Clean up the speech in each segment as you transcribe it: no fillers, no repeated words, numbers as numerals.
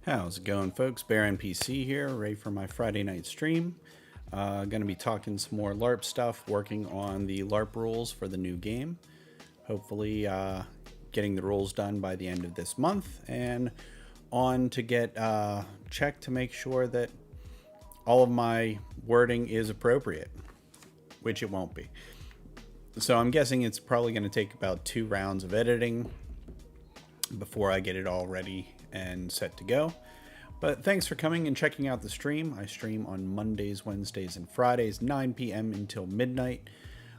How's it going, folks? Bear NPC here, ready for my Friday night stream. Going to be talking some more LARP stuff, working on the LARP rules for the new game. Hopefully, getting the rules done by the end of this month, and on to get checked to make sure that all of my wording is appropriate, which it won't be. So I'm guessing it's probably going to take about 2 rounds of editing before I get it all ready and set to go. But thanks for coming and checking out the stream. I stream on Mondays, Wednesdays, and Fridays, 9 p.m. until midnight.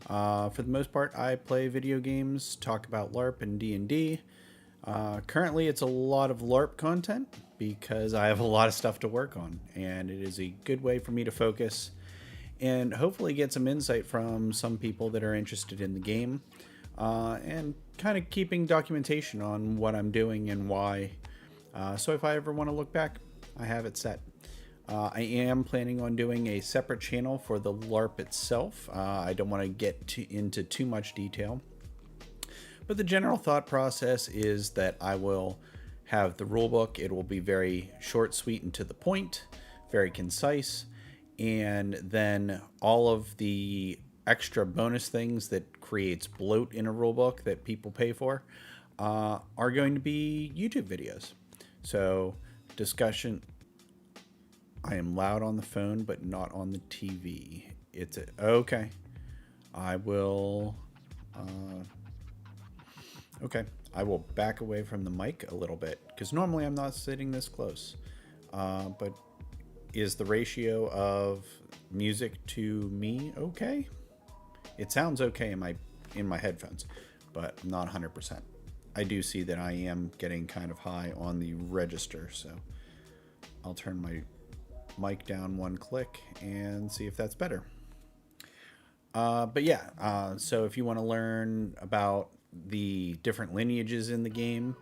For the most part, I play video games, talk about LARP and D&D. Currently, it's a lot of LARP content because I have a lot of stuff to work on, and it is a good way for me to focus and hopefully get some insight from some people that are interested in the game, and kind of keeping documentation on what I'm doing and why. So if I ever want to look back, I have it set. I am planning on doing a separate channel for the LARP itself. I don't want to get into too much detail, but the general thought process is that I will have the rulebook. It will be very short, sweet, and to the point, very concise, and then all of the extra bonus things that creates bloat in a rulebook that people pay for are going to be YouTube videos. So discussion. I am loud on the phone, but not on the TV. Okay. I will. Okay. I will back away from the mic a little bit because normally I'm not sitting this close. But is the ratio of music to me okay? It sounds okay in my headphones, but I'm not 100%. I do see that I am getting kind of high on the register, so I'll turn my mic down one click and see if that's better. But yeah, so if you want to learn about the different lineages in the game,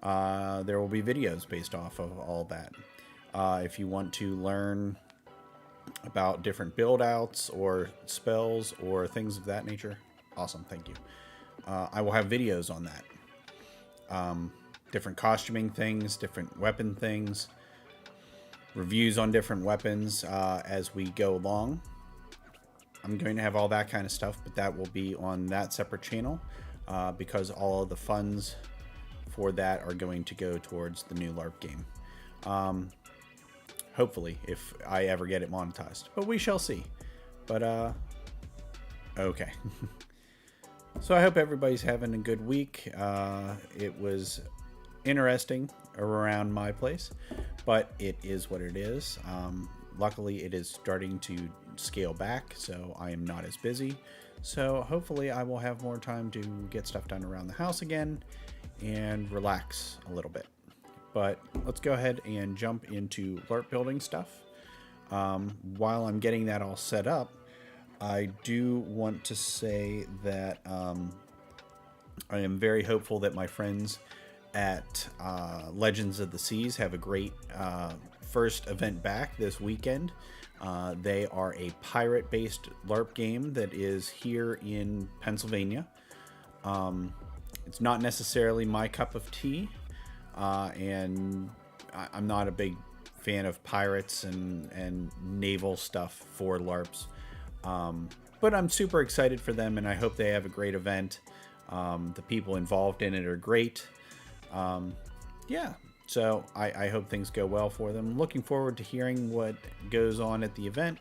there will be videos based off of all that. If you want to learn about different build outs or spells or things of that nature, awesome, thank you. I will have videos on that. Different costuming things, different weapon things, reviews on different weapons as we go along. I'm going to have all that kind of stuff, but that will be on that separate channel because all of the funds for that are going to go towards the new LARP game. Hopefully, if I ever get it monetized, but we shall see. But okay. So I hope everybody's having a good week. It was interesting around my place, but it is what it is. Luckily, it is starting to scale back, so I am not as busy. So hopefully I will have more time to get stuff done around the house again and relax a little bit. But let's go ahead and jump into LARP building stuff. While I'm getting that all set up, I do want to say that I am very hopeful that my friends at Legends of the Seas have a great first event back this weekend. They are a pirate-based LARP game that is here in Pennsylvania. It's not necessarily my cup of tea, and I'm not a big fan of pirates and naval stuff for LARPs. But I'm super excited for them, and I hope they have a great event. The people involved in it are great. Yeah, so I hope things go well for them. Looking forward to hearing what goes on at the event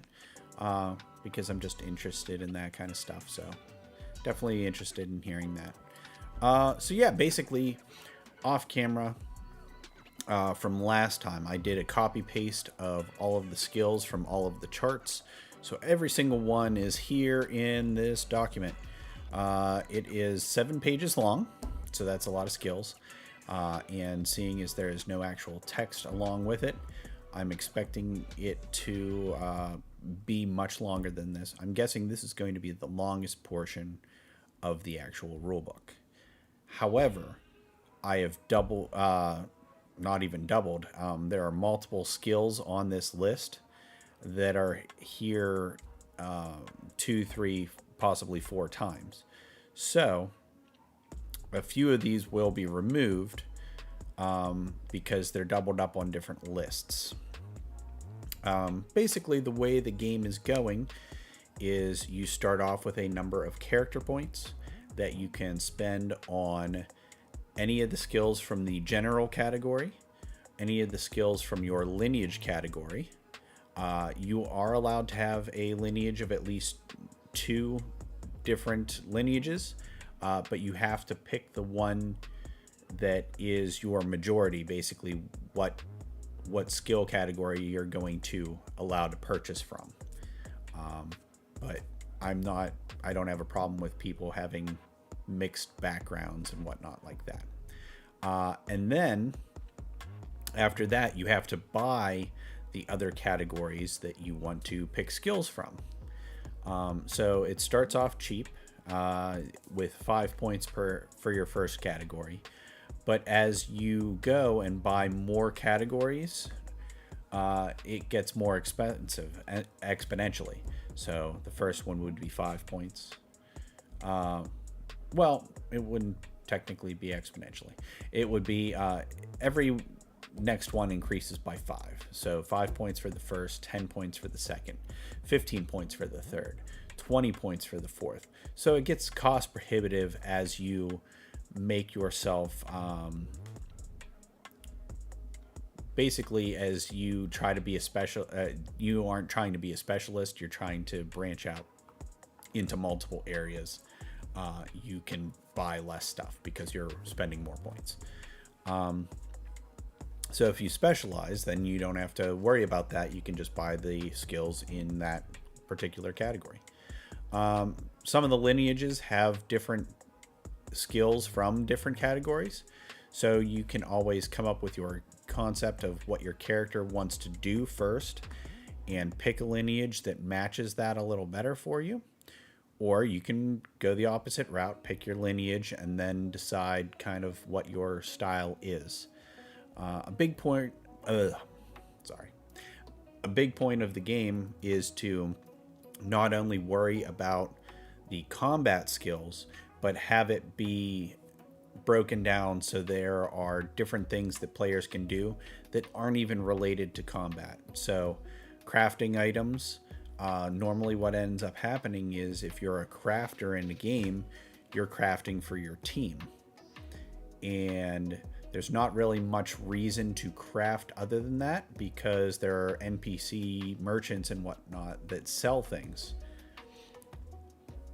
because I'm just interested in that kind of stuff. So definitely interested in hearing that. So yeah, basically off camera from last time, I did a copy paste of all of the skills from all of the charts. So every single one is here in this document. It is 7 pages long, so that's a lot of skills. And seeing as there is no actual text along with it, I'm expecting it to be much longer than this. I'm guessing this is going to be the longest portion of the actual rulebook. However, I have not even doubled. There are multiple skills on this list that are here 2, 3, possibly 4 times. So a few of these will be removed because they're doubled up on different lists. Basically, the way the game is going is you start off with a number of character points that you can spend on any of the skills from the general category, any of the skills from your lineage category. You are allowed to have a lineage of at least 2 different lineages, but you have to pick the one that is your majority, basically what skill category you're going to allow to purchase from. But I don't have a problem with people having mixed backgrounds and whatnot like that. And then after that, you have to buy the other categories that you want to pick skills from. So it starts off cheap with 5 points for your first category. But as you go and buy more categories, it gets more expensive exponentially. So the first one would be 5 points. Well, it wouldn't technically be exponentially. It would be every next one increases by 5. So 5 points for the first, 10 points for the second, 15 points for the third, 20 points for the fourth. So it gets cost prohibitive as you make yourself basically, as you try to be a you aren't trying to be a specialist, you're trying to branch out into multiple areas. You can buy less stuff because you're spending more points. So if you specialize, then you don't have to worry about that. You can just buy the skills in that particular category. Some of the lineages have different skills from different categories, so you can always come up with your concept of what your character wants to do first and pick a lineage that matches that a little better for you. Or you can go the opposite route, pick your lineage, and then decide kind of what your style is. A big point of the game is to not only worry about the combat skills, but have it be broken down so there are different things that players can do that aren't even related to combat. So crafting items, normally what ends up happening is if you're a crafter in the game, you're crafting for your team. And there's not really much reason to craft other than that, because there are NPC merchants and whatnot that sell things.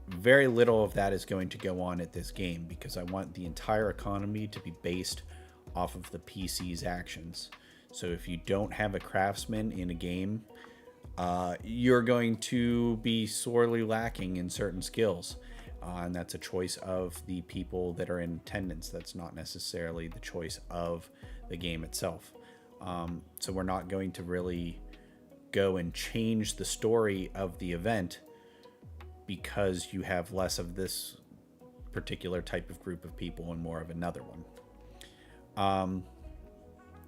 Very little of that is going to go on at this game because I want the entire economy to be based off of the PC's actions. So if you don't have a craftsman in a game, you're going to be sorely lacking in certain skills. And that's a choice of the people that are in attendance. That's not necessarily the choice of the game itself. So we're not going to really go and change the story of the event because you have less of this particular type of group of people and more of another one.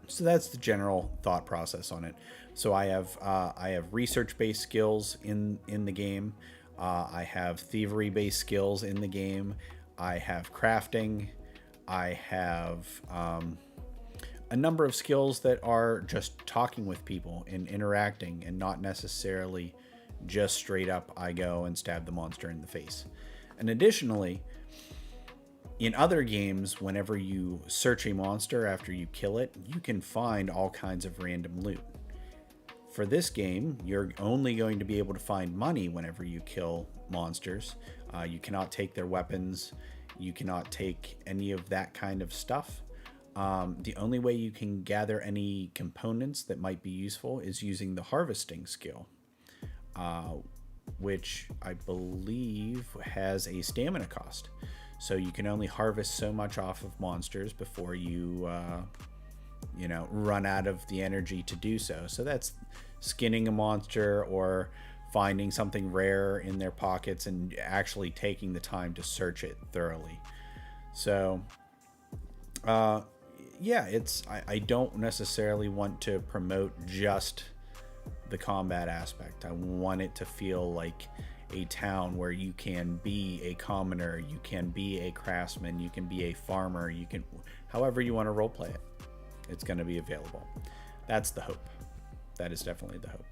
So that's the general thought process on it. So I have research-based skills in the game. I have thievery-based skills in the game. I have crafting. I have a number of skills that are just talking with people and interacting, and not necessarily just straight up I go and stab the monster in the face. And additionally, in other games, whenever you search a monster after you kill it, you can find all kinds of random loot. For this game, you're only going to be able to find money whenever you kill monsters. You cannot take their weapons. You cannot take any of that kind of stuff. The only way you can gather any components that might be useful is using the harvesting skill, which I believe has a stamina cost. So you can only harvest so much off of monsters before you, run out of the energy to do so. So that's skinning a monster or finding something rare in their pockets and actually taking the time to search it thoroughly. So, I don't necessarily want to promote just the combat aspect. I want it to feel like a town where you can be a commoner, you can be a craftsman, you can be a farmer, you can, however you want to roleplay it, it's going to be available. That's the hope. That is definitely the hope.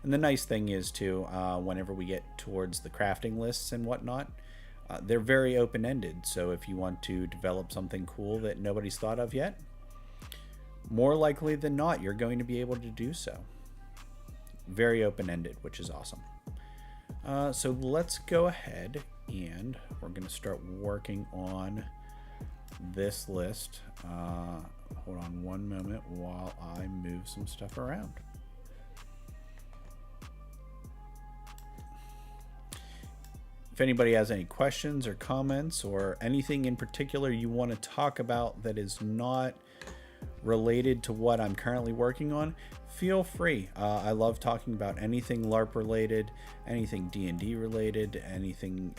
And the nice thing is too, whenever we get towards the crafting lists and whatnot, they're very open-ended. So if you want to develop something cool that nobody's thought of yet, more likely than not, you're going to be able to do so. Very open-ended, which is awesome. So let's go ahead and we're going to start working on this list. Hold on one moment while I move some stuff around. If anybody has any questions or comments or anything in particular you want to talk about that is not related to what I'm currently working on, feel free. I love talking about anything LARP related, anything D&D related, anything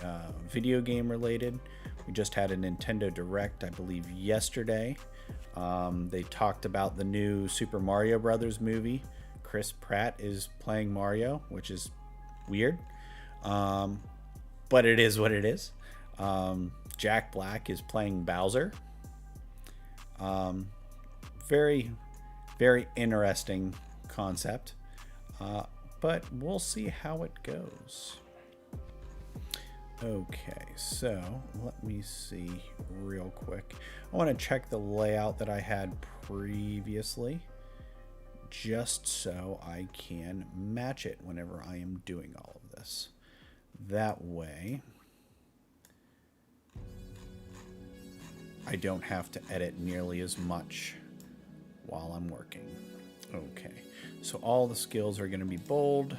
video game related. We just had a Nintendo Direct, I believe, yesterday. They talked about the new Super Mario Brothers movie. Chris Pratt is playing Mario, which is weird. But it is what it is. Jack Black is playing Bowser. Very, very interesting concept. But we'll see how it goes. Okay, so let me see real quick. I want to check the layout that I had previously, just so I can match it whenever I am doing all of this. That way, I don't have to edit nearly as much while I'm working. Okay, so all the skills are going to be bold.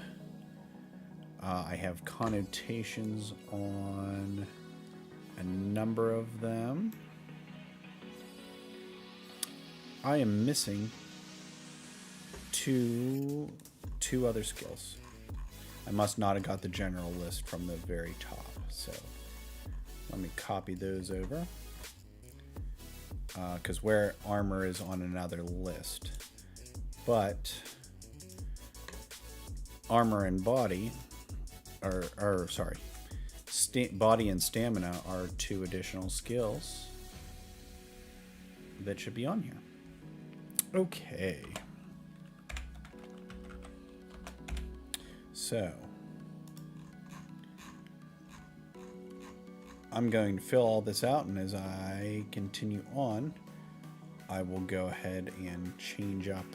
I have connotations on a number of them. I am missing two other skills. I must not have got the general list from the very top, so let me copy those over, because where armor is on another list, but armor and body, body and stamina are two additional skills that should be on here. Okay. So, I'm going to fill all this out, and as I continue on, I will go ahead and change up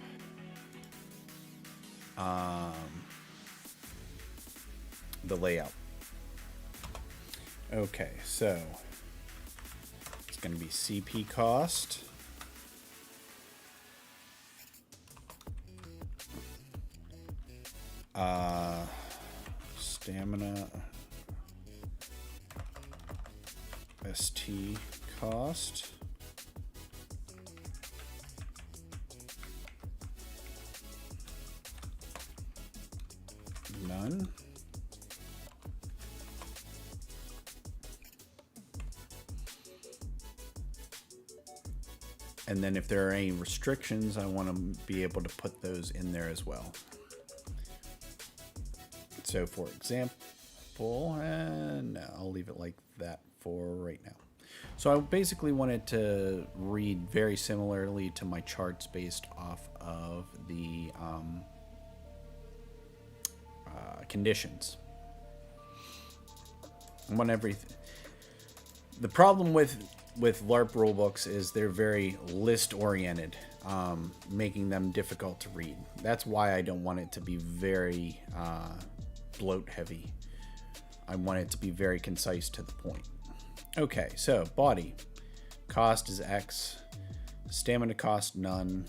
the layout. Okay, so it's going to be CP cost. Stamina, ST cost, none. And then if there are any restrictions, I want to be able to put those in there as well. So for example, and I'll leave it like that for right now. So I basically wanted to read very similarly to my charts based off of the conditions. I want everything. The problem with LARP rulebooks is they're very list oriented, making them difficult to read. That's why I don't want it to be very bloat heavy. I want it to be very concise to the point. Okay, so body cost is X, stamina cost none,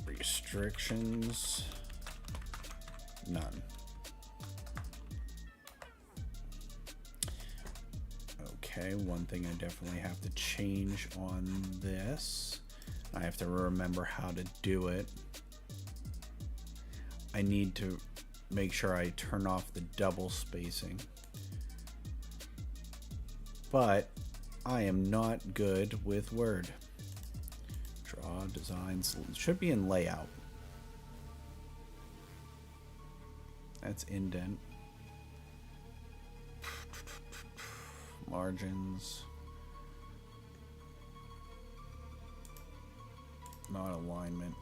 restrictions none. Okay, one thing I definitely have to change on this, I have to remember how to do it. I need to make sure I turn off the double spacing. But I am not good with Word. Draw, designs, should be in layout. That's indent. Margins. Not alignment.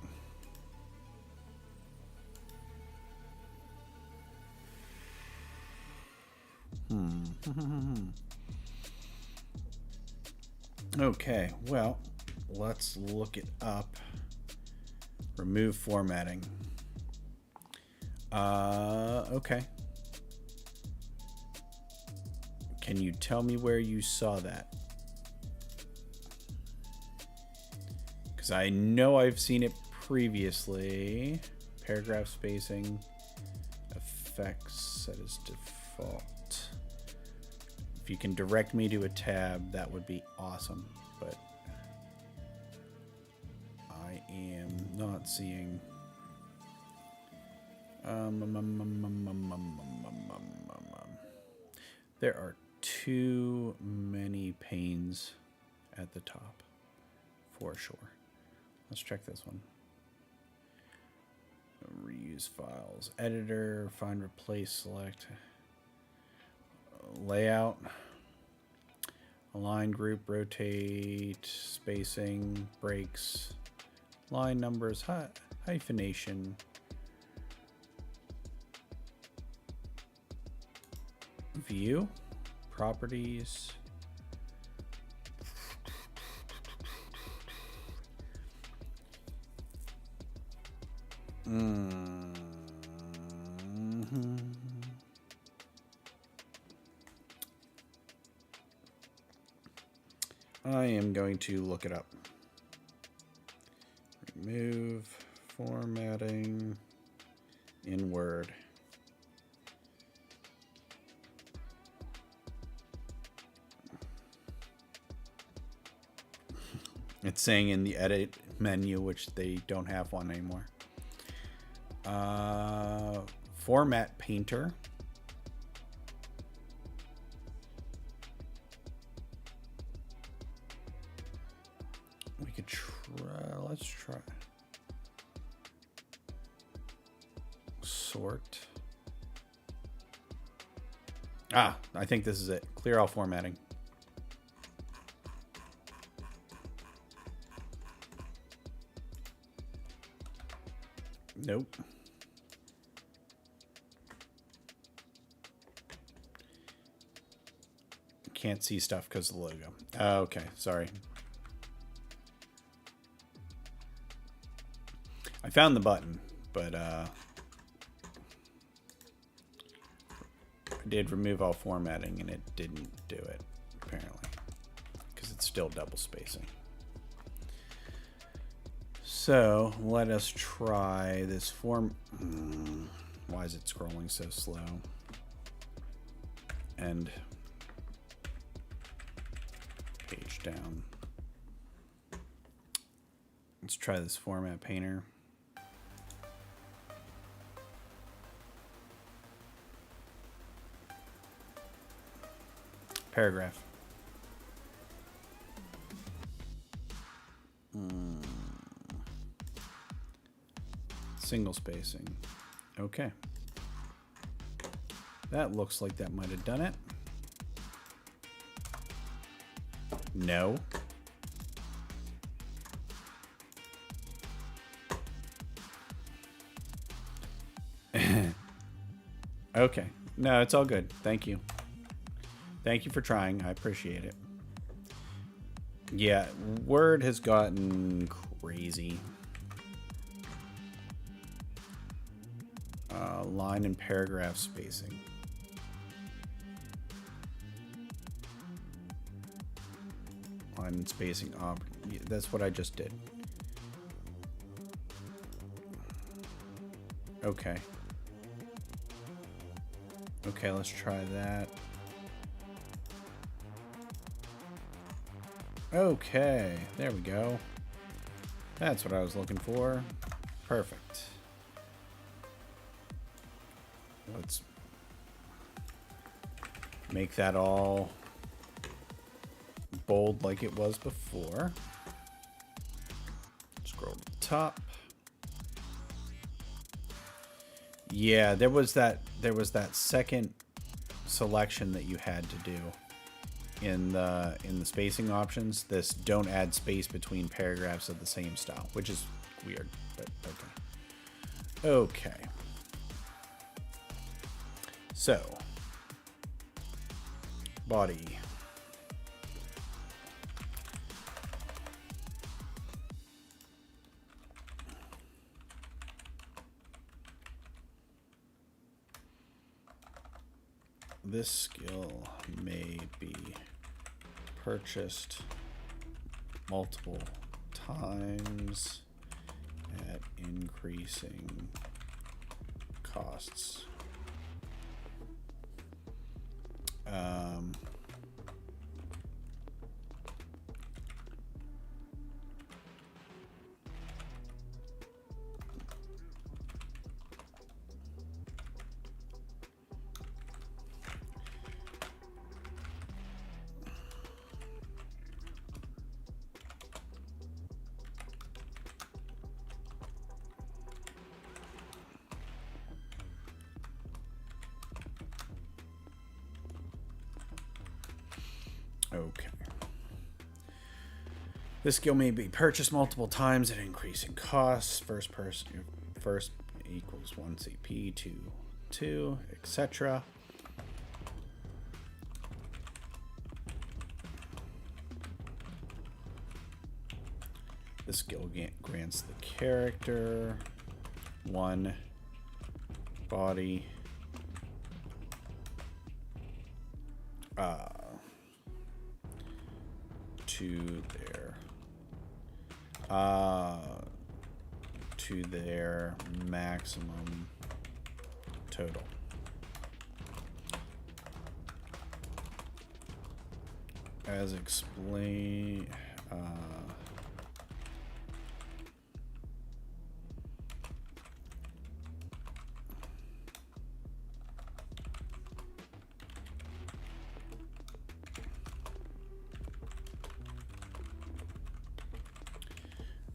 Okay, well, let's look it up. Remove formatting. Okay. Can you tell me where you saw that? Because I know I've seen it previously. Paragraph spacing. Effects set as default. If you can direct me to a tab, that would be awesome. But I am not seeing. There are too many panes at the top, for sure. Let's check this one. Reuse files, editor, find, replace, select, layout, align, group, rotate, spacing, breaks, line numbers, hyphenation, view, properties, I am going to look it up. Remove formatting in Word. It's saying in the edit menu, which they don't have one anymore. Format painter. We could try, let's try. Sort. I think this is it. Clear all formatting. Nope. Can't see stuff because of the logo. Okay, sorry. I found the button, but I did remove all formatting and it didn't do it, apparently, because it's still double spacing. So let us try this form. Why is it scrolling so slow? And page down. Let's try this format painter. Paragraph. Single spacing. Okay. That looks like that might have done it. No. Okay. No, it's all good. Thank you. Thank you for trying. I appreciate it. Yeah, Word has gotten crazy. Line and paragraph spacing. Line and spacing. Yeah, that's what I just did. Okay. Okay, let's try that. Okay, there we go. That's what I was looking for. Perfect. Let's make that all bold like it was before. Scroll to the top. Yeah, there was that second selection that you had to do in the spacing options. This don't add space between paragraphs of the same style, which is weird, but okay. Okay. So, body. This skill may be purchased multiple times at increasing costs. Okay. This skill may be purchased multiple times at increasing costs. First equals 1 CP, 2, etc. This skill grants the character 1 body. To their maximum total. As explained,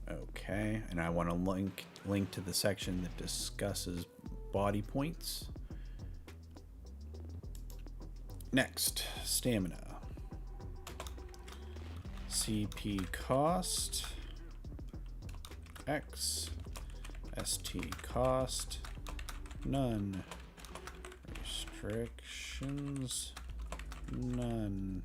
okay, and I want to link to the section that discusses body points. Next, stamina. CP cost X, ST cost none, restrictions none.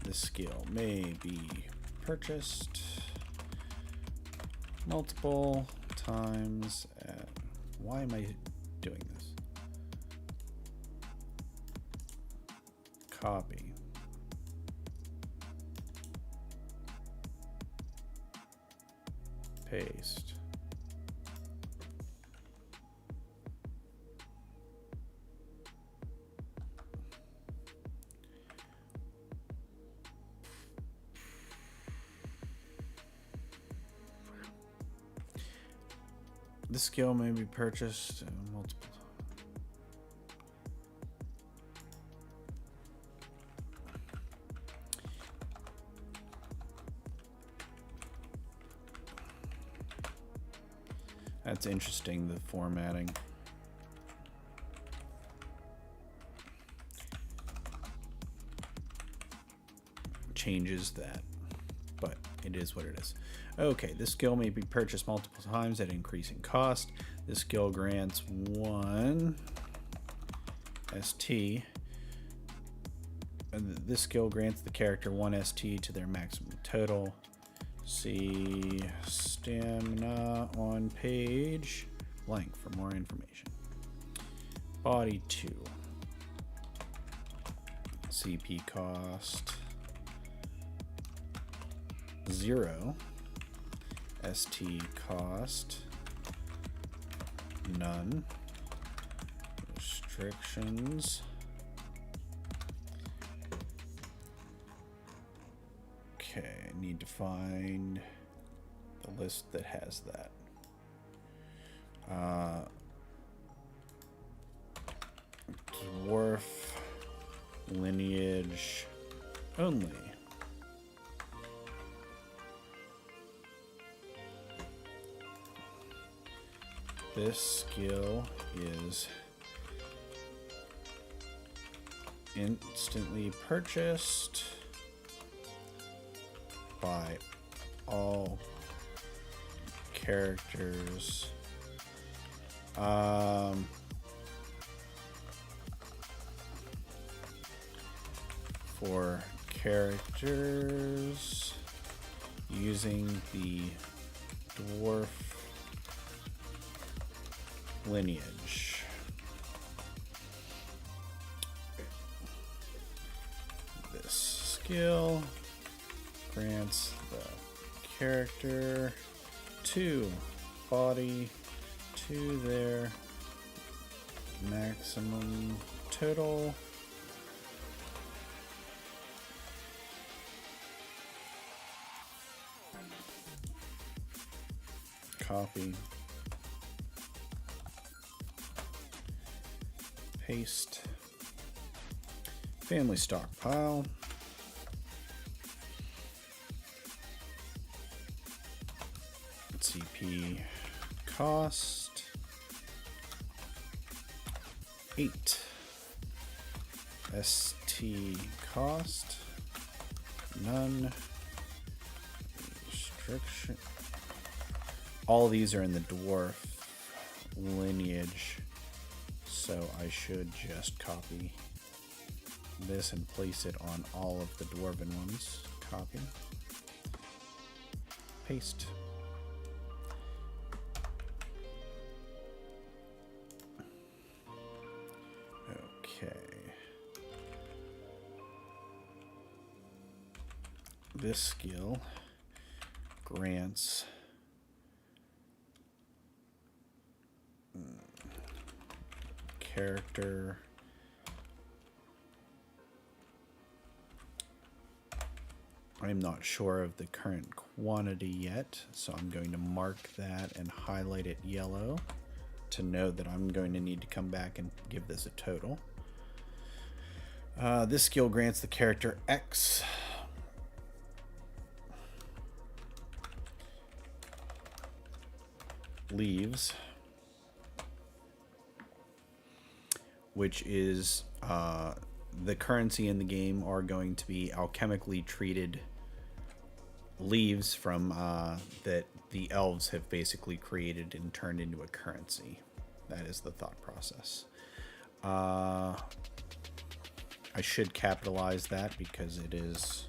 This skill may be purchased multiple times at... Why am I doing this? Copy. Paste. This skill may be purchased multiple. That's interesting, the formatting. Changes that, but it is what it is. Okay, this skill may be purchased multiple times at increasing cost. This skill grants 1 ST. And this skill grants the character 1 ST to their maximum total. See stamina on page blank for more information. Body 2. CP cost 0. ST cost none. Restrictions. Okay, I need to find the list that has that. Dwarf lineage only. This skill is instantly purchased by all characters for characters using the dwarf lineage. This skill grants the character 2 body to their maximum total copy, paste, family stockpile, CP cost 8, ST cost none, restriction. All these are in the dwarf lineage, so I should just copy this and place it on all of the dwarven ones. Copy, paste. Okay. This skill grants character I'm not sure of the current quantity yet, so I'm going to mark that and highlight it yellow to know that I'm going to need to come back and give this a total. This skill grants the character X leaves, which is the currency in the game are going to be alchemically treated leaves from that the elves have basically created and turned into a currency. That is the thought process. I should capitalize that because it is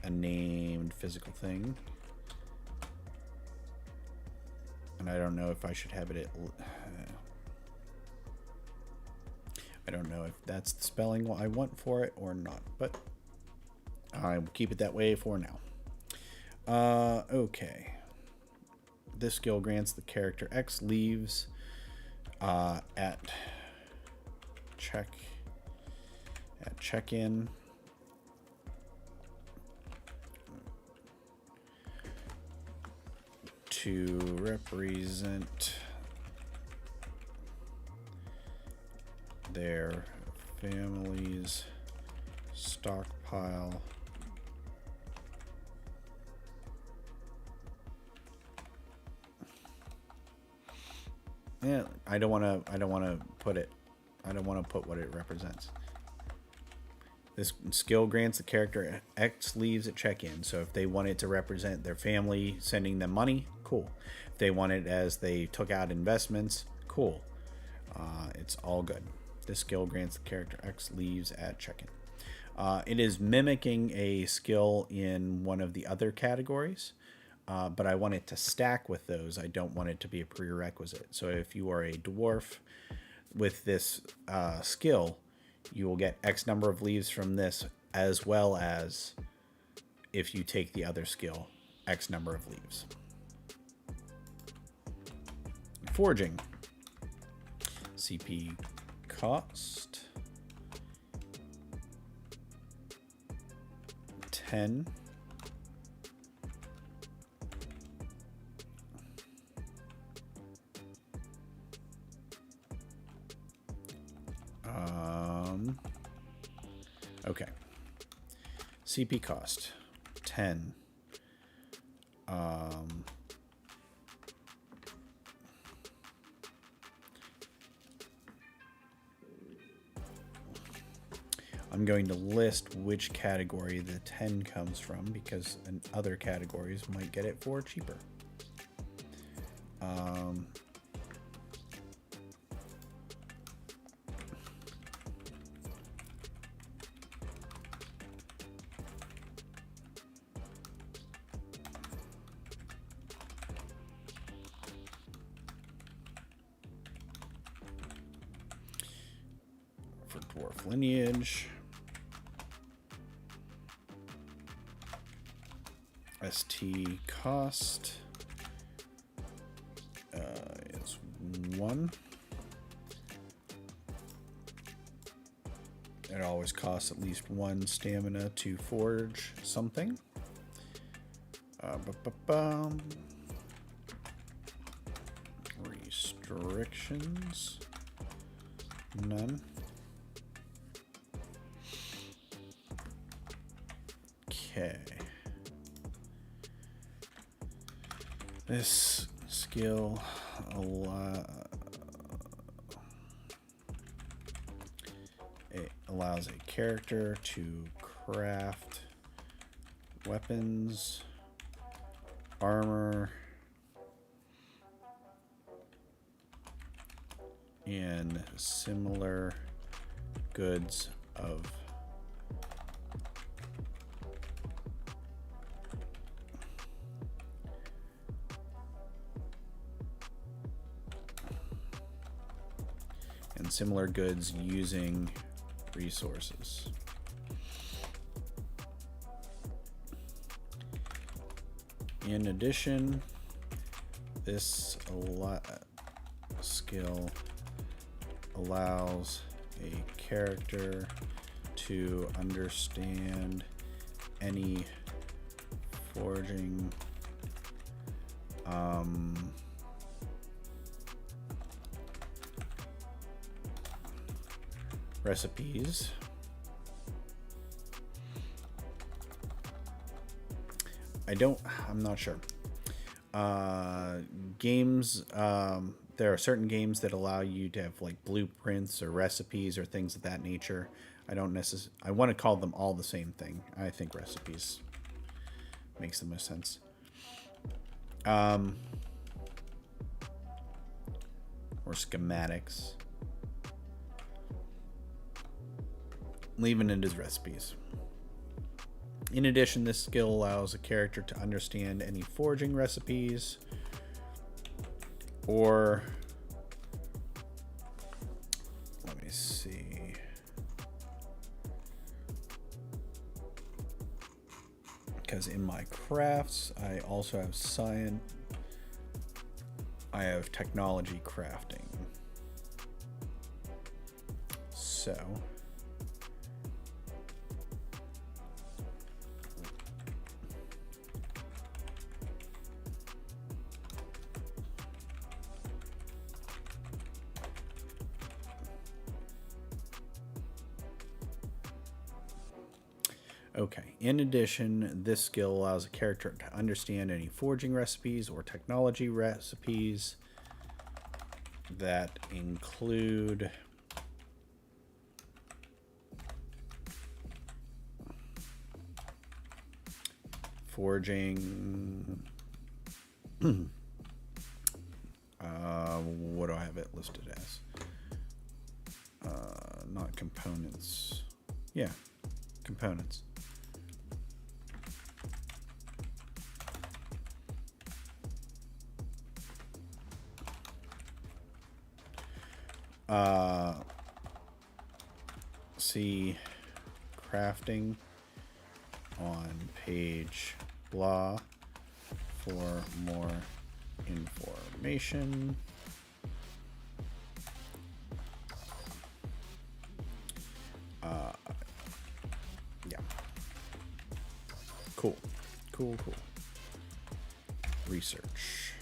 a named physical thing. And I don't know if I should have it at... I don't know if that's the spelling I want for it or not, but I will keep it that way for now. Okay. This skill grants the character X leaves at check-in. To represent their family's stockpile I don't want to put what it represents. This skill grants the character X leaves at check-in. So if they want it to represent their family sending them money, cool. If they want it as they took out investments, cool. It's all good. This skill grants the character X leaves at check-in. It is mimicking a skill in one of the other categories, but I want it to stack with those. I don't want it to be a prerequisite. So if you are a dwarf with this skill, you will get X number of leaves from this, as well as if you take the other skill, X number of leaves. Forging. CP cost 10. CP cost 10. I'm going to list which category the 10 comes from, because in other categories might get it for cheaper. For dwarf lineage, ST cost is 1. It always costs at least 1 stamina to forge something. Restrictions, none. Okay. This skill allows a character to craft weapons, armor, and similar goods of similar goods using resources. In addition, this skill allows a character to understand any forging recipes. I'm not sure. Games, there are certain games that allow you to have like blueprints or recipes or things of that nature. I want to call them all the same thing. I think recipes makes the most sense. Or schematics. Leaving it as recipes. In addition, this skill allows a character to understand any forging recipes or, let me see, because in my crafts I also have science, I have technology crafting. So okay. In addition, this skill allows a character to understand any forging recipes or technology recipes that include forging. What do I have it listed as? Not components. Yeah, components. See crafting on page blah for more information. Yeah. Cool. Research.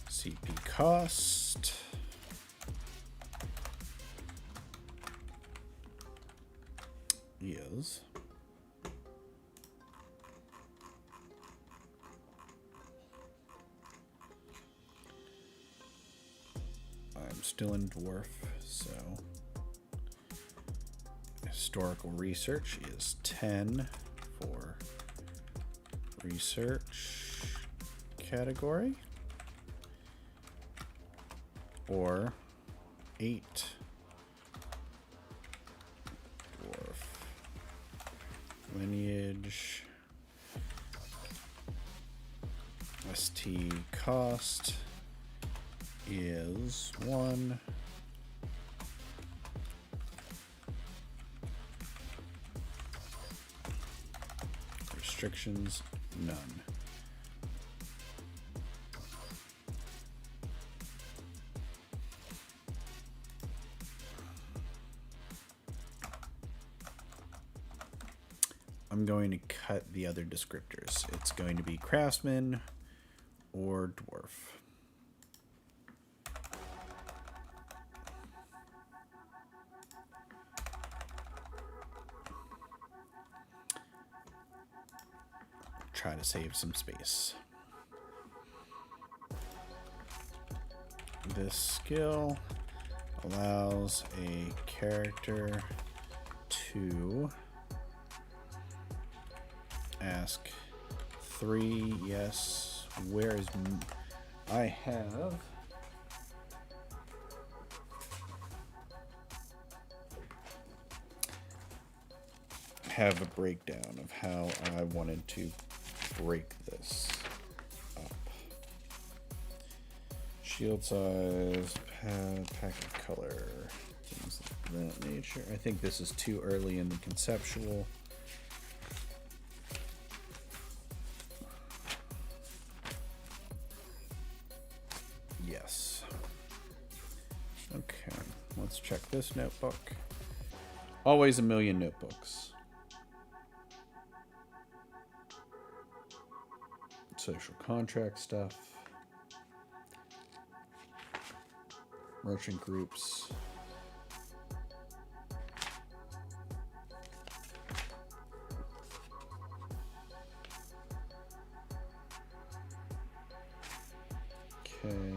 CP cost. is I'm still in dwarf, so historical research is 10 for research category, or 8 dwarf lineage. ST cost is 1. Restrictions, none. I'm going to cut the other descriptors. It's going to be craftsman or dwarf. Try to save some space. This skill allows a character to ask 3 yes. Where is I have a breakdown of how I wanted to break this up. Shield size, packet color, things of that nature. I think this is too early in the conceptual. Yes. Okay, let's check this notebook. Always a million notebooks. Social contract stuff. Merchant groups. Okay.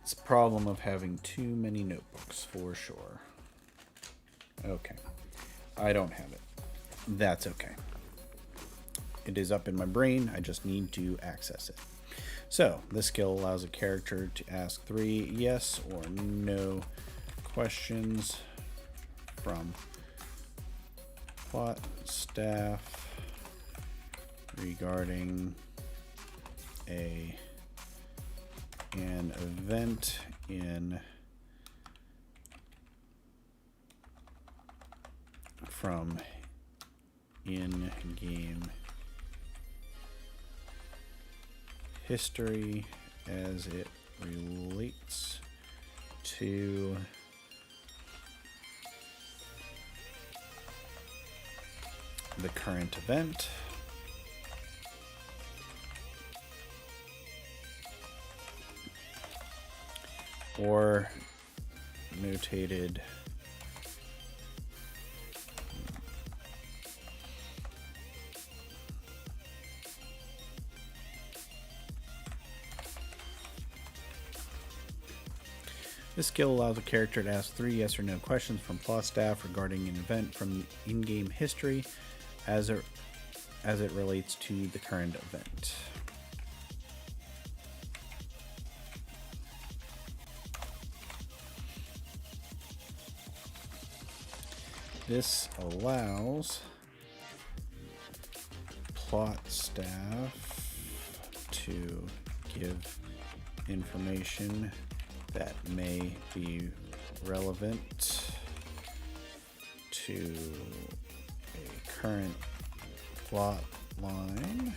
It's a problem of having too many notebooks, for sure. Okay. I don't have it. That's okay. It is up in my brain. I just need to access it. So, this skill allows a character to ask 3 yes or no questions from plot staff regarding an event from in-game history as it relates to the current event. Or notated this skill allows a character to ask 3 yes or no questions from plot staff regarding an event from in-game history as it relates to the current event. This allows plot staff to give information that may be relevant to a current plot line.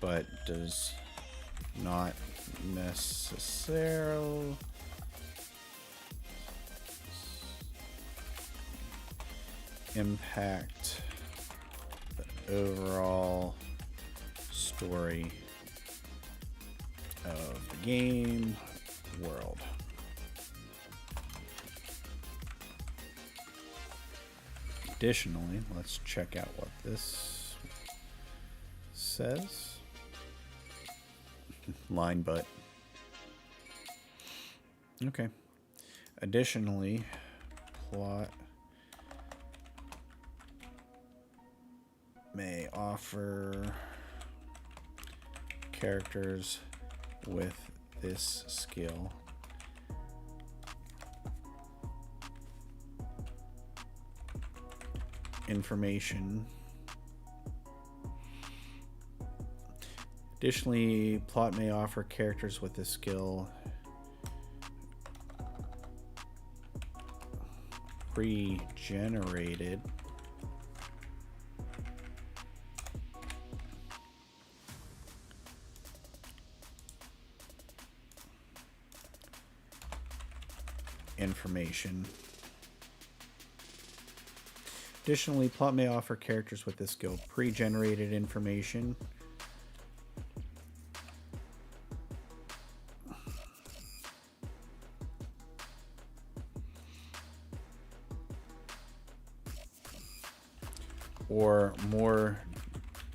But does not necessarily impact overall story of the game world. Additionally, let's check out what this says. Line but. Okay. Additionally, plot may offer characters with this skill information. Additionally, plot may offer characters with this skill pre-generated information. Additionally, plot may offer characters with this skill pre-generated information. Or more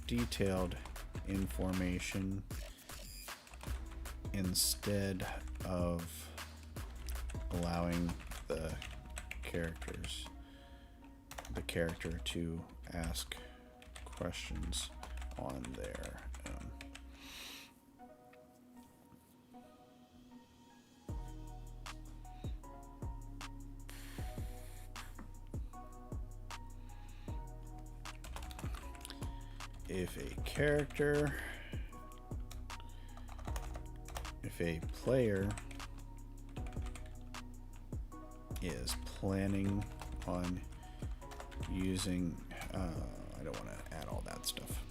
detailed information instead of allowing the character to ask questions on their own. If a player is planning on using, I don't want to add all that stuff.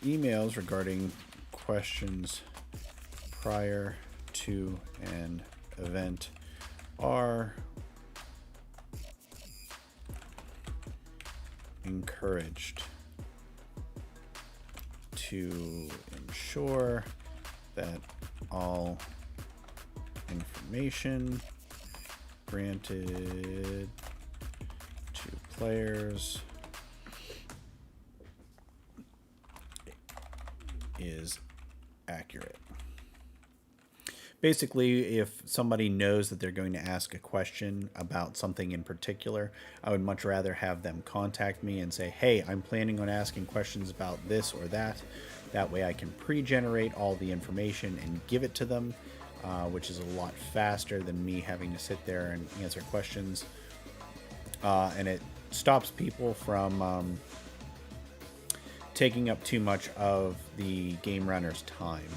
Emails regarding questions prior to an event are encouraged to ensure that all information granted to players is accurate. Basically, if somebody knows that they're going to ask a question about something in particular, I would much rather have them contact me and say, hey, I'm planning on asking questions about this or that. That way I can pre-generate all the information and give it to them, which is a lot faster than me having to sit there and answer questions. And it stops people from taking up too much of the game runner's time.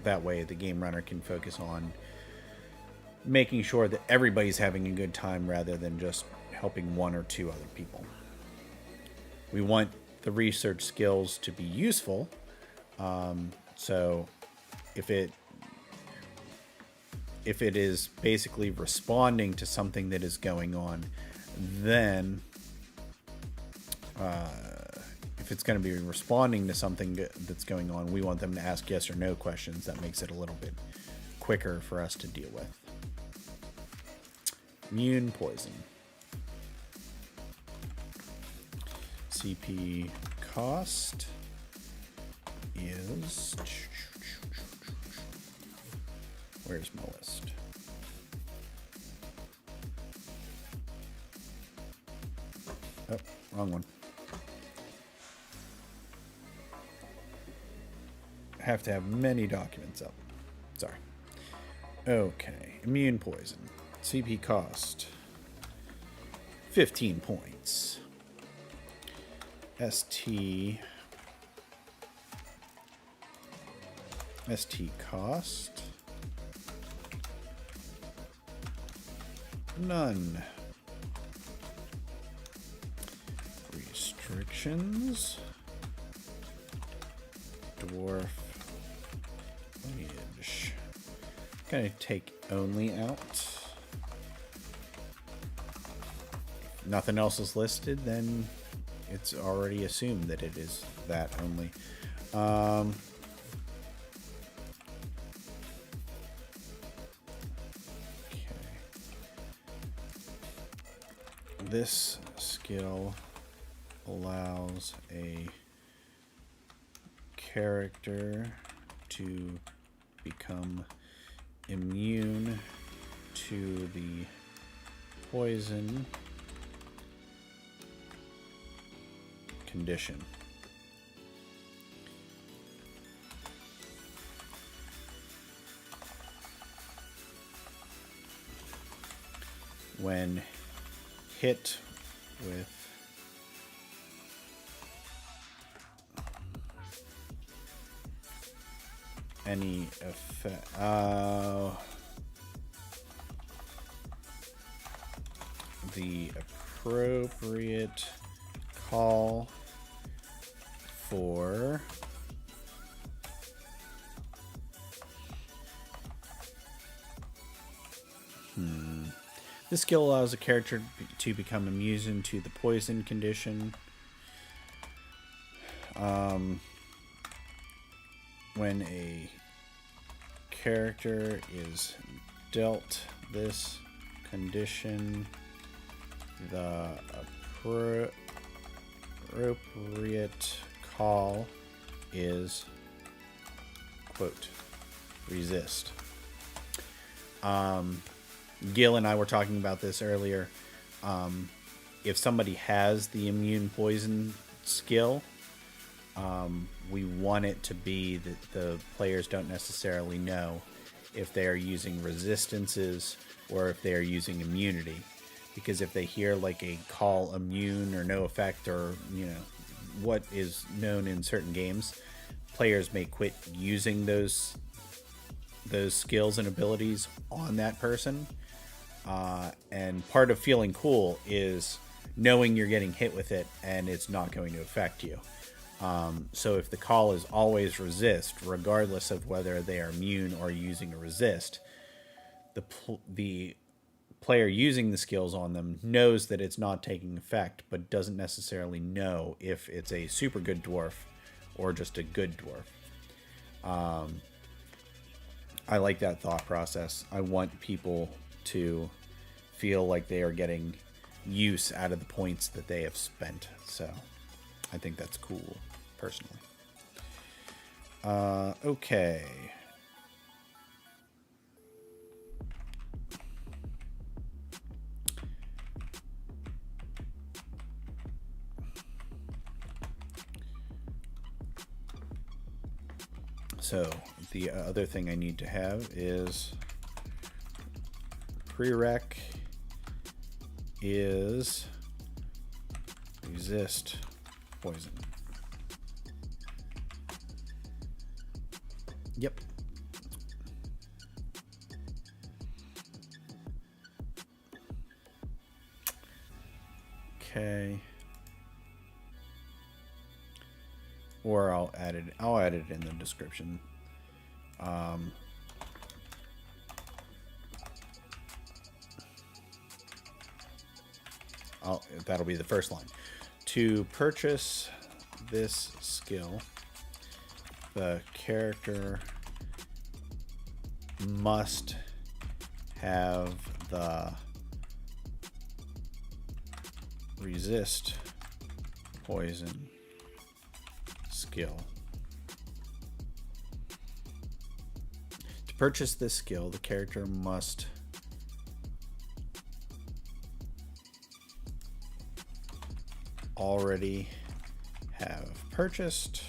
That way the game runner can focus on making sure that everybody's having a good time rather than just helping one or two other people. We want the research skills to be useful. So if it is basically responding to something that is going on, then if it's going to be responding to something that's going on, we want them to ask yes or no questions. That makes it a little bit quicker for us to deal with. Immune poison. CP cost is... Where's my list? Oh, wrong one. Have to have many documents up. Sorry. Okay. Immune poison. CP cost 15 points. ST cost none. Restrictions. Dwarf Charge. Gonna take only out. Nothing else is listed, then it's already assumed that it is that only. Okay. This skill allows a character to become immune to the poison condition. When hit with any effect, the appropriate call for this skill allows a character to become immune to the poison condition. When a character is dealt this condition, the appropriate call is, quote, resist. Gil and I were talking about this earlier. If somebody has the immune poison skill, we want it to be that the players don't necessarily know if they are using resistances or if they are using immunity. Because if they hear like a call immune or no effect, or what is known in certain games, players may quit using those skills and abilities on that person. And part of feeling cool is knowing you're getting hit with it and it's not going to affect you. So if the call is always resist, regardless of whether they are immune or using a resist, the player using the skills on them knows that it's not taking effect, but doesn't necessarily know if it's a super good dwarf or just a good dwarf. I like that thought process. I want people to feel like they are getting use out of the points that they have spent. So I think that's cool, personally. Okay. So the other thing I need to have is prereq is resist poison. Yep. Okay. Or I'll add it in the description. That'll be the first line. To purchase this skill, the character must have the resist poison skill. To purchase this skill, the character must already have purchased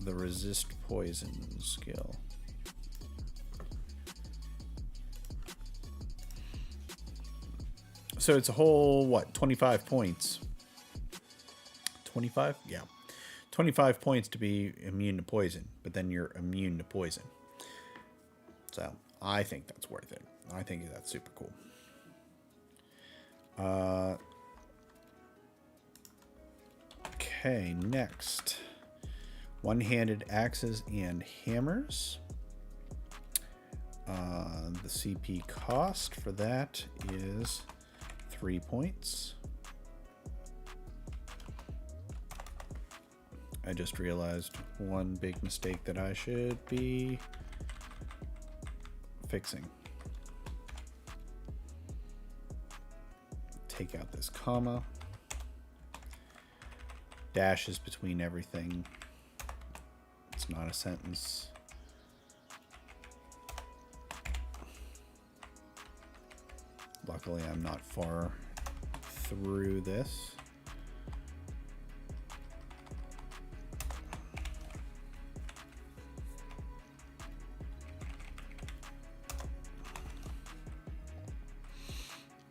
the resist poison skill. So it's a whole, 25 points? 25? Yeah. 25 points to be immune to poison, but then you're immune to poison. So I think that's worth it. I think that's super cool. Okay, next One-handed axes and hammers. The CP cost for that is 3 points. I just realized one big mistake that I should be fixing. Take out this comma. Dashes between everything. It's not a sentence. Luckily, I'm not far through this.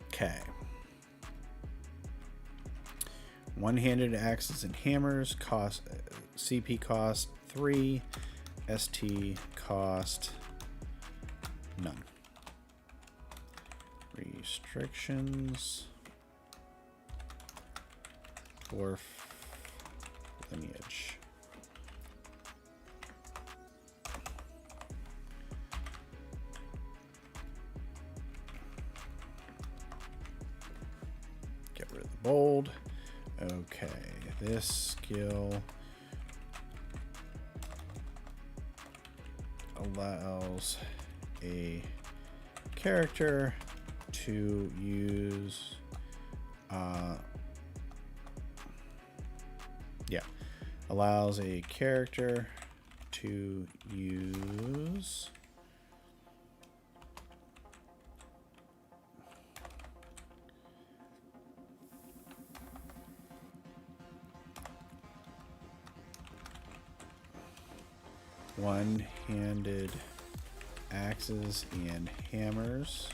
Okay. One-handed axes and hammers cost CP cost 3, ST cost none. Restrictions. Dwarf lineage. Get rid of the bold. Okay, this skill allows a character to use allows a character to use one-handed axes and hammers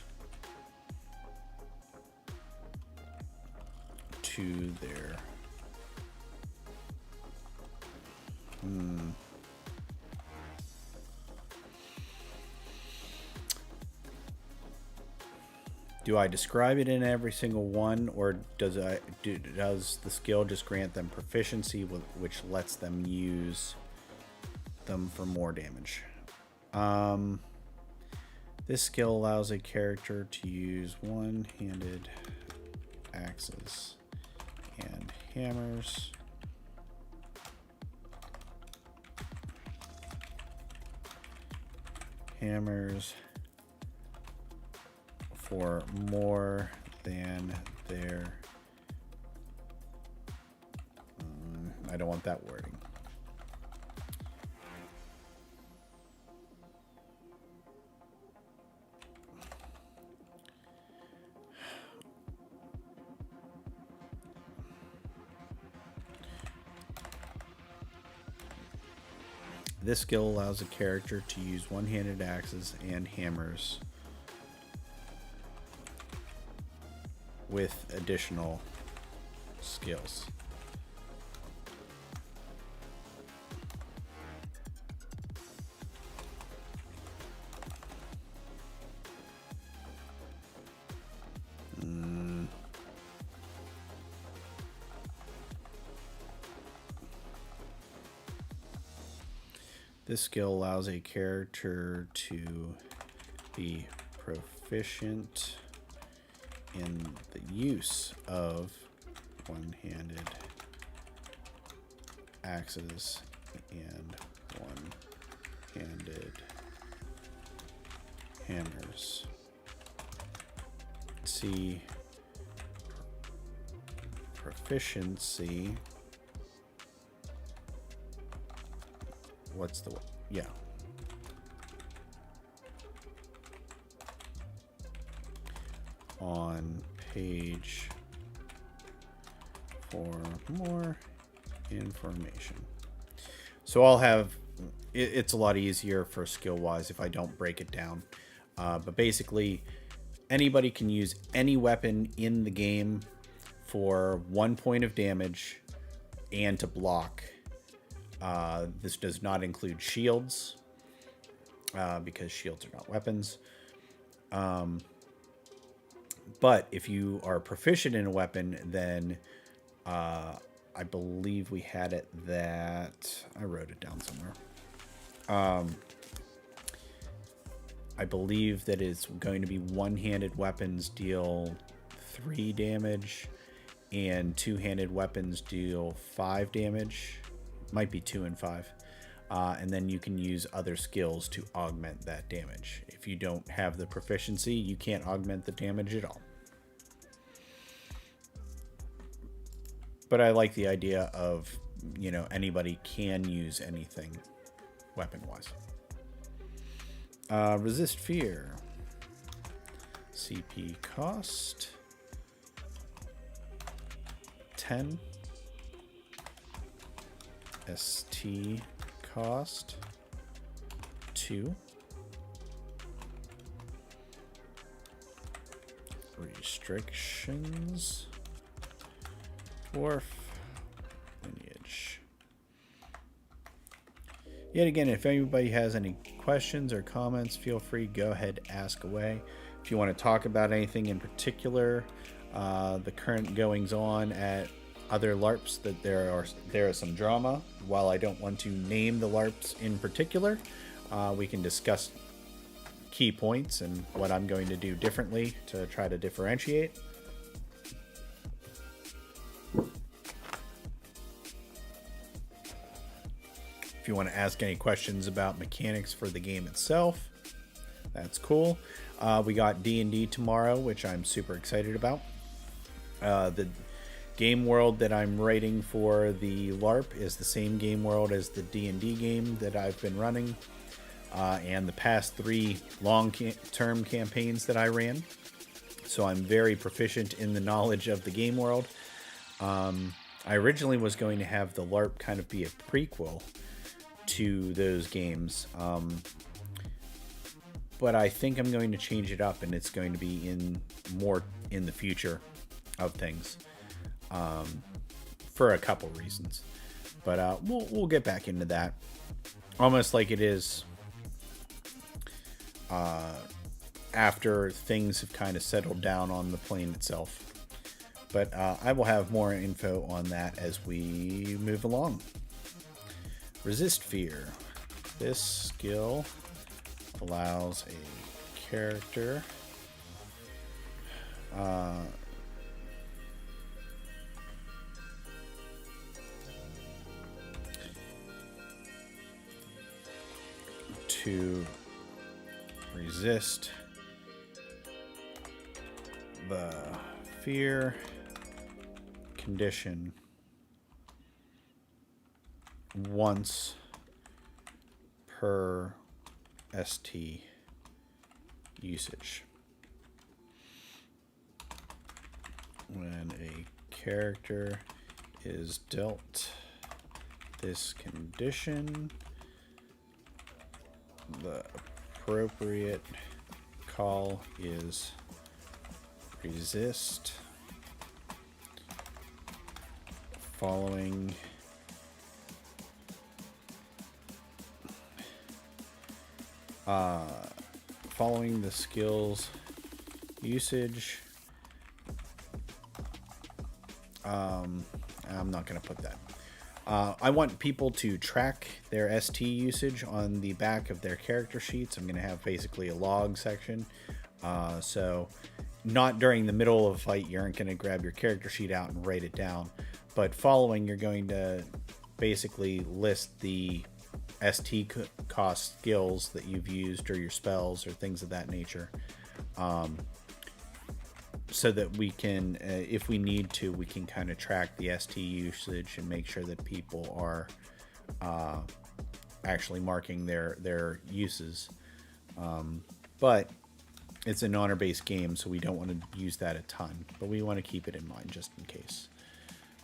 to their Do I describe it in every single one, or does the skill just grant them proficiency, which lets them use them for more damage? This skill allows a character to use one-handed axes and hammers for more than their I don't want that wording. This skill allows a character to use one-handed axes and hammers with additional skills. This skill allows a character to be proficient in the use of one-handed axes and one-handed hammers. See proficiency. What's the on page for more information. So I'll have it's a lot easier for skill wise if I don't break it down, but basically anybody can use any weapon in the game for 1 point of damage and to block. This does not include shields, because shields are not weapons. But if you are proficient in a weapon, then I believe we had it that... I wrote it down somewhere. I believe that it's going to be one-handed weapons deal 3 damage and two-handed weapons deal 5 damage. Might be 2 and 5. And then you can use other skills to augment that damage. If you don't have the proficiency, you can't augment the damage at all. But I like the idea of, you know, anybody can use anything weapon-wise. Resist Fear. CP cost 10. ST cost 2. Restrictions. Dwarf. Lineage. Yet again, if anybody has any questions or comments, feel free, go ahead, ask away. If you want to talk about anything in particular, the current goings on at other LARPs, that there is some drama. While I don't want to name the LARPs in particular, we can discuss key points and what I'm going to do differently to try to differentiate. If you want to ask any questions about mechanics for the game itself, that's cool. We got D&D tomorrow, which I'm super excited about. The game world that I'm writing for the LARP is the same game world as the D&D game that I've been running, and the past 3 long-term campaigns that I ran. So I'm very proficient in the knowledge of the game world. I originally was going to have the LARP kind of be a prequel to those games, but I think I'm going to change it up, and it's going to be more in the future of things, for a couple reasons. But we'll get back into that, almost like it is after things have kind of settled down on the plane itself. But I will have more info on that as we move along. Resist Fear. This skill allows a character to resist the fear condition once per ST usage. When a character is dealt this condition, the appropriate call is resist following the skill's usage. I'm not going to put that. I want people to track their ST usage on the back of their character sheets. I'm going to have basically a log section. So not during the middle of a fight, you aren't going to grab your character sheet out and write it down. But following, you're going to basically list the ST cost skills that you've used, or your spells, or things of that nature. So that we can, if we need to, we can kind of track the ST usage and make sure that people are actually marking their uses. But it's an honor-based game, so we don't want to use that a ton. But we want to keep it in mind just in case.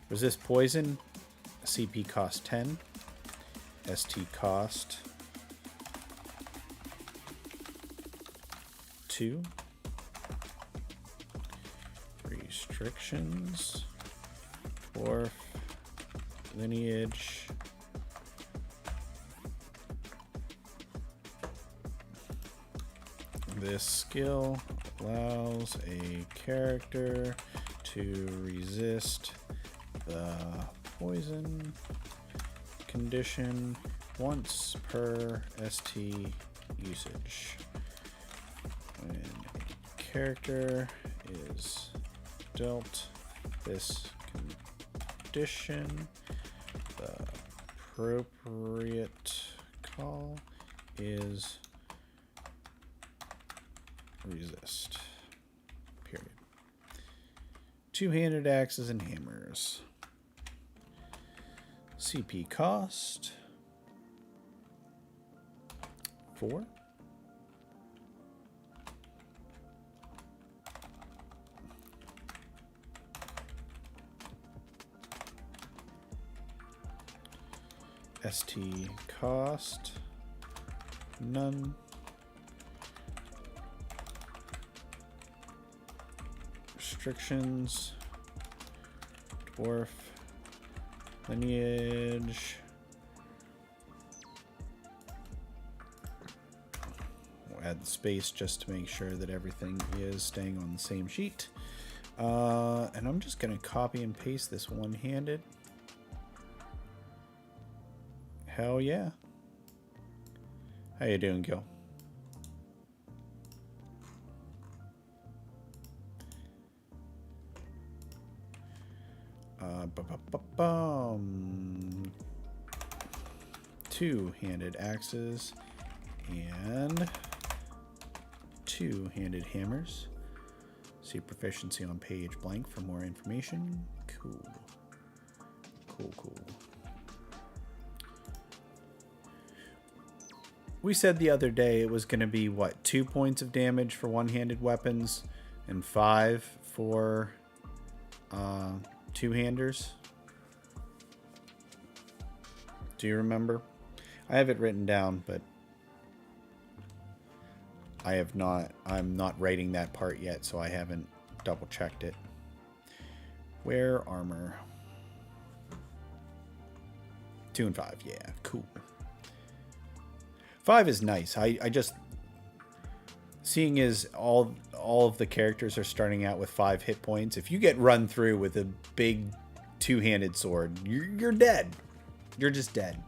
Resist Poison. CP cost 10. ST cost 2. Restrictions. Dwarf. Lineage. This skill allows a character to resist the poison condition once per ST usage. When a character is dealt this condition, the appropriate call is resist. Period. Two-handed axes and hammers. CP cost 4. ST cost none. Restrictions, dwarf, lineage. We'll add the space just to make sure that everything is staying on the same sheet. And I'm just going to copy and paste this one-handed. Hell yeah. How you doing, Gil? Two-handed axes and two-handed hammers. See proficiency on page blank for more information. Cool. Cool, cool. We said the other day it was going to be, what, 2 points of damage for one-handed weapons and 5 for two-handers. Do you remember? I have it written down, but I'm not writing that part yet, so I haven't double-checked it. Wear armor. 2 and 5, yeah, cool. 5 is nice. I just, seeing as all of the characters are starting out with 5 hit points, if you get run through with a big two-handed sword, you're dead. You're just dead.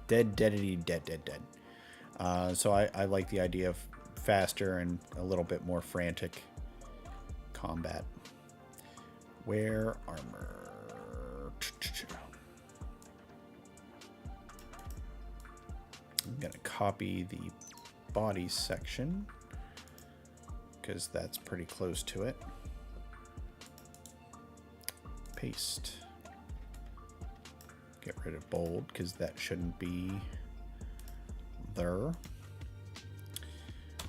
Dead. So I like the idea of faster and a little bit more frantic combat. Wear armor. I'm going to copy the body section because that's pretty close to it. Paste. Get rid of bold because that shouldn't be there.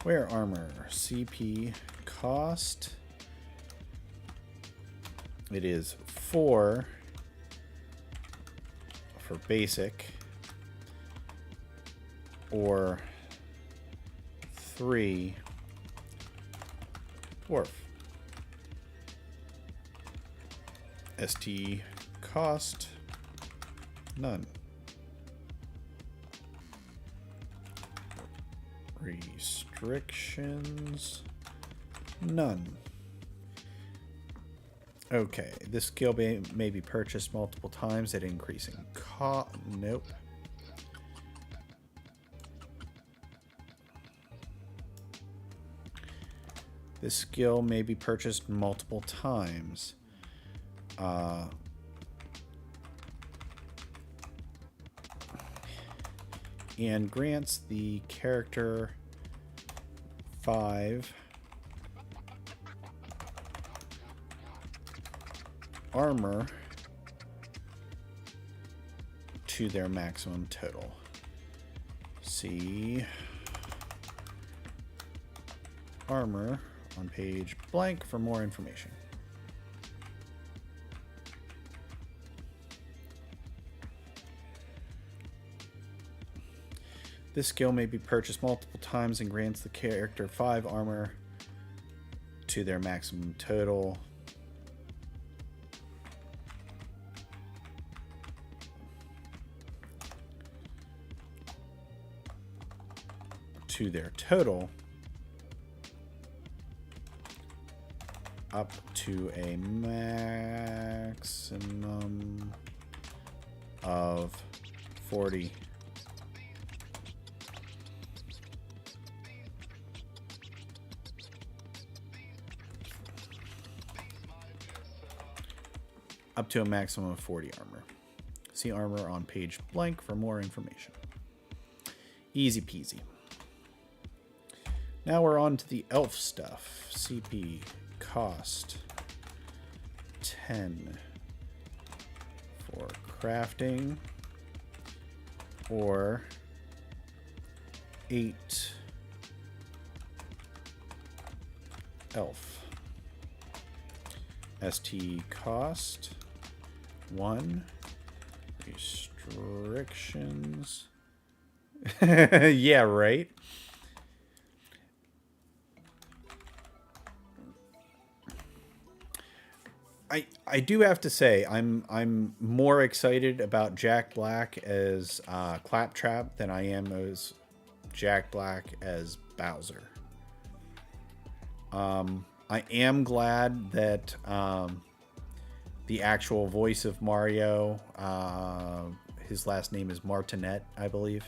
Wear armor. CP cost. It is 4 for basic. Or 3 dwarf. ST cost none. Restrictions none. Okay, this skill may be purchased multiple times at increasing cost. Nope. This skill may be purchased multiple times. And grants the character 5 armor to their maximum total. See armor on page blank for more information. This skill may be purchased multiple times and grants the character 5 armor to their maximum total. To their total up to a maximum of 40. Up to a maximum of 40 armor. See armor on page blank for more information. Easy peasy. Now we're on to the elf stuff. CP cost 10 for crafting, or 8 elf. ST cost 1. Restrictions. Yeah, right. I do have to say I'm more excited about Jack Black as Claptrap than I am as Jack Black as Bowser. I am glad that the actual voice of Mario, his last name is Martinet, I believe.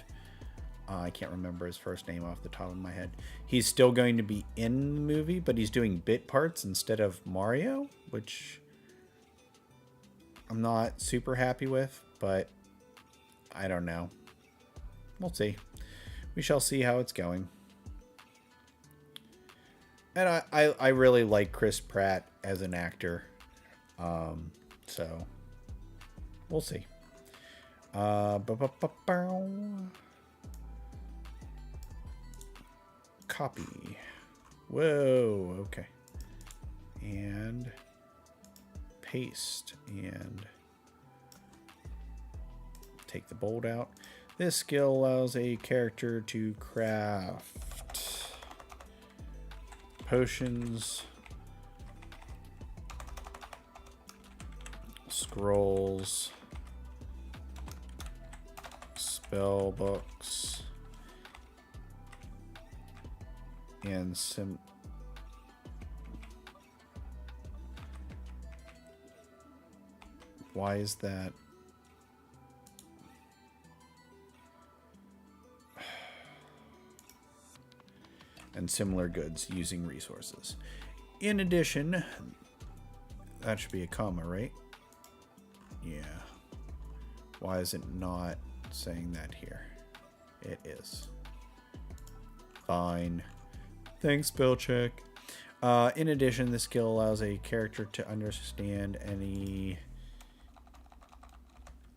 I can't remember his first name off the top of my head. He's still going to be in the movie, but he's doing bit parts instead of Mario, which I'm not super happy with, but I don't know. We'll see. We shall see how it's going. And I really like Chris Pratt as an actor. So we'll see. Copy. Whoa, okay. And paste and take the bold out. This skill allows a character to craft potions, scrolls, spell books, and why is that? And similar goods using resources. In addition, that should be a comma, right? Yeah. Why is it not saying that here? It is. Fine. Thanks, spell check. In addition, this skill allows a character to understand any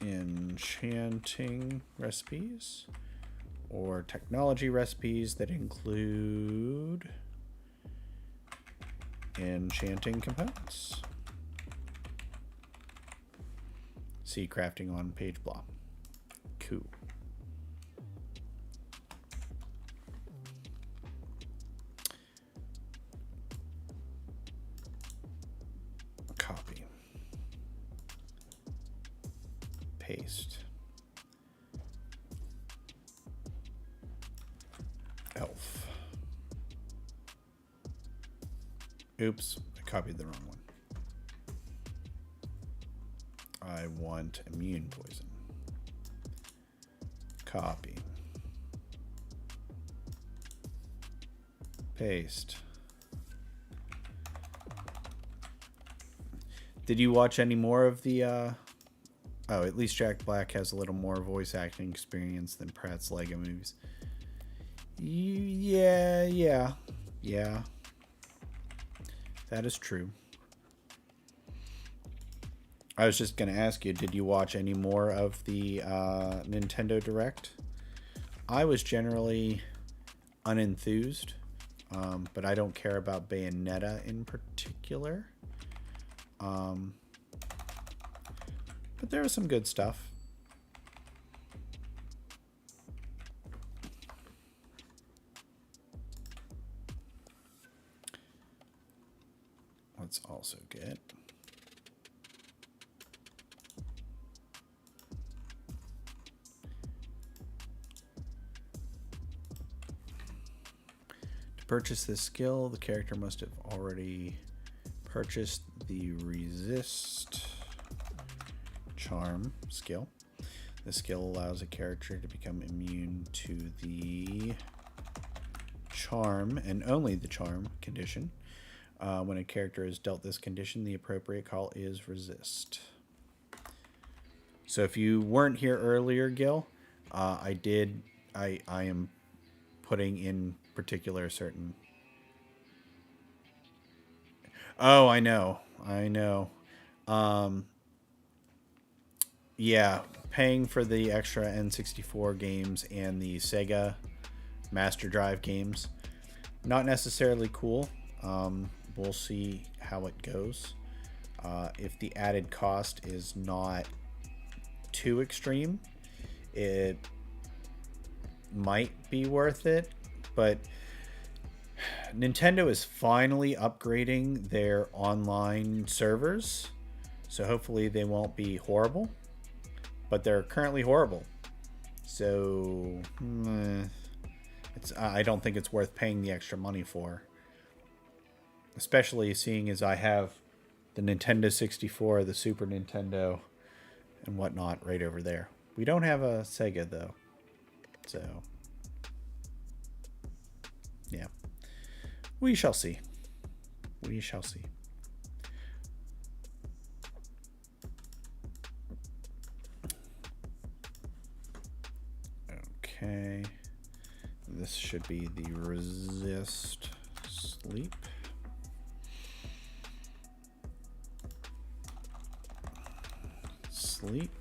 enchanting recipes or technology recipes that include enchanting components. See crafting on page blah. Cool. Copy. Paste. Elf. Oops, I copied the wrong one. I want immune poison. Copy. Paste. Did you watch any more of the oh, at least Jack Black has a little more voice acting experience than Pratt's Lego movies. Yeah. That is true. I was just going to ask you, did you watch any more of the Nintendo Direct? I was generally unenthused, but I don't care about Bayonetta in particular. But there was some good stuff. Let's also get to purchase this skill, the character must have already purchased the resist charm skill. This skill allows a character to become immune to the charm, and only the charm condition. When a character is dealt this condition, the appropriate call is resist. So if you weren't here earlier, Gil, I am putting in particular certain... Oh, I know. Yeah, paying for the extra N64 games and the Sega Master Drive games, not necessarily cool. We'll see how it goes. If the added cost is not too extreme, it might be worth it, but Nintendo is finally upgrading their online servers, so hopefully they won't be horrible, but they're currently horrible. So I don't think it's worth paying the extra money for, especially seeing as I have the Nintendo 64, the Super Nintendo, and whatnot right over there. We don't have a Sega though, so yeah. We shall see. We shall see. Okay. This should be the resist sleep. Sleep.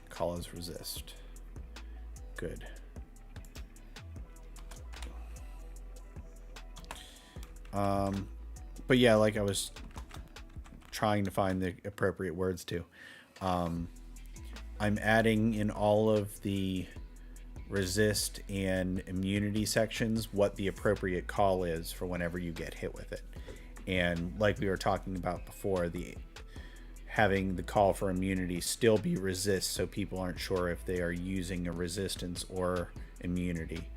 Call as resist. Good. But yeah, like I was trying to find the appropriate words to. I'm adding in all of the resist and immunity sections what the appropriate call is for whenever you get hit with it. And like we were talking about before, having the call for immunity still be resist, so people aren't sure if they are using a resistance or immunity.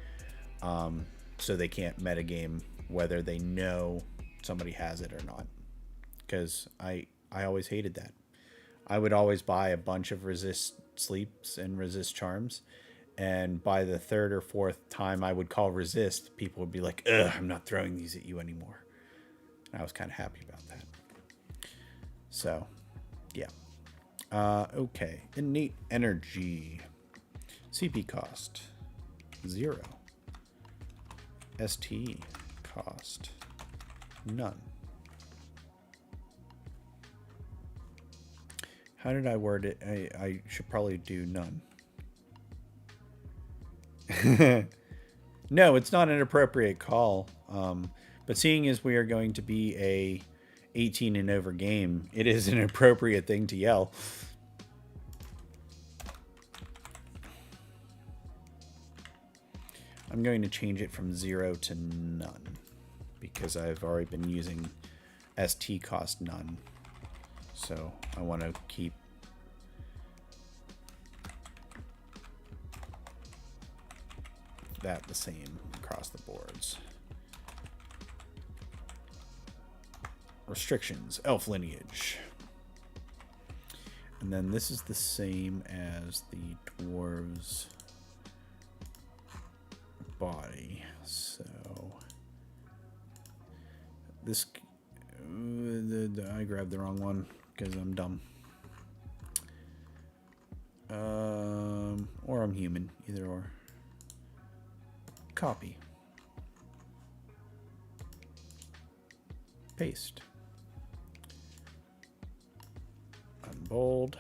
So they can't metagame whether they know somebody has it or not. Because I always hated that. I would always buy a bunch of resist sleeps and resist charms, and by the third or fourth time I would call resist, people would be like, ugh, I'm not throwing these at you anymore. And I was kind of happy about that. So, yeah. Okay. Innate energy. CP cost 0. ST cost none. How did I word it? I should probably do none. No, it's not an appropriate call. But seeing as we are going to be a 18 and over game, it is an appropriate thing to yell. I'm going to change it from 0 to none because I've already been using ST cost none. So I want to keep that the same across the boards. Restrictions, elf lineage. And then this is the same as the dwarves body. So this I grabbed the wrong one because I'm dumb. Or I'm human, either or. Copy. Paste. Unbold.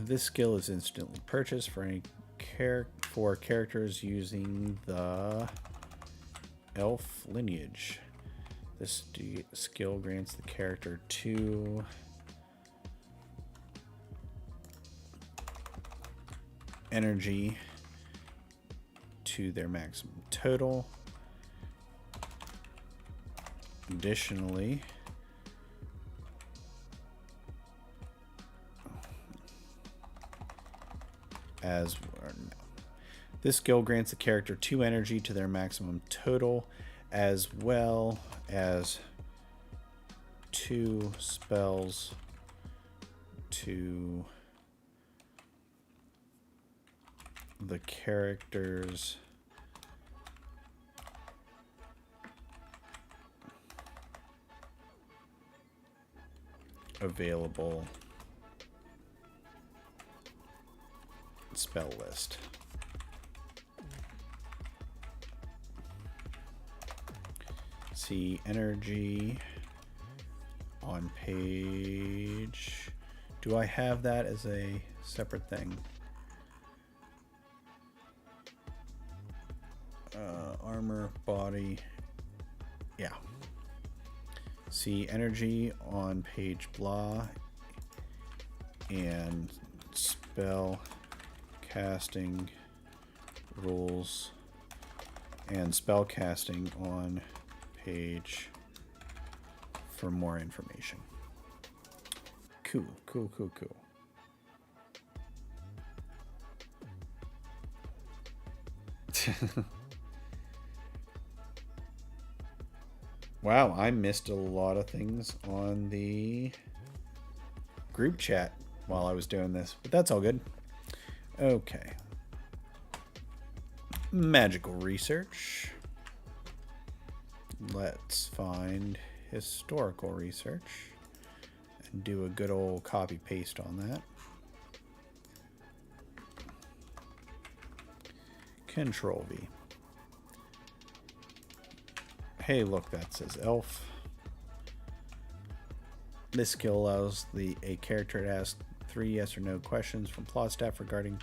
This skill is instantly purchased for any characters using the elf lineage. This skill grants the character 2 energy to their maximum total. Additionally, this skill grants the character 2 energy to their maximum total, as well as 2 spells to the characters available spell list. See energy on page. Do I have that as a separate thing? Armor, body. Yeah. See energy on page blah and spell casting rules and spell casting on page for more information. Cool, cool, cool, cool. Wow, I missed a lot of things on the group chat while I was doing this, but that's all good. Okay. Magical research. Let's find historical research and do a good old copy paste on that. Control V. Hey, look, that says elf. This skill allows a character to ask 3 yes or no questions from plot staff regarding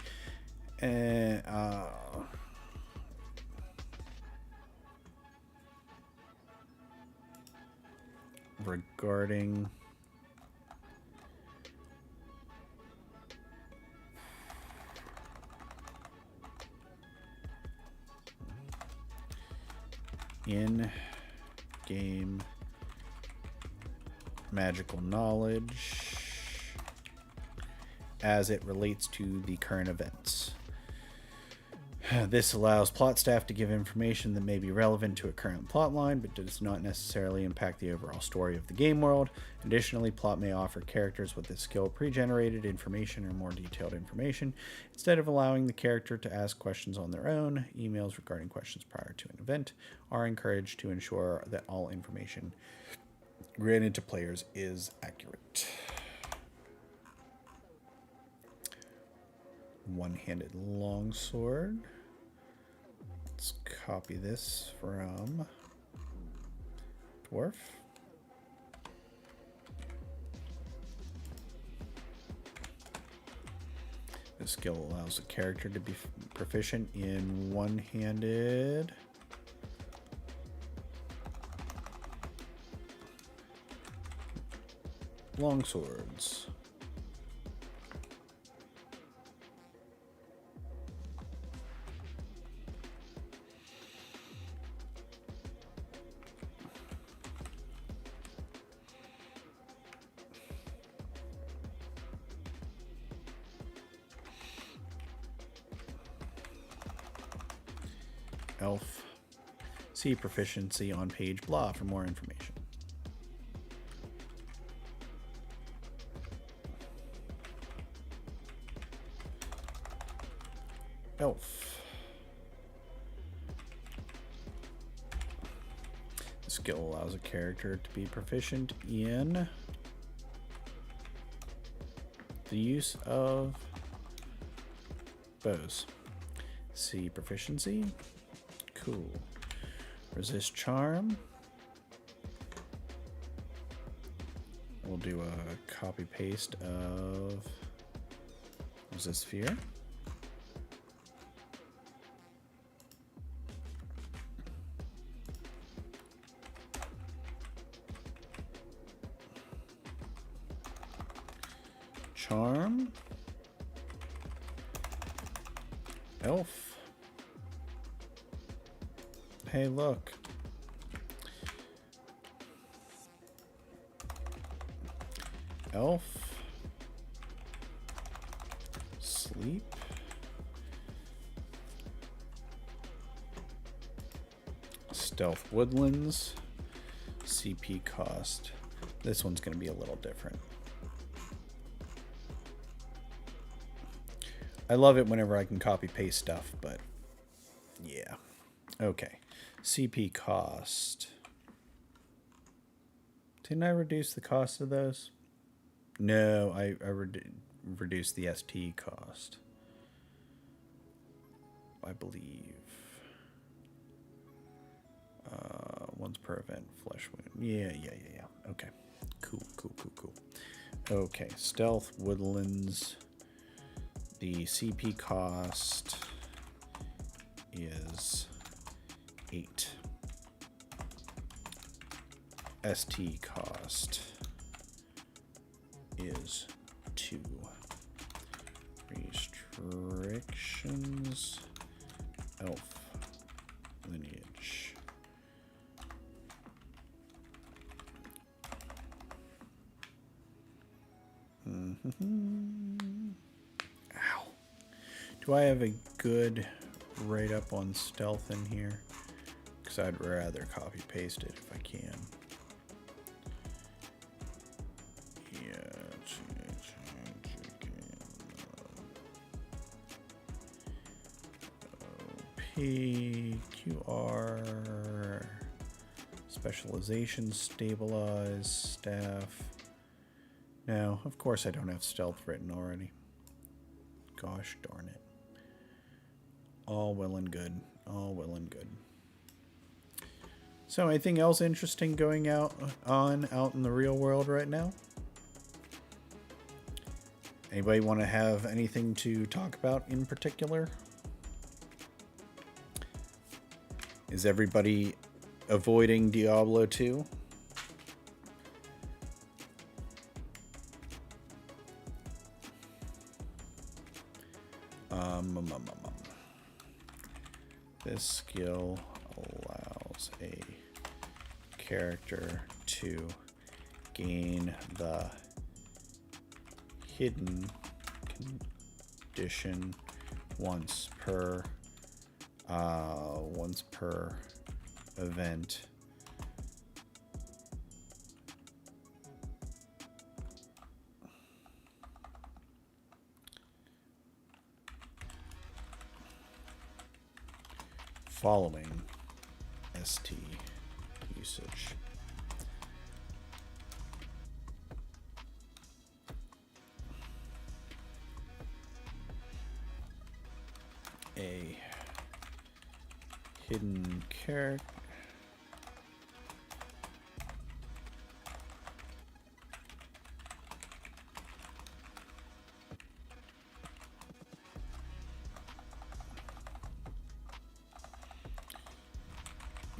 in-game magical knowledge as it relates to the current events. This allows plot staff to give information that may be relevant to a current plot line, but does not necessarily impact the overall story of the game world. Additionally, plot may offer characters with this skill pre-generated information or more detailed information. Instead of allowing the character to ask questions on their own, emails regarding questions prior to an event are encouraged to ensure that all information granted to players is accurate. One-handed longsword. Let's copy this from dwarf. This skill allows a character to be proficient in one-handed longswords. Elf. See proficiency on page blah for more information. Elf. The skill allows a character to be proficient in the use of bows. See proficiency. Cool. Resist charm. We'll do a copy paste of resist fear. Charm. Elf. Hey, look. Elf. Sleep. Stealth Woodlands. CP cost. This one's going to be a little different. I love it whenever I can copy paste stuff, but yeah. Okay. CP cost. Didn't I reduce the cost of those? No, I reduced the ST cost, I believe. Once per event, flesh wound. Yeah. Okay. Cool. Okay, stealth, woodlands. The CP cost is 8. ST cost is 2. Restrictions, elf lineage. Ow. Do I have a good write-up on stealth in here? Because I'd rather copy paste it if I can. QR, specialization, stabilize, staff. No, of course I don't have stealth written already. Gosh darn it. All well and good. All well and good. So anything else interesting going out in the real world right now? Anybody want to have anything to talk about in particular? Is everybody avoiding Diablo 2? This skill allows a character to gain the hidden condition once per event. Following ST usage. A hidden character.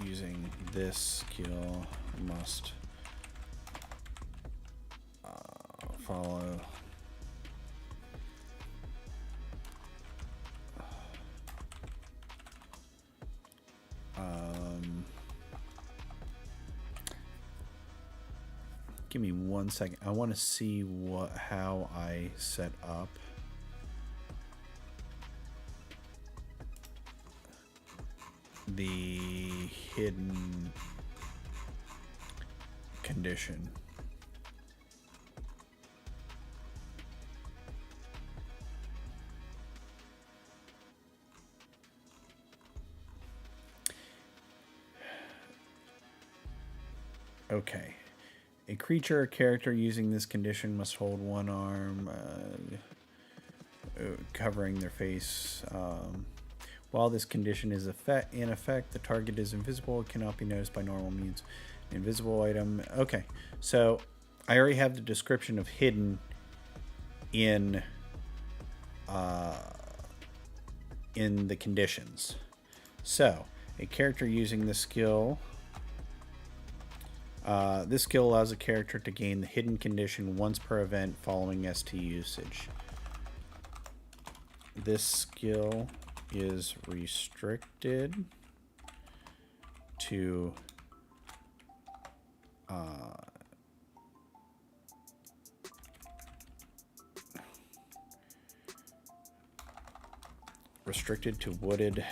Using this skill must follow give me 1 second. I want to see how I set up the hidden condition. Okay. A creature or character using this condition must hold one arm, covering their face. While this condition is in effect, the target is invisible. It cannot be noticed by normal means. Invisible item. Okay, so I already have the description of hidden in the conditions. So, a character using this skill. This skill allows a character to gain the hidden condition once per event following ST usage. This skill is restricted to wooded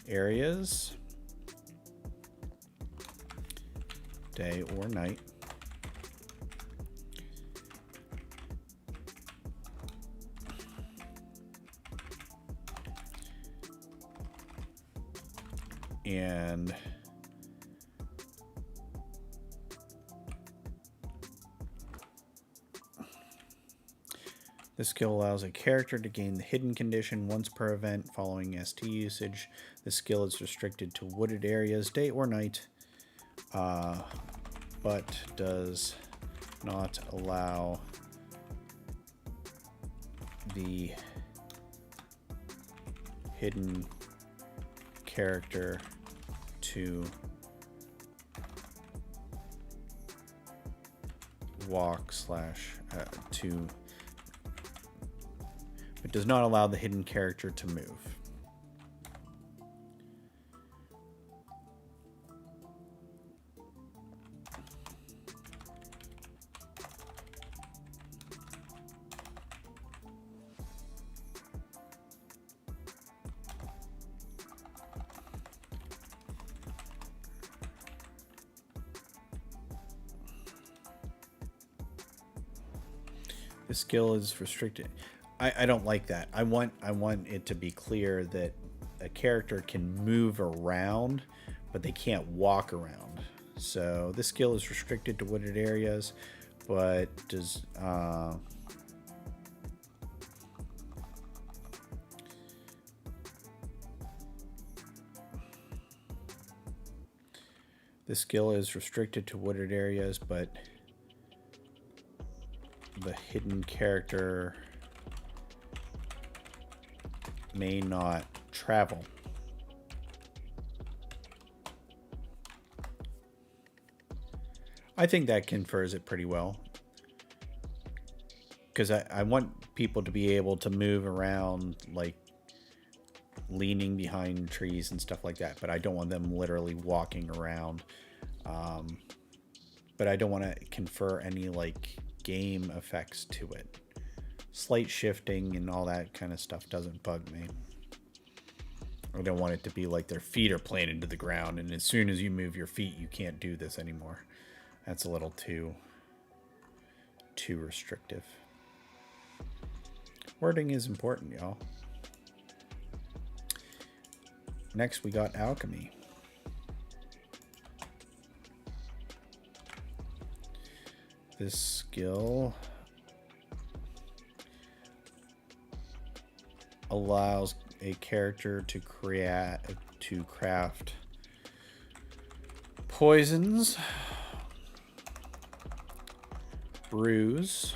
areas, day or night. And this skill allows a character to gain the hidden condition once per event following ST usage. This skill is restricted to wooded areas, day or night, but does not allow the hidden character to walk to it does not allow the hidden character to move. This skill is restricted. I don't like that. I want it to be clear that a character can move around, but they can't walk around. So this skill is restricted to wooded areas, but does this skill is restricted to wooded areas, but the hidden character may not travel. I think that confers it pretty well, because I want people to be able to move around, like leaning behind trees and stuff like that, but I don't want them literally walking around. But I don't want to confer any like game effects to it. Slight shifting and all that kind of stuff doesn't bug me. I don't want it to be like their feet are planted to the ground and as soon as you move your feet you can't do this anymore. That's a little too restrictive. Wording is important, y'all. Next we got alchemy. This skill allows a character to craft poisons, brews.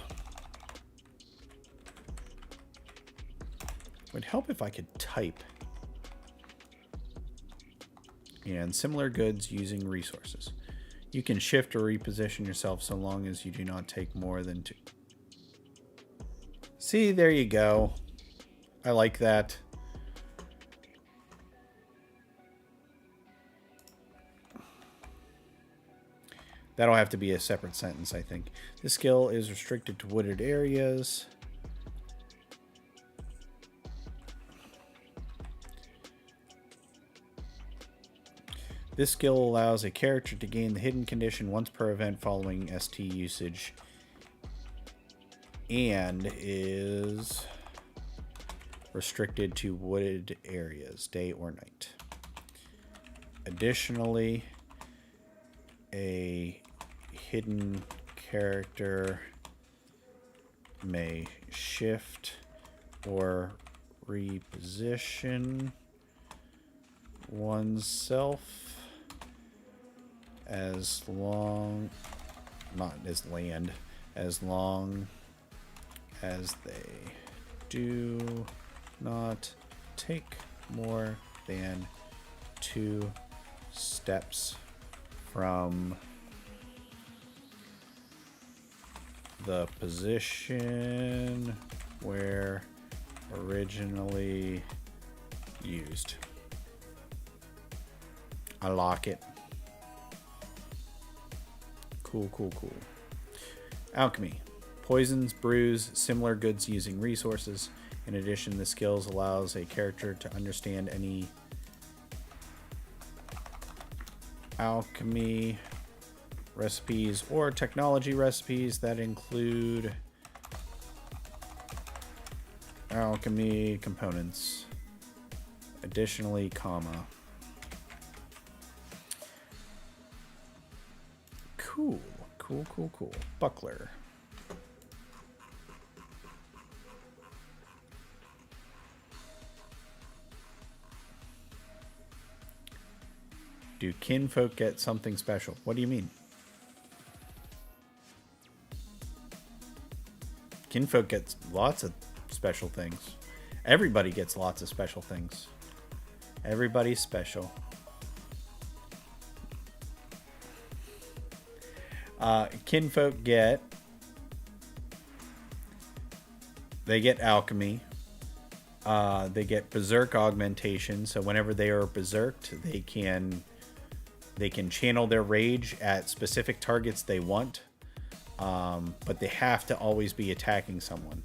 Would help if I could type. And similar goods using resources. You can shift or reposition yourself so long as you do not take more than 2. See, there you go. I like that. That'll have to be a separate sentence, I think. This skill is restricted to wooded areas. This skill allows a character to gain the hidden condition once per event following ST usage and is restricted to wooded areas, day or night. Additionally, a hidden character may shift or reposition oneself as long as they do not take more than 2 steps from the position where originally used. I like it. Cool. Alchemy. Poisons, brews, similar goods using resources. In addition, the skills allows a character to understand any alchemy recipes or technology recipes that include alchemy components. Additionally, Cool, cool, cool. Buckler. Do kinfolk get something special? What do you mean? Kinfolk gets lots of special things. Everybody gets lots of special things. Everybody's special. Kinfolk get... They get alchemy. They get berserk augmentation. So whenever they are berserked, they can channel their rage at specific targets they want. But they have to always be attacking someone.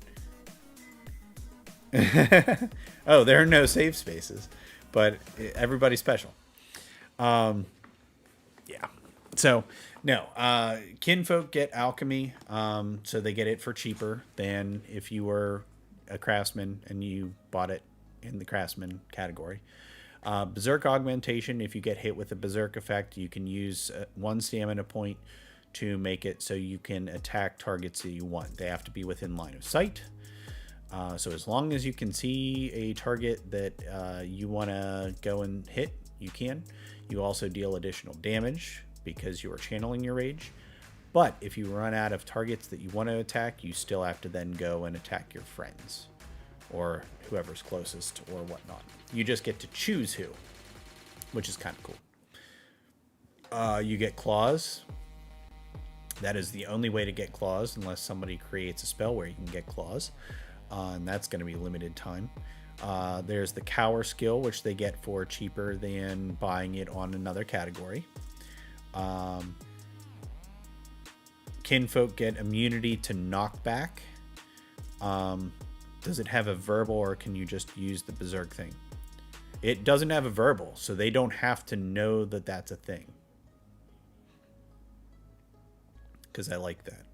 Oh, there are no save spaces, but everybody's special. Yeah. So no, kinfolk get alchemy. So they get it for cheaper than if you were a craftsman and you bought it in the craftsman category. Berserk augmentation. If you get hit with a berserk effect, you can use 1 stamina point to make it so you can attack targets that you want. They have to be within line of sight. So as long as you can see a target that you want to go and hit, you can. You also deal additional damage because you are channeling your rage. But if you run out of targets that you want to attack, you still have to then go and attack your friends or whoever's closest or whatnot. You just get to choose who, which is kind of cool. You get claws. That is the only way to get claws unless somebody creates a spell where you can get claws. And that's going to be limited time. There's the cower skill, which they get for cheaper than buying it on another category. Kinfolk get immunity to knockback. Does it have a verbal or can you just use the berserk thing? It doesn't have a verbal, so they don't have to know that that's a thing. Because I like that.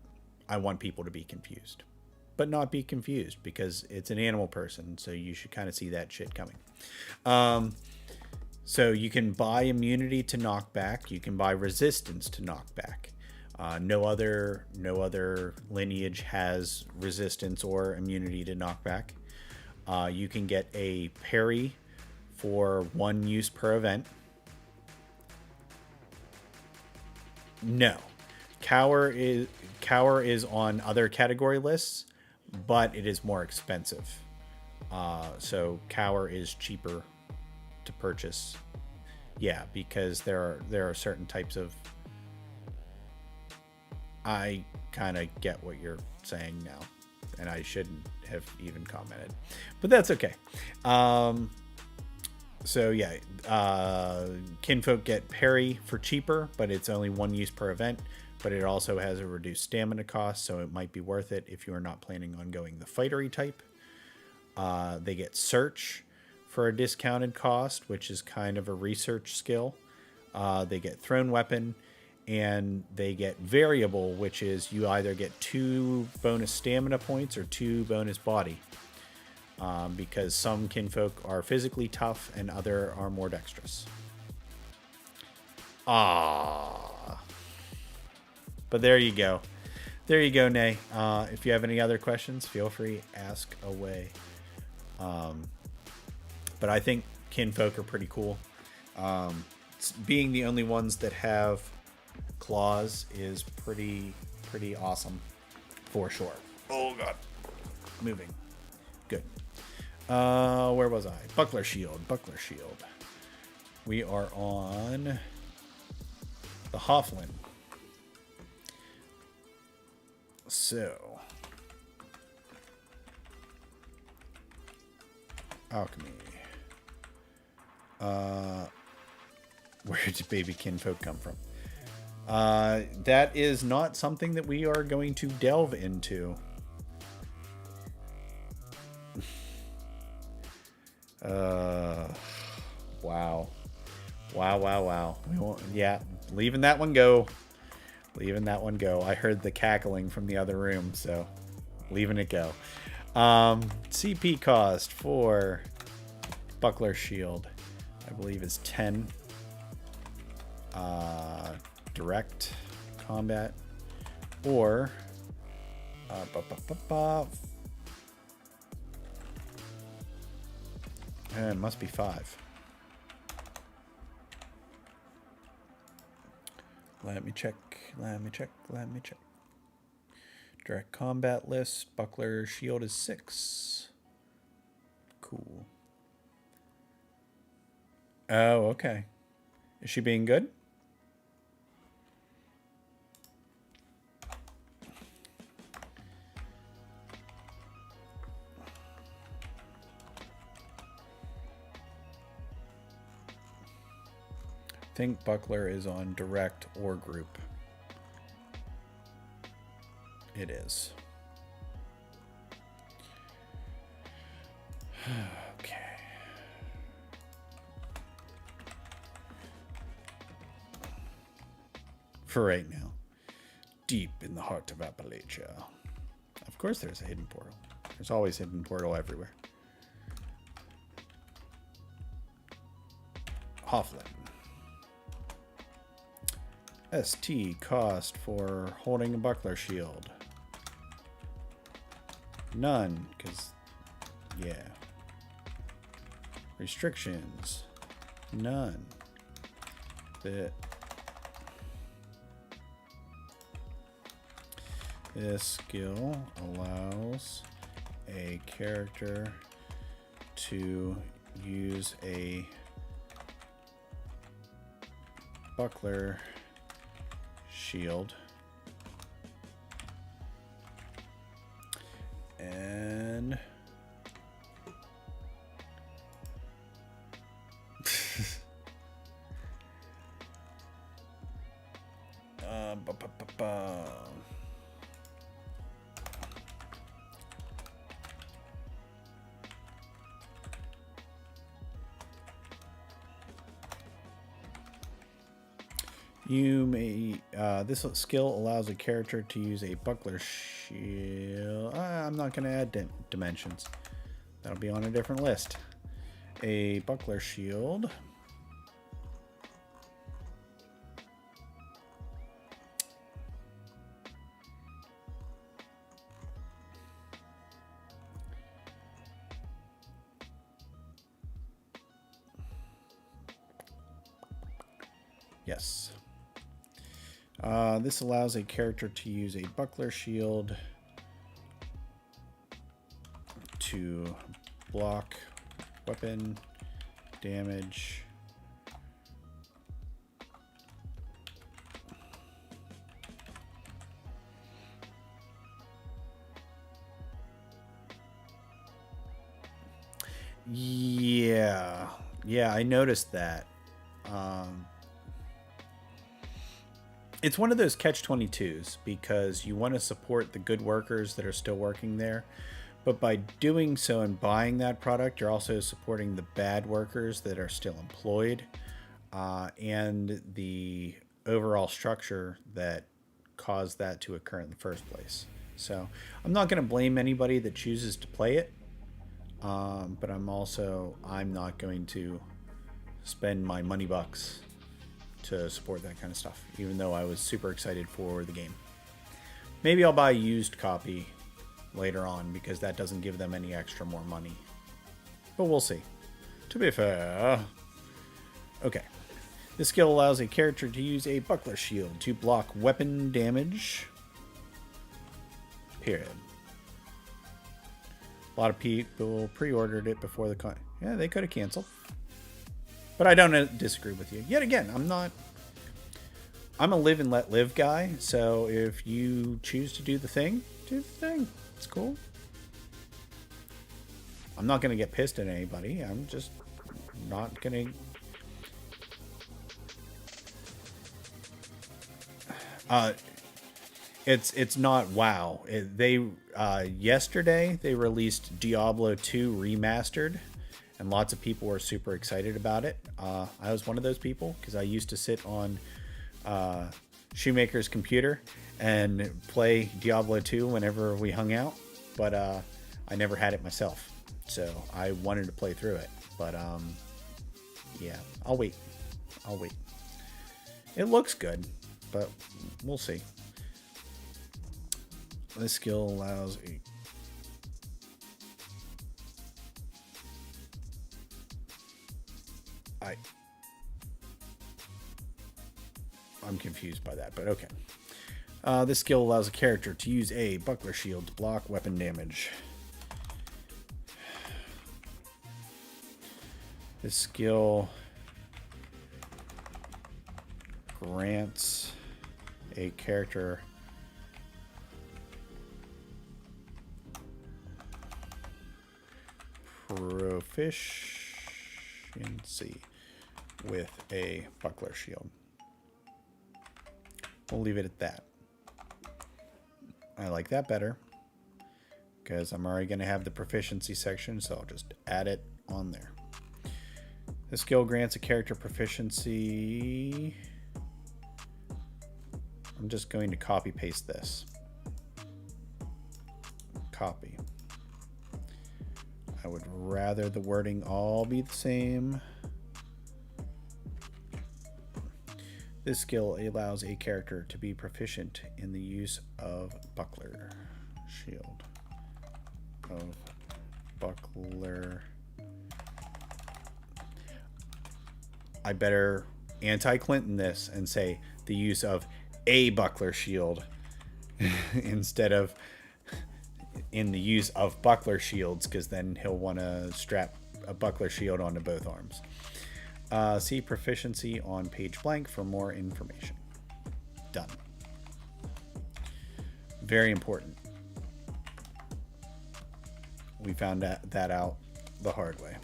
I want people to be confused. But not be confused because it's an animal person, so you should kind of see that shit coming. So you can buy immunity to knockback. You can buy resistance to knockback. No other lineage has resistance or immunity to knockback. You can get a parry for 1 use per event. No. Cower is on other category lists, but it is more expensive. So Cower is cheaper to purchase. Yeah, because there are certain types of... I kind of get what you're saying now, and I shouldn't have even commented, but that's okay. So yeah, kinfolk get parry for cheaper, but it's only 1 use per event. But it also has a reduced stamina cost, so it might be worth it if you are not planning on going the fightery type. They get search for a discounted cost, which is kind of a research skill. They get thrown weapon, and they get variable, which is you either get 2 bonus stamina points or 2 bonus body. Because some kinfolk are physically tough and other are more dexterous. But there you go. There you go, Nay. If you have any other questions, feel free to ask away. But I think kinfolk are pretty cool. Being the only ones that have claws is pretty awesome for sure. Oh god. Moving. Good. Where was I? Buckler shield. We are on the Hofflin. So, alchemy. Where did baby kinfolk come from? That is not something that we are going to delve into. Wow. We won't, yeah, leaving that one go. I heard the cackling from the other room, so leaving it go. CP cost for Buckler Shield, I believe, is 10. Direct combat. Or it must be 5. Let me check. Direct combat list. Buckler shield is 6. Cool. Oh, okay. Is she being good? I think Buckler is on direct or group. It is. Okay. For right now. Deep in the heart of Appalachia. Of course there's a hidden portal. There's always a hidden portal everywhere. Hofflin. ST cost for holding a buckler shield. None, because, yeah. Restrictions. None. This skill allows a character to use a buckler shield and you may this skill allows a character to use a buckler shield. I'm not going to add dimensions. That'll be on a different list. A buckler shield. Yes. This allows a character to use a buckler shield to block weapon damage. Yeah, I noticed that. It's one of those catch-22s because you want to support the good workers that are still working there. But by doing so and buying that product, you're also supporting the bad workers that are still employed and the overall structure that caused that to occur in the first place. So I'm not going to blame anybody that chooses to play it. But I'm not going to spend my money bucks to support that kind of stuff, even though I was super excited for the game. Maybe I'll buy a used copy later on because that doesn't give them any extra more money. But we'll see. To be fair. Okay. This skill allows a character to use a buckler shield to block weapon damage. Period. A lot of people pre-ordered it before the yeah, they could have canceled. But I don't disagree with you. Yet again, I'm a live and let live guy. So if you choose to do the thing, do the thing. It's cool. I'm not going to get pissed at anybody. I'm just not going to... It's not WoW. Yesterday they released Diablo 2 Remastered, and lots of people were super excited about it. I was one of those people because I used to sit on Shoemaker's computer and play Diablo 2 whenever we hung out, but I never had it myself, so I wanted to play through it. But yeah, I'll wait. It looks good, but we'll see. This skill allows a I'm confused by that, but okay. This skill allows a character to use a buckler shield to block weapon damage. This skill grants a character proficiency with a buckler shield. We'll leave it at that. I like that better because I'm already going to have the proficiency section, so I'll just add it on there. This skill grants a character proficiency. I'm just going to copy paste this. Copy. I would rather the wording all be the same. This skill allows a character to be proficient in the use of buckler shield. I better anti-Clinton this and say the use of a buckler shield instead of in the use of buckler shields, because then he'll want to strap a buckler shield onto both arms. See proficiency on page blank for more information. Done. Very important. We found that out the hard way.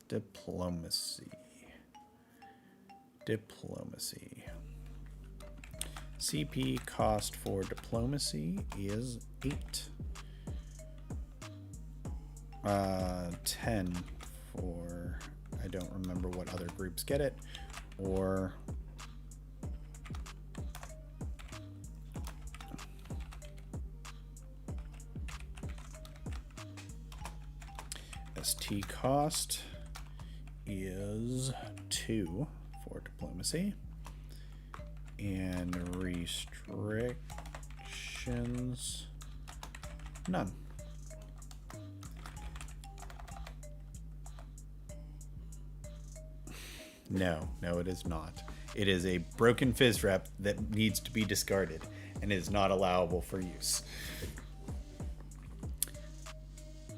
Diplomacy. CP cost for diplomacy is 8. 10 for, I don't remember what other groups get it, or ST cost is 2 for diplomacy, and restrictions, none. No, it is not. It is a broken fizz rep that needs to be discarded and is not allowable for use.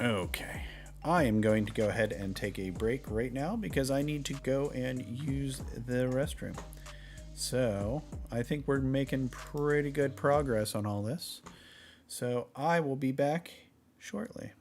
Okay, I am going to go ahead and take a break right now because I need to go and use the restroom. So I think we're making pretty good progress on all this. So I will be back shortly.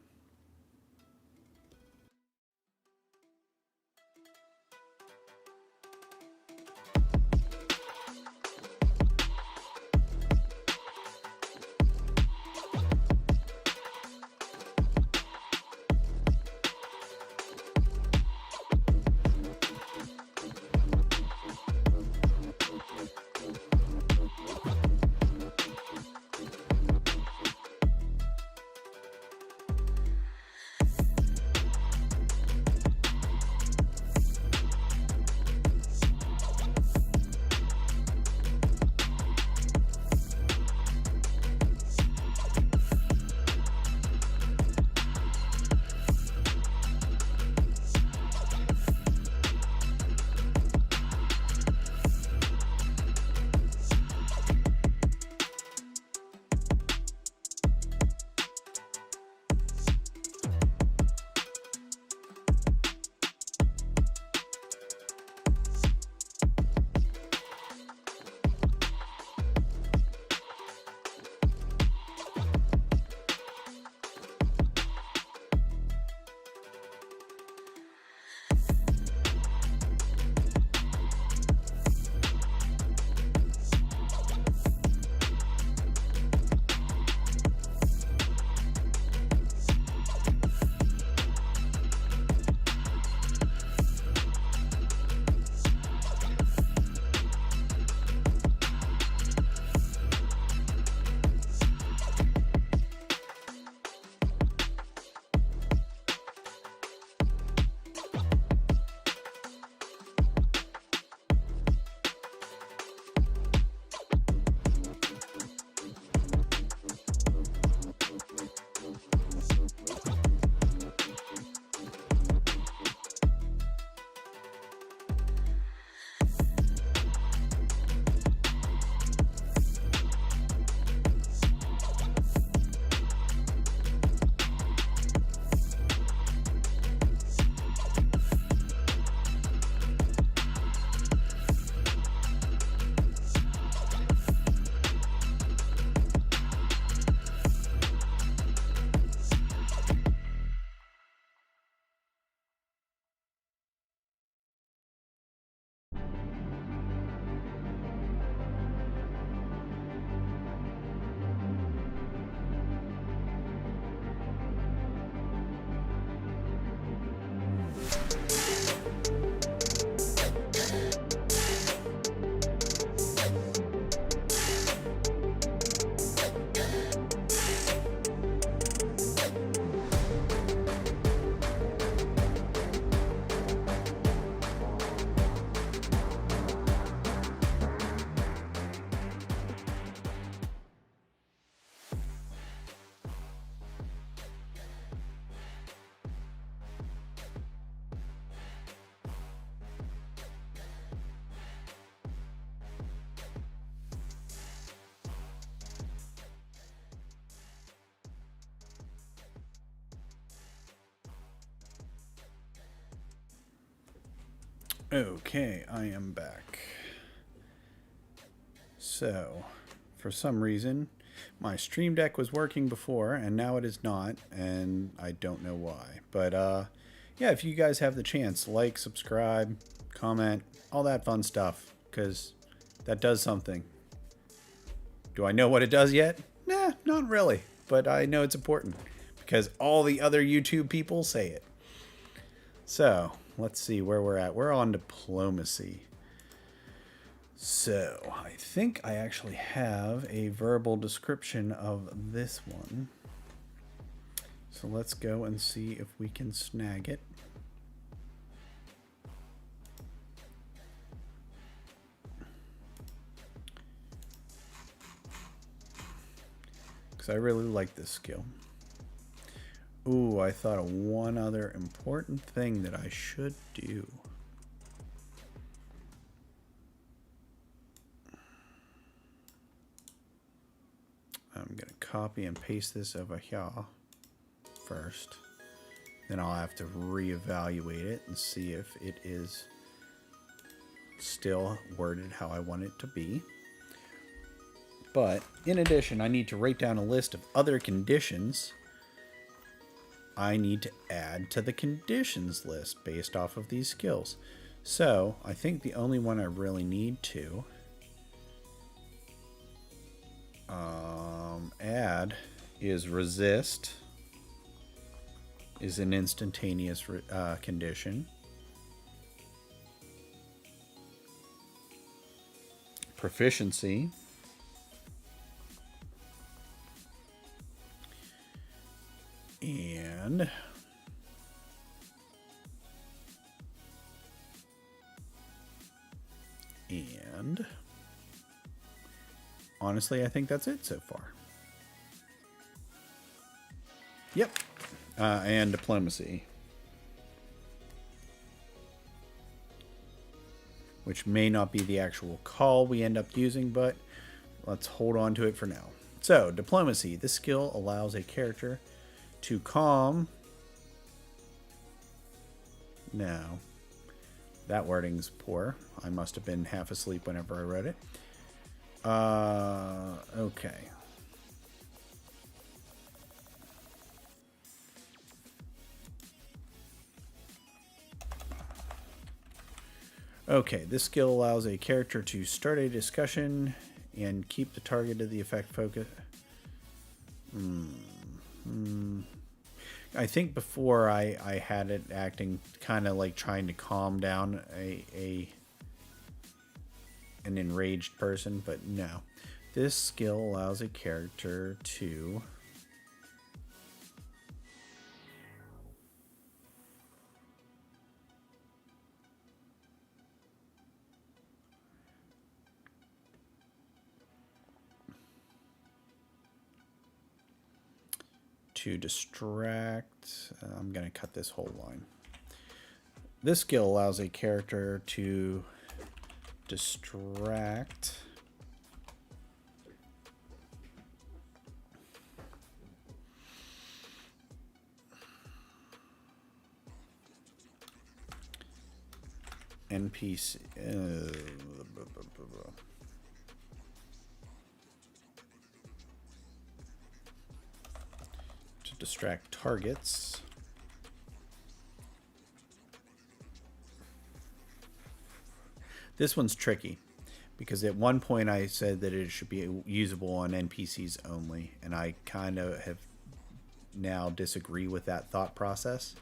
Okay, I am back. So, for some reason, my Stream Deck was working before, and now it is not, and I don't know why. But, yeah, if you guys have the chance, like, subscribe, comment, all that fun stuff, because that does something. Do I know what it does yet? Nah, not really, but I know it's important, because all the other YouTube people say it. So, let's see where we're at. We're on diplomacy. So, I think I actually have a verbal description of this one. So let's go and see if we can snag it. Because I really like this skill. Ooh, I thought of one other important thing that I should do. I'm going to copy and paste this over here first. Then I'll have to reevaluate it and see if it is still worded how I want it to be. But in addition, I need to write down a list of other conditions I need to add to the conditions list based off of these skills. So I think the only one I really need to add is resist is an instantaneous condition. Proficiency and honestly, I think that's it so far. Yep. And diplomacy. Which may not be the actual call we end up using, but let's hold on to it for now. So, diplomacy. This skill allows a character to calm. No. That wording's poor. I must have been half asleep whenever I read it. Okay. Okay, this skill allows a character to start a discussion and keep the target of the effect focus. I think before I had it acting kind of like trying to calm down an enraged person, but no. This skill allows a character to distract. I'm going to cut this whole line. This skill allows a character to distract NPC. To distract targets. This one's tricky because at one point I said that it should be usable on NPCs only, and I kind of have now disagree with that thought process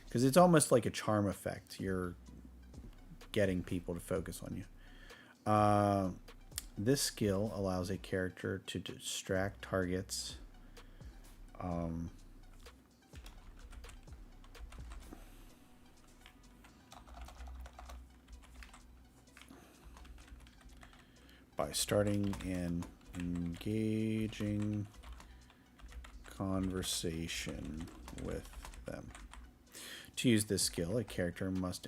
because it's almost like a charm effect. You're getting people to focus on you. This skill allows a character to distract targets by starting an engaging conversation with them. To use this skill, a character must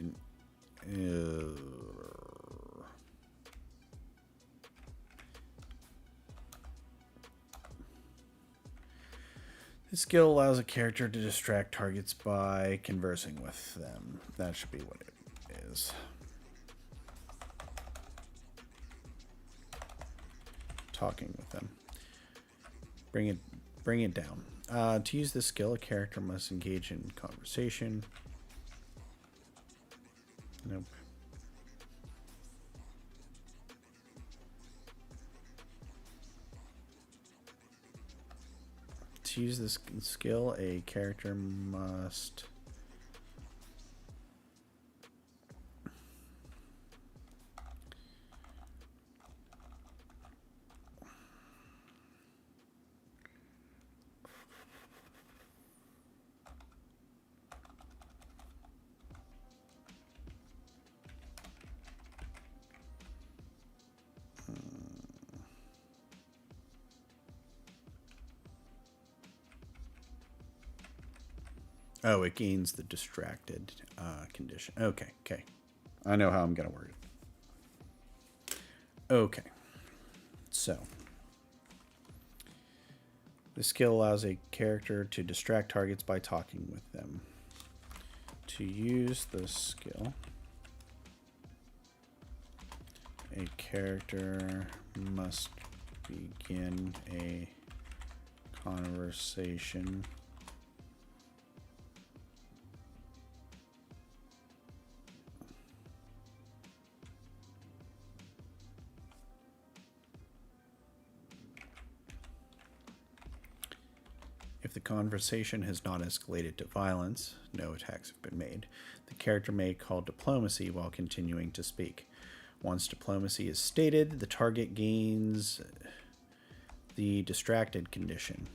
this skill allows a character to distract targets by conversing with them. That should be what it is. talking with them. Bring it down. To use this skill, a character must engage in conversation. Nope. To use this skill, a character must oh, it gains the distracted condition. Okay. I know how I'm going to word it. Okay. So, this skill allows a character to distract targets by talking with them. To use this skill, a character must begin a conversation if the conversation has not escalated to violence, no attacks have been made. The character may call diplomacy while continuing to speak. Once diplomacy is stated, the target gains the distracted condition.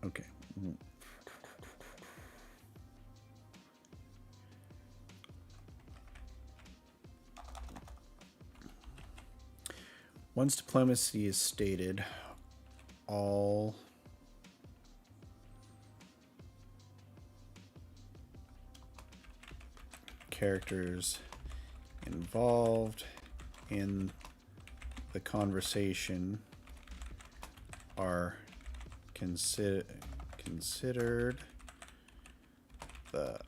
Okay. Once diplomacy is stated, all characters involved in the conversation are considered the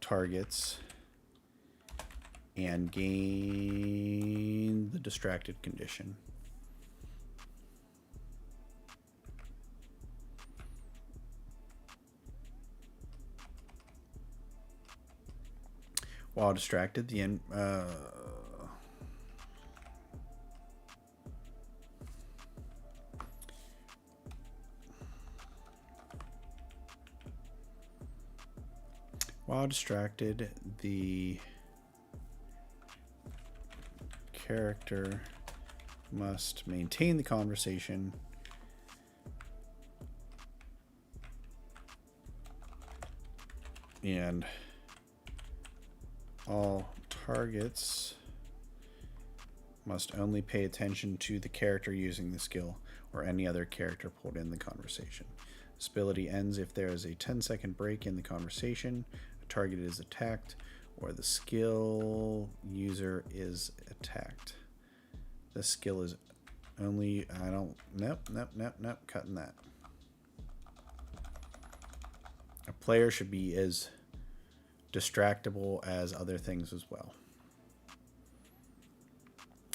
targets and gain the distracted condition. While distracted, the end. While distracted, the character must maintain the conversation and all targets must only pay attention to the character using the skill or any other character pulled in the conversation. This ability ends if there is a 10-second break in the conversation, a target is attacked, or the skill user is attacked. The skill is only, nope, cutting that. A player should be as distractible as other things as well.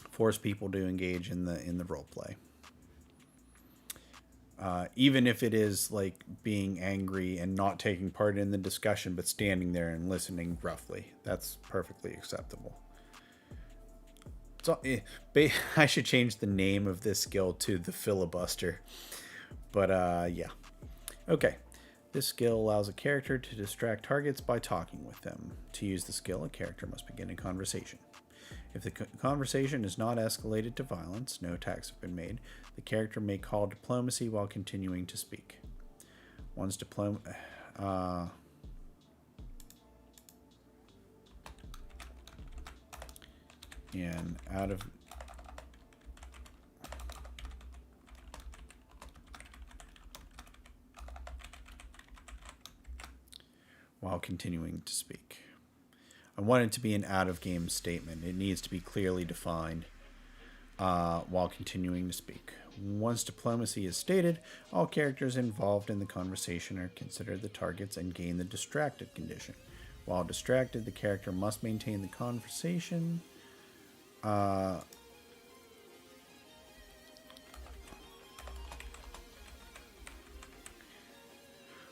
Force people to engage in the role play. Even if it is like being angry and not taking part in the discussion, but standing there and listening roughly, that's perfectly acceptable. So I should change the name of this skill to the filibuster. But yeah. Okay. This skill allows a character to distract targets by talking with them. To use the skill, a character must begin a conversation. If the conversation is not escalated to violence, no attacks have been made, the character may call diplomacy while continuing to speak. Once and out of while continuing to speak. I want it to be an out-of-game statement. It needs to be clearly defined while continuing to speak. Once diplomacy is stated, all characters involved in the conversation are considered the targets and gain the distracted condition. While distracted, the character must maintain the conversation.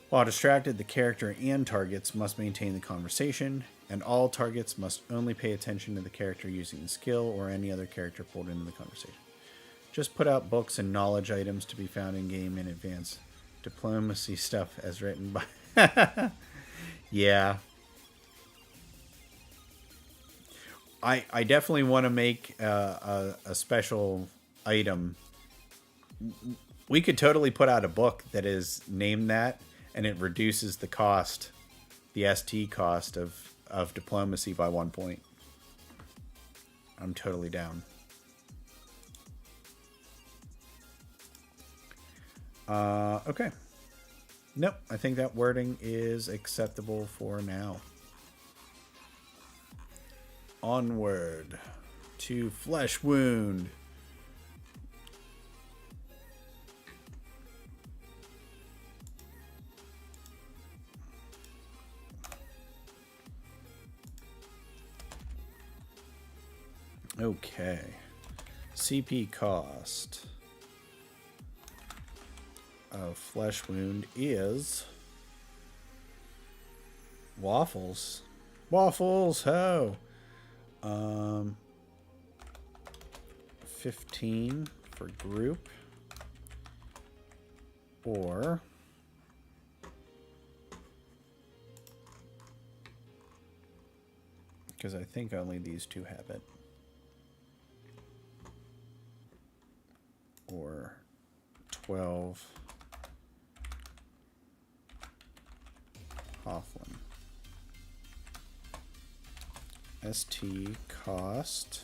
While distracted, the character and targets must maintain the conversation, and all targets must only pay attention to the character using the skill or any other character pulled into the conversation. Just put out books and knowledge items to be found in-game in advance. Diplomacy stuff as written by... Yeah. I definitely want to make a special item. We could totally put out a book that is named that, and it reduces the cost, the ST cost of diplomacy by 1 point. I'm totally down. Okay. Nope, I think that wording is acceptable for now. Onward to Flesh Wound. Okay. CP cost of Flesh Wound is waffles. Waffles, ho! 15 for group, or because I think only these two have it, or 12 Hofflin. ST cost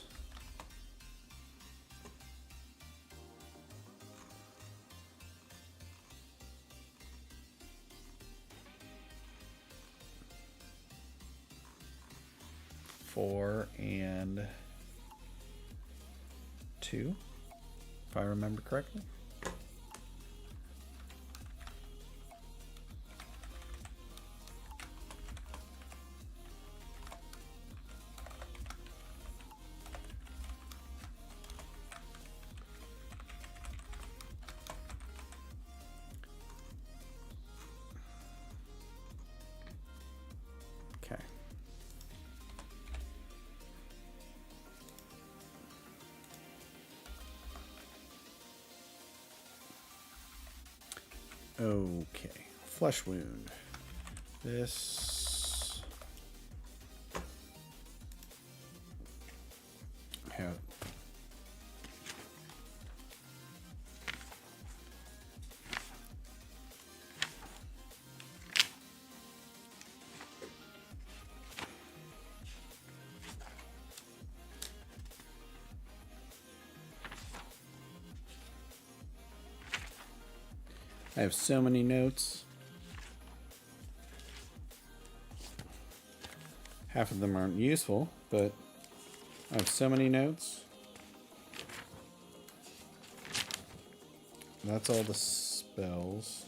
$4 and $2, if I remember correctly. Okay. Okay. Flesh Wound. This have I have so many notes. Half of them aren't useful, but I have so many notes. That's all the spells.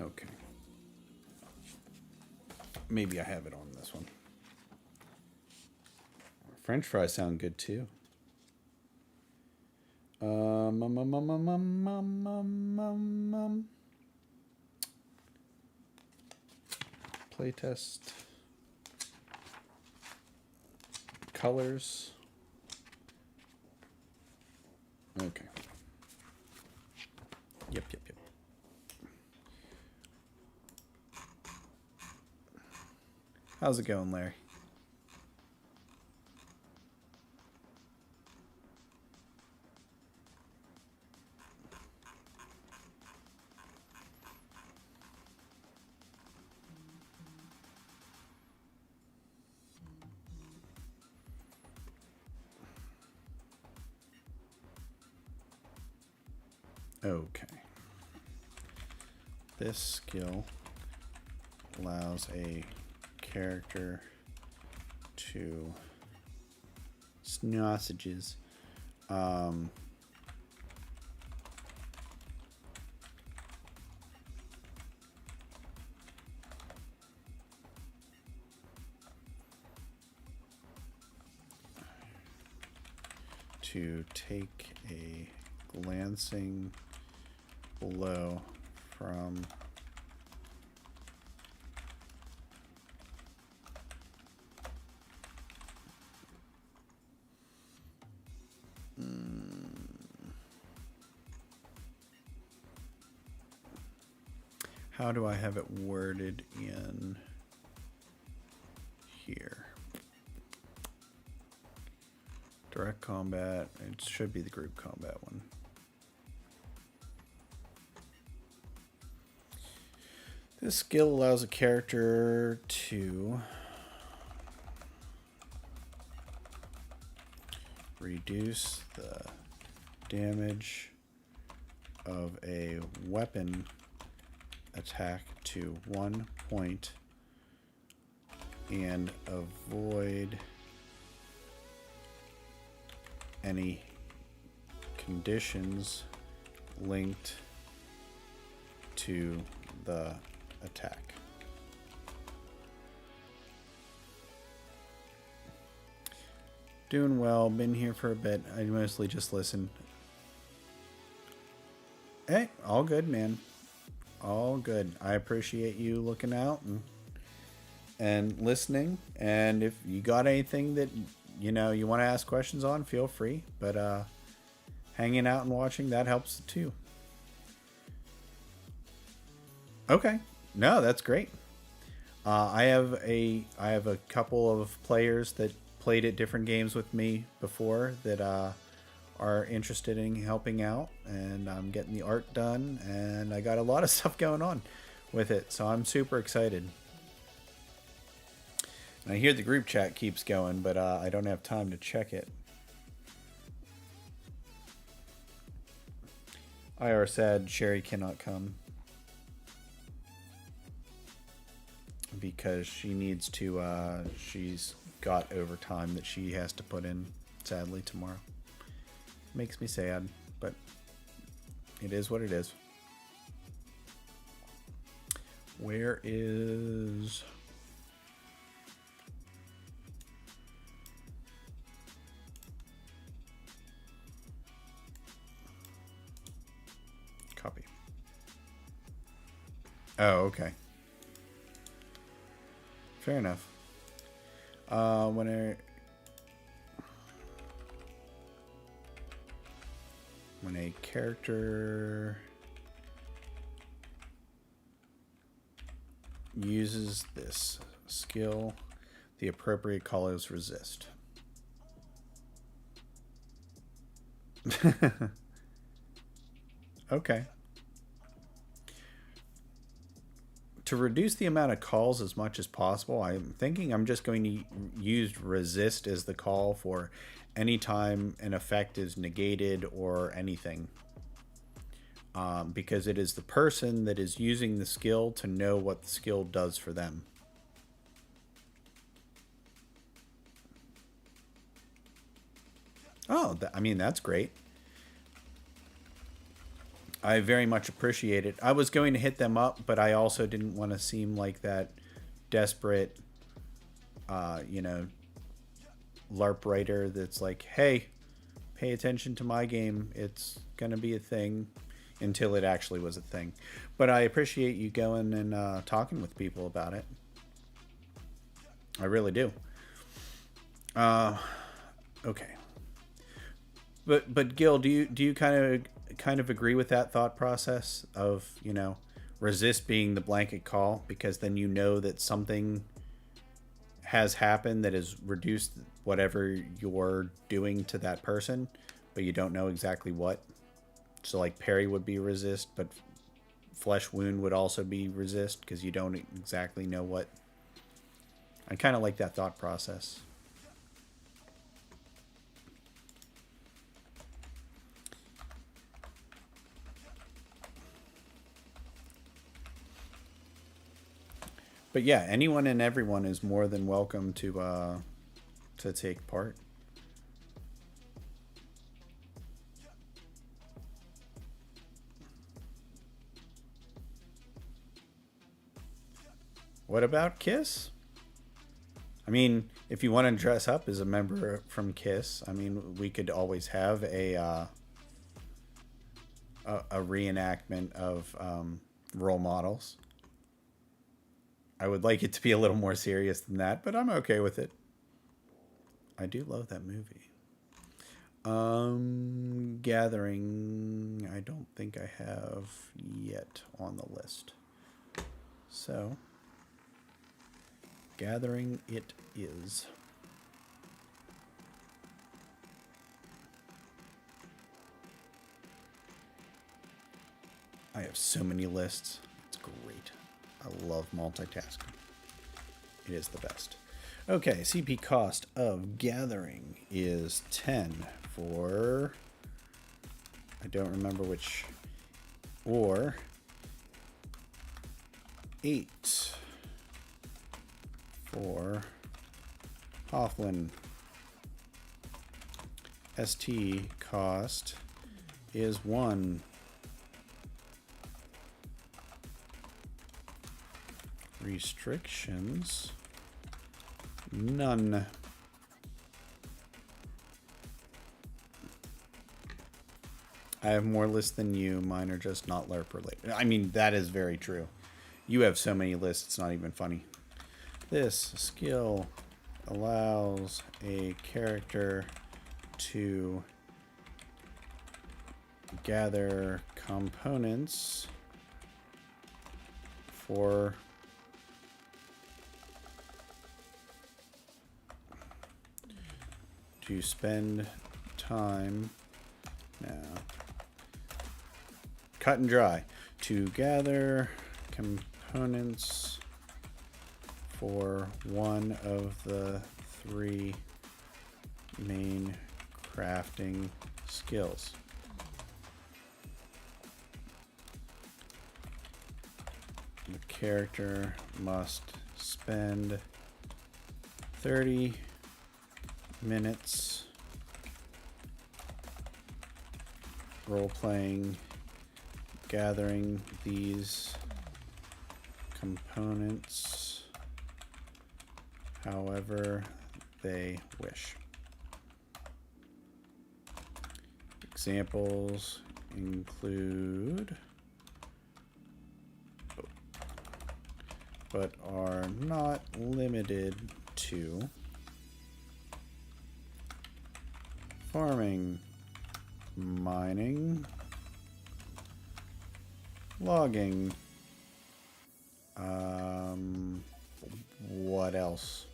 Okay. Maybe I have it on this one. French fries sound good too. Playtest. Colors. Okay. Yep. How's it going, Larry? Okay. This skill allows a character to sausages. To take a glancing blow from how do I have it worded in here? Direct combat. It should be the group combat one. This skill allows a character to reduce the damage of a weapon attack to 1 point and avoid any conditions linked to the attack. Doing well, been here for a bit. I mostly just listen. Hey, all good, man. All good. I appreciate you looking out and listening. And if you got anything that you want to ask questions on, feel free. But hanging out and watching, that helps too. Okay. No, that's great. I have a couple of players that played at different games with me before that are interested in helping out, and I'm getting the art done, and I got a lot of stuff going on with it, so I'm super excited. And I hear the group chat keeps going, but I don't have time to check it. IR said Sherry cannot come because she needs to, she's got overtime that she has to put in, sadly, tomorrow. Makes me sad, but it is what it is. Where is... Copy. Oh, okay. Fair enough. When a character uses this skill, the appropriate call is resist. Okay. To reduce the amount of calls as much as possible, I'm thinking I'm just going to use resist as the call for any time an effect is negated or anything. Because it is the person that is using the skill to know what the skill does for them. Oh, I mean, that's great. I very much appreciate it. I was going to hit them up, but I also didn't want to seem like that desperate, LARP writer that's like, hey, pay attention to my game. It's going to be a thing, until it actually was a thing. But I appreciate you going and talking with people about it. I really do. Okay. But Gil, do you kind of agree with that thought process of, resist being the blanket call, because then you know that something has happened that has reduced whatever you're doing to that person, but you don't know exactly what. So like parry would be resist, but flesh wound would also be resist because you don't exactly know what. I kind of like that thought process. But yeah, anyone and everyone is more than welcome to take part. What about KISS? I mean, if you want to dress up as a member from KISS, I mean, we could always have a reenactment of role models. I would like it to be a little more serious than that, but I'm okay with it. I do love that movie. Gathering, I don't think I have yet on the list. So, Gathering it is. I have so many lists. It's great. I love multitasking. It is the best. Okay, CP cost of Gathering is 10 for... I don't remember which... Or 8 for Hofflin. ST cost is 1. Restrictions, none. I have more lists than you. Mine are just not LARP related. I mean, that is very true. You have so many lists, it's not even funny. This skill allows a character to gather components for to spend time now. Cut and dry. To gather components for one of the 3 main crafting skills. The character must spend 30 minutes role-playing, gathering these components however they wish. Examples include, but are not limited to, farming, mining, logging, what else?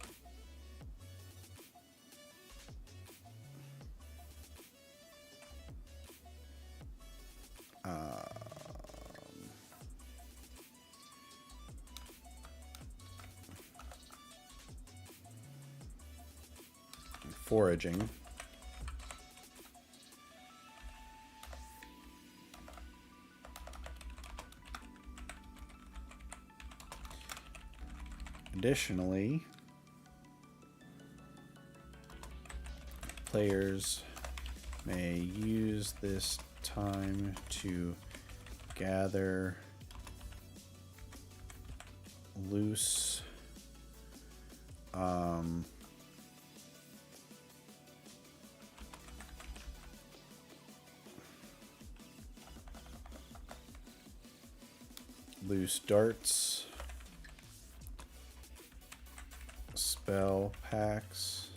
Foraging. Additionally, players may use this time to gather loose loose darts, spell packs,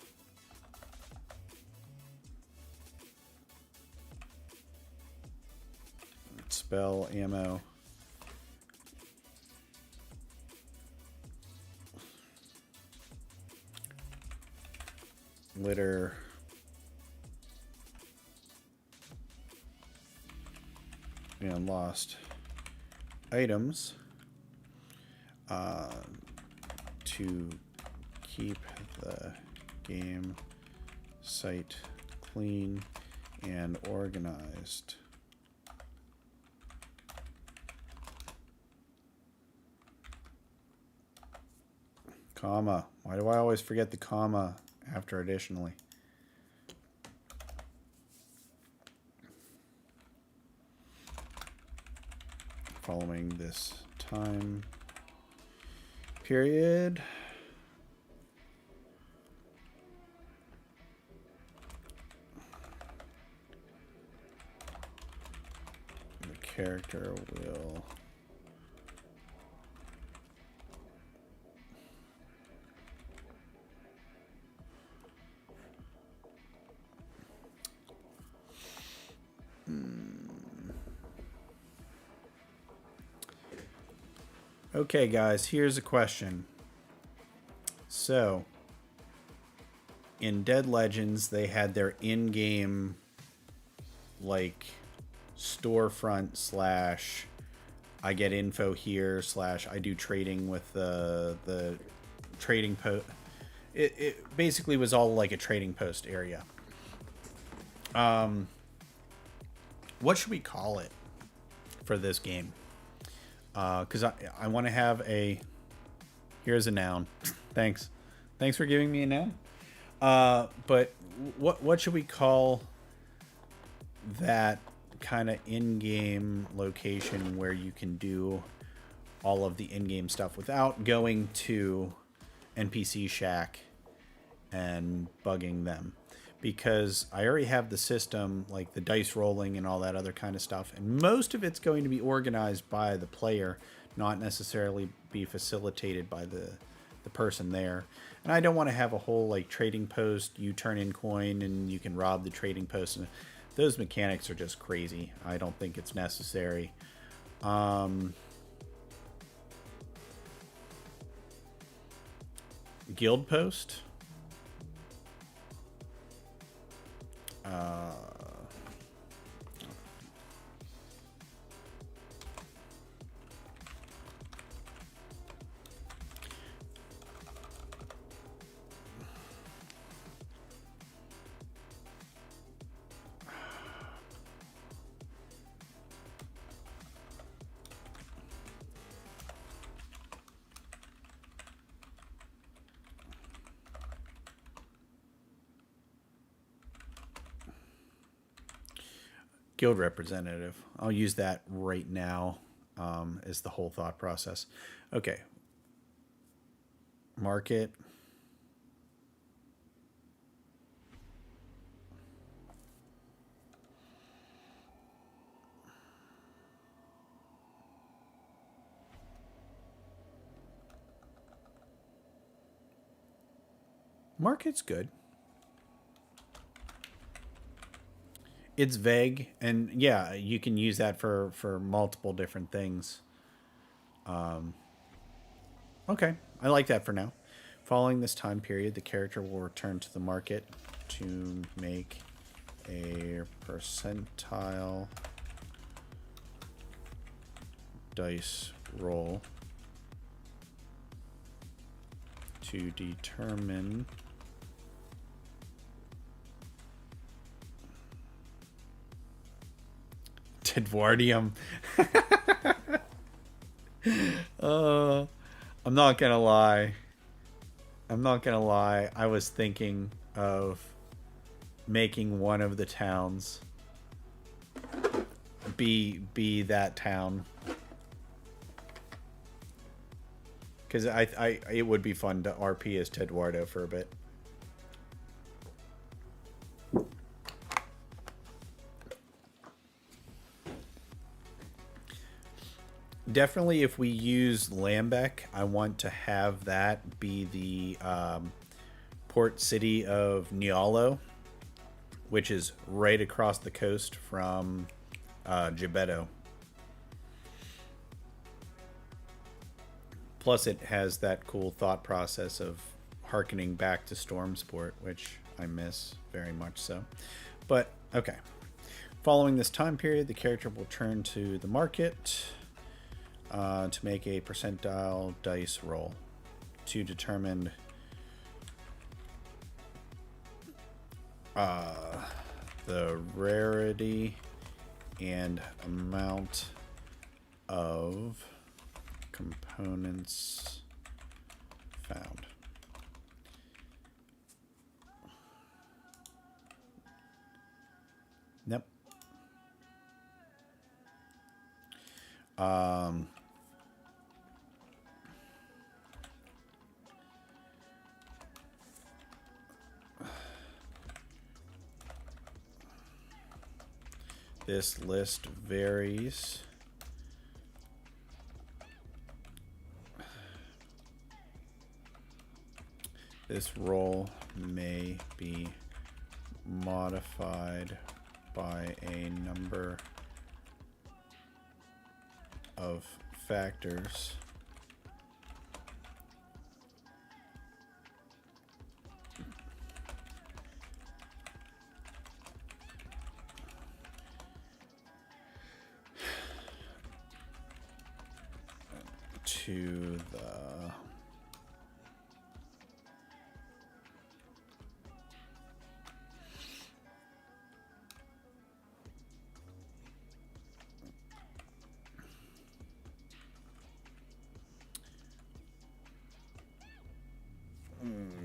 spell ammo, litter, and lost items to keep the game site clean and organized. Comma. Why do I always forget the comma after additionally? Following this time period. The character will Okay, guys, here's a question. So, in Dead Legends, they had their in-game, like, storefront slash I get info here slash I do trading with the trading post. It basically was all like a trading post area. What should we call it for this game? Because I want to have a... Here's a noun. Thanks for giving me a noun. But what should we call that kind of in-game location where you can do all of the in-game stuff without going to NPC Shack and bugging them? Because I already have the system, like the dice rolling and all that other kind of stuff, and most of it's going to be organized by the player, not necessarily be facilitated by the person there. And I don't want to have a whole like trading post, you turn in coin and you can rob the trading post. And those mechanics are just crazy. I don't think it's necessary. Guild post. Guild representative. I'll use that right now as the whole thought process. Okay. Market. Market's good. It's vague, and yeah, you can use that for multiple different things. Okay, I like that for now. Following this time period, the character will return to the market to make a percentile dice roll to determine Tedwardium. I'm not gonna lie. I was thinking of making one of the towns be that town, because it would be fun to RP as Tedwardo for a bit. Definitely, if we use Lambeck, I want to have that be the port city of Nialo, which is right across the coast from Gebetto. Plus, it has that cool thought process of hearkening back to Stormsport, which I miss very much so. But, okay. Following this time period, the character will turn to the market to make a percentile dice roll to determine the rarity and amount of components found. This list varies. This role may be modified by a number of factors to the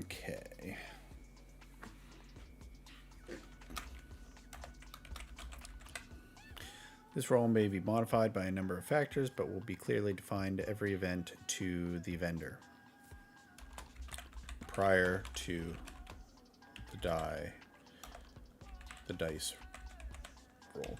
okay. This role may be modified by a number of factors, but will be clearly defined every event to the vendor prior to the dice roll.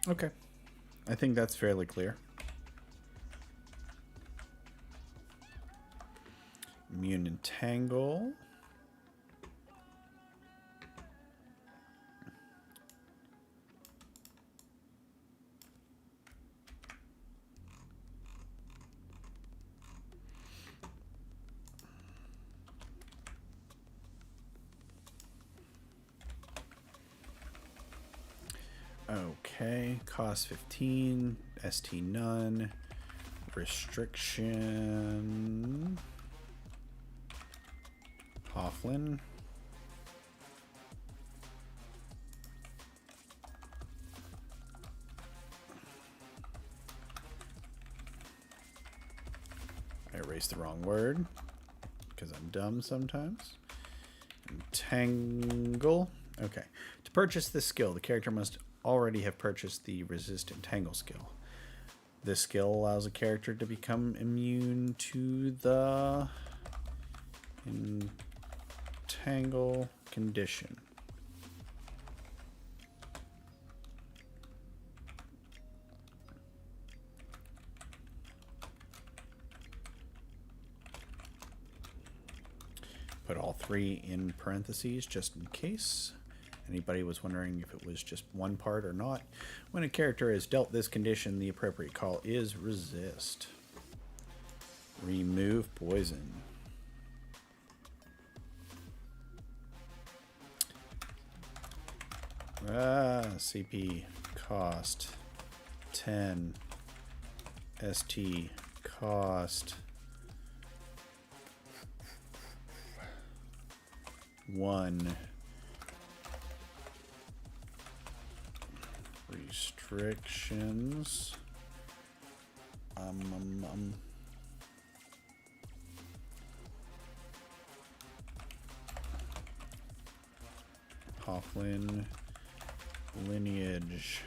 Okay, I think that's fairly clear. Immune Entangle. Okay, cost 15, ST none, restriction, Hofflin. I erased the wrong word because I'm dumb sometimes. Entangle. Okay, to purchase this skill, the character must already have purchased the resist entangle skill. This skill allows a character to become immune to the entangle condition. Put all three in parentheses just in case anybody was wondering if it was just one part or not. When a character is dealt this condition, the appropriate call is resist. Remove poison. CP cost 10. ST cost 1. Restrictions. Hofflin lineage.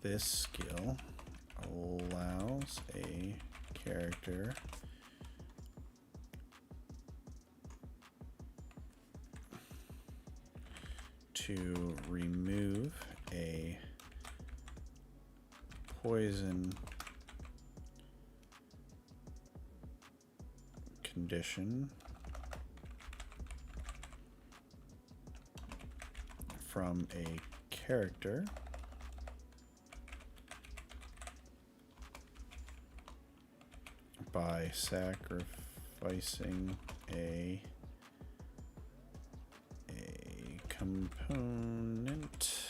This skill allows a character to remove a poison condition from a character by sacrificing a component.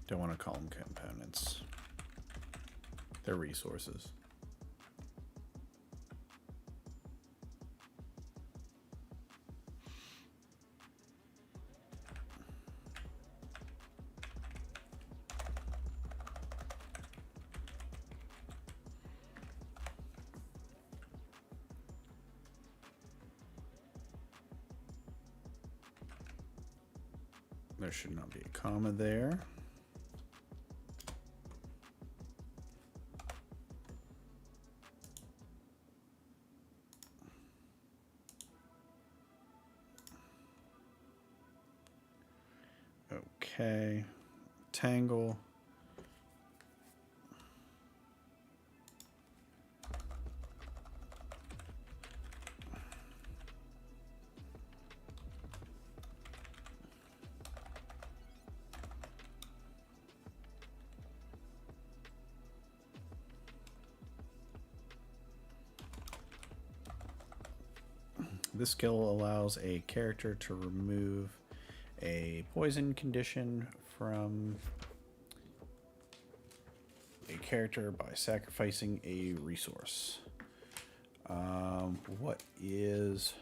Don't want to call them components. They're resources. There should not be a comma there. Okay, tangle. This skill allows a character to remove a poison condition from a character by sacrificing a resource. What is...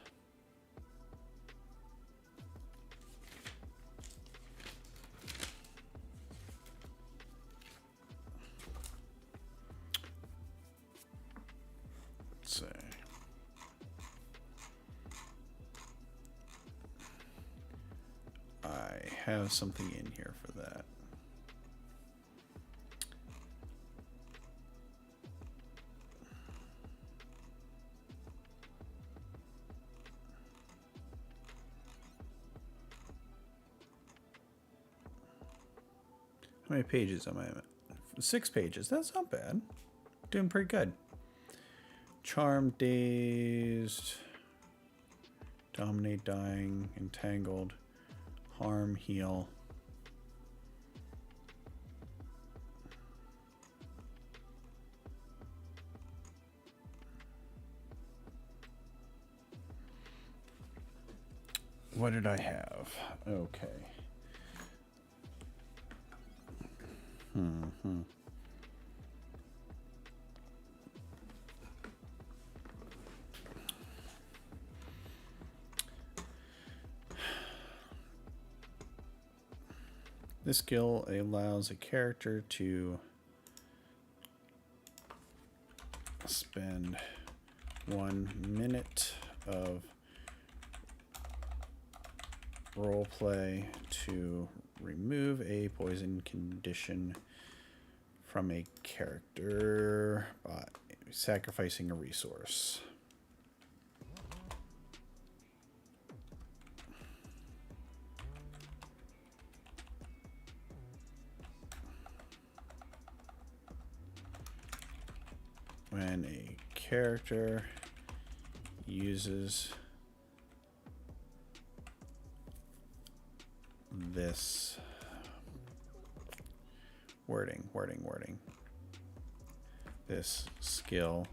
Let's see. I have something in here for that. How many pages am I at? 6 pages. That's not bad. Doing pretty good. Charmed, dazed, dominate, dying, entangled, harm, heal. What did I have? Okay. This skill allows a character to spend 1 minute of roleplay to remove a poison condition from a character by sacrificing a resource. When a character uses this wording. This skill,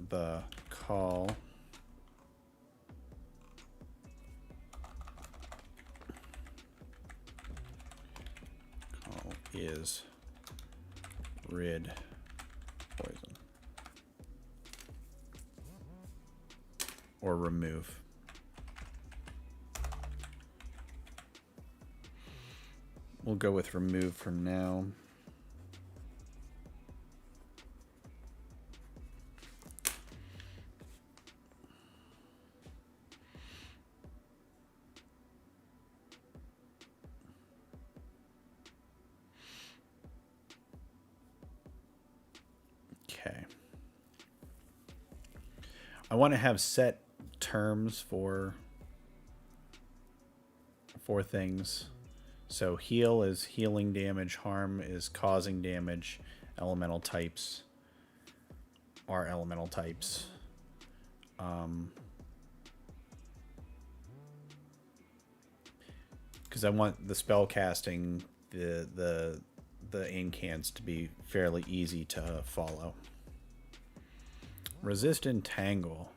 the call is rid poison or remove. We'll go with remove for now. Okay. I want to have set terms for things. So heal is healing damage, harm is causing damage, elemental types are elemental types. Because I want the spell casting, the incants to be fairly easy to follow. Resist Entangle.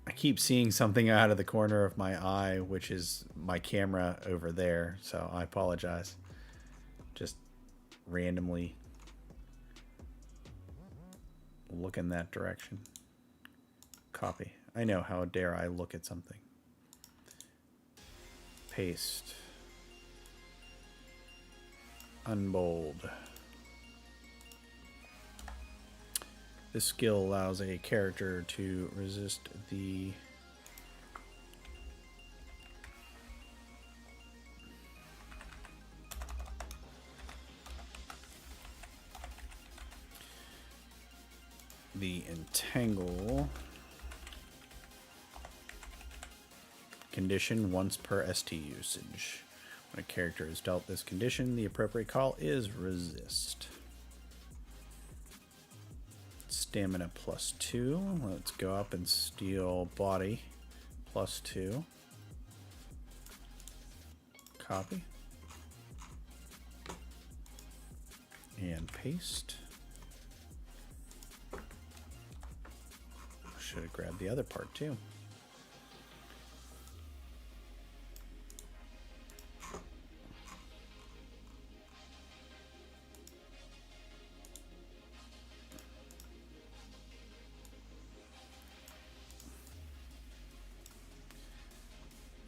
I keep seeing something out of the corner of my eye, which is my camera over there, so I apologize. Just randomly look in that direction. Copy. I know, how dare I look at something. Paste. Unbold. This skill allows a character to resist the entangle condition once per ST usage. When a character is dealt this condition, the appropriate call is resist. Stamina +2. Let's go up and steal body +2. Copy. And paste. Should have grabbed the other part too.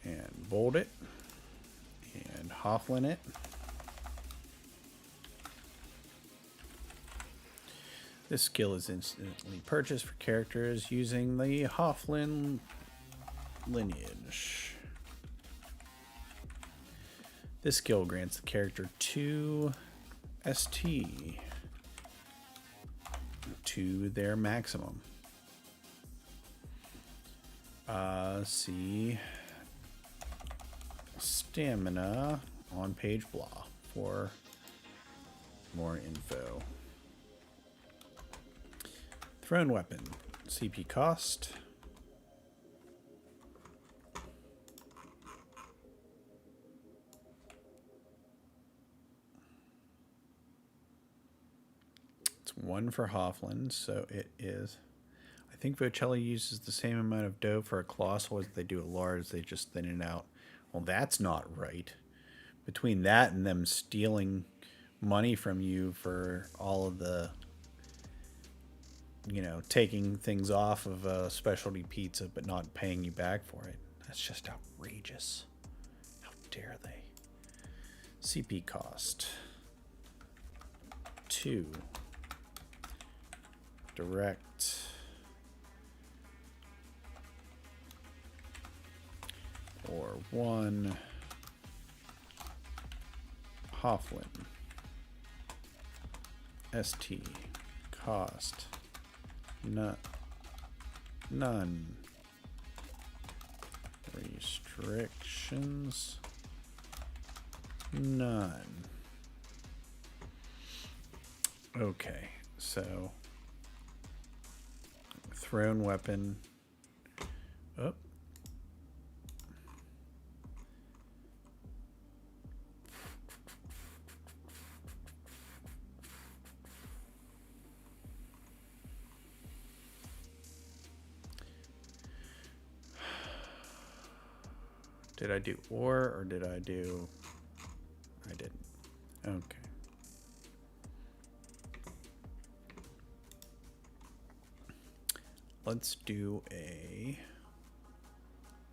And bold it. And Hofflin it. This skill is instantly purchased for characters using the Hofflin lineage. This skill grants the character 2 ST to their maximum. See stamina on page blah for more info. Thrown weapon, CP cost. It's 1 for Hofflin, so it is. I think Vocelli uses the same amount of dough for a colossal as they do a large. They just thin it out. Well, that's not right. Between that and them stealing money from you for all of the, you know, taking things off of a specialty pizza but not paying you back for it. That's just outrageous. How dare they? CP cost 2. Direct. Or 1. Hofflin. ST. Cost. None. Restrictions. None. Okay, so thrown weapon. Oh. Did I do or did I do? I didn't. Okay. Let's do a.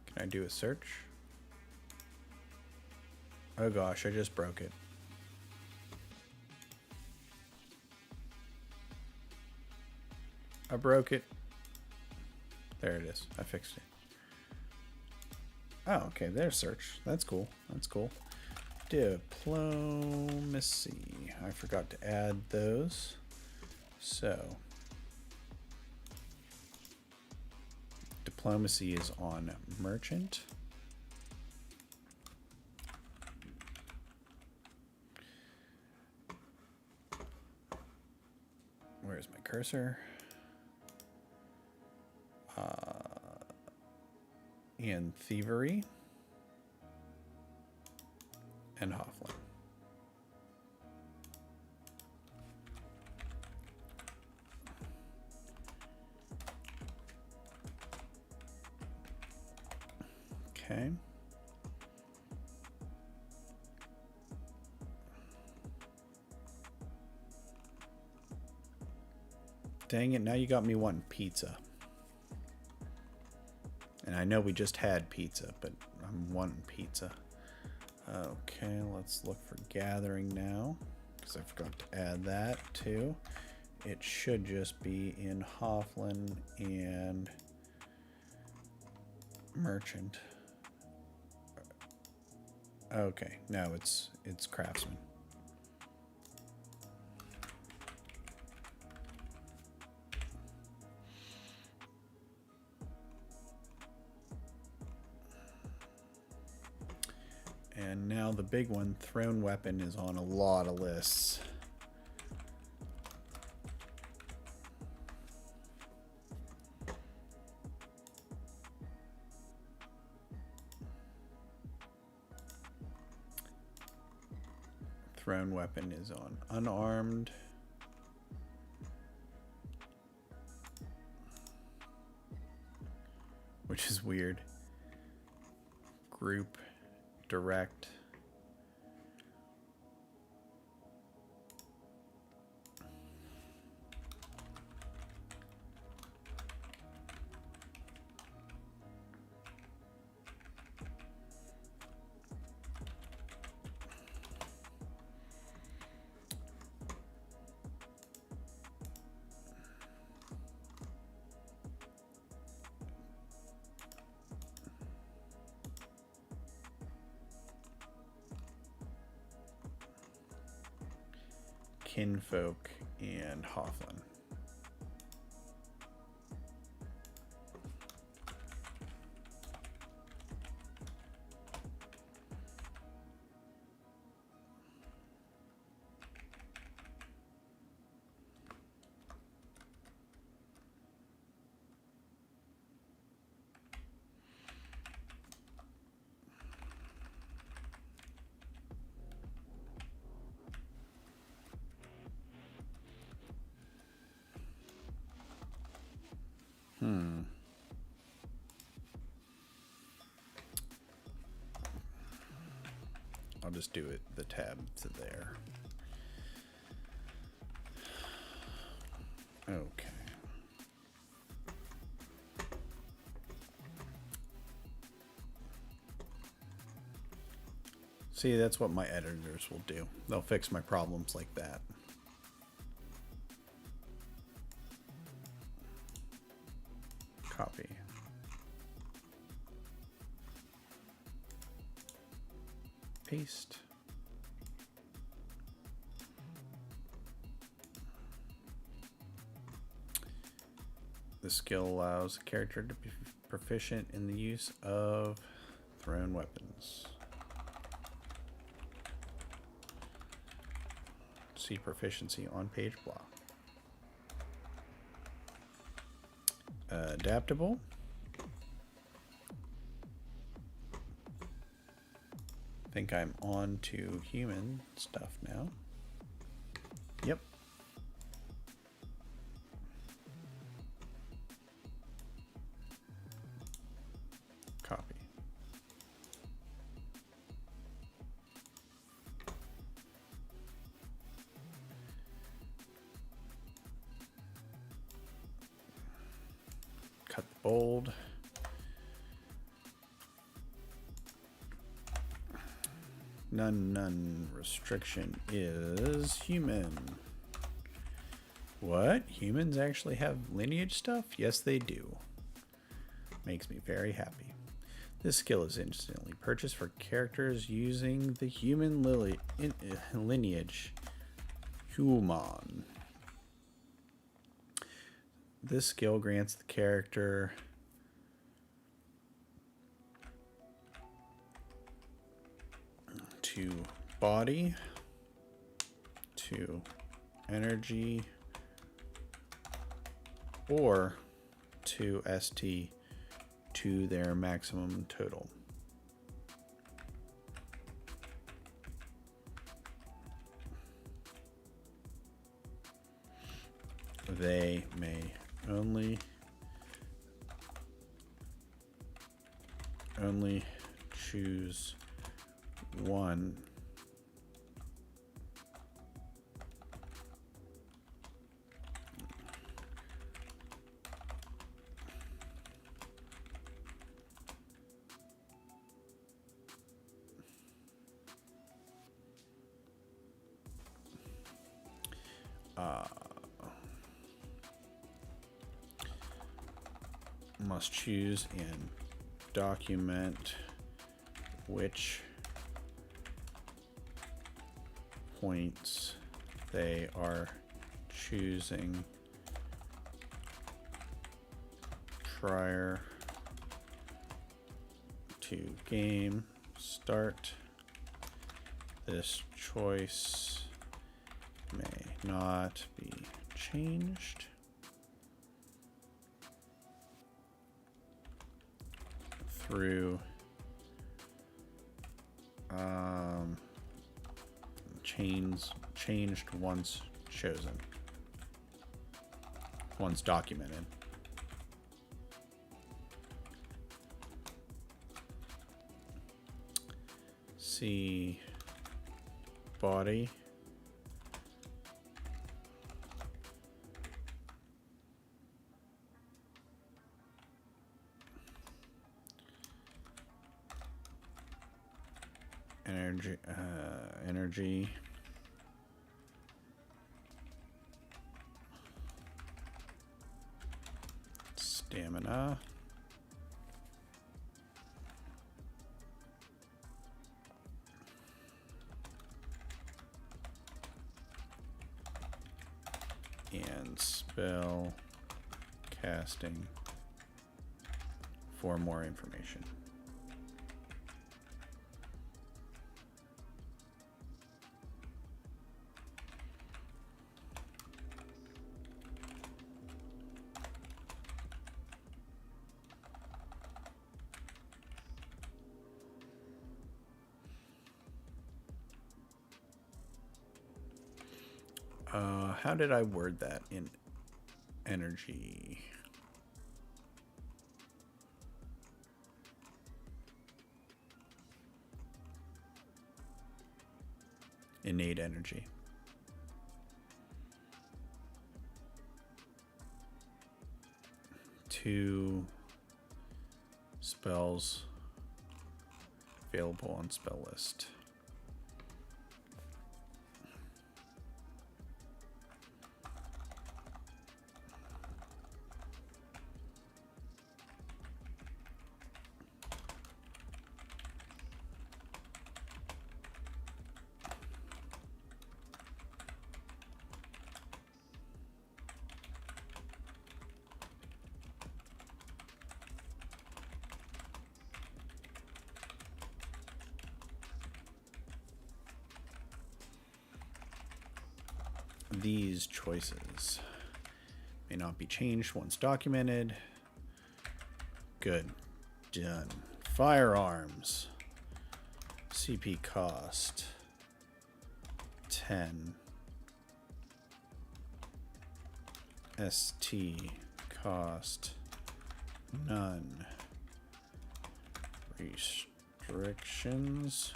Can I do a search? Oh gosh, I just broke it. I broke it. There it is. I fixed it. Oh, okay, there's search. That's cool. That's cool. Diplomacy. I forgot to add those. So, diplomacy is on merchant. Where's my cursor? And Thievery and Hofflin. Okay. Dang it, now you got me wanting pizza. And I know we just had pizza, but I'm wanting pizza. Okay, let's look for gathering now, because I forgot to add that too. It should just be in Hofflin and Merchant. Okay, now it's Craftsman. And now the big one, Thrown Weapon, is on a lot of lists. Thrown Weapon is on Unarmed. Which is weird. Group. Direct. Kinfolk and Hofflin. I'll just do it, the tab to there. Okay. See, that's what my editors will do. They'll fix my problems like that. Copy. Paste. The skill allows a character to be proficient in the use of thrown weapons. See proficiency on page blah. Adaptable. I think I'm on to human stuff now. Yep. Copy. Cut the bold. None restriction is human. What? Humans actually have lineage stuff? Yes, they do. Makes me very happy. This skill is instantly purchased for characters using the human lineage. Human. This skill grants the character to body, to energy, or 2 ST to their maximum total. They may only choose one must choose and document which points they are choosing prior to game start. This choice may not be changed through changed once chosen, once documented. See body. Energy, stamina, and spell casting for more information. How did I word that in energy? Innate energy. Two spells available on spell list. These choices may not be changed once documented. Good. Done. Firearms. CP cost 10. ST cost none. Restrictions.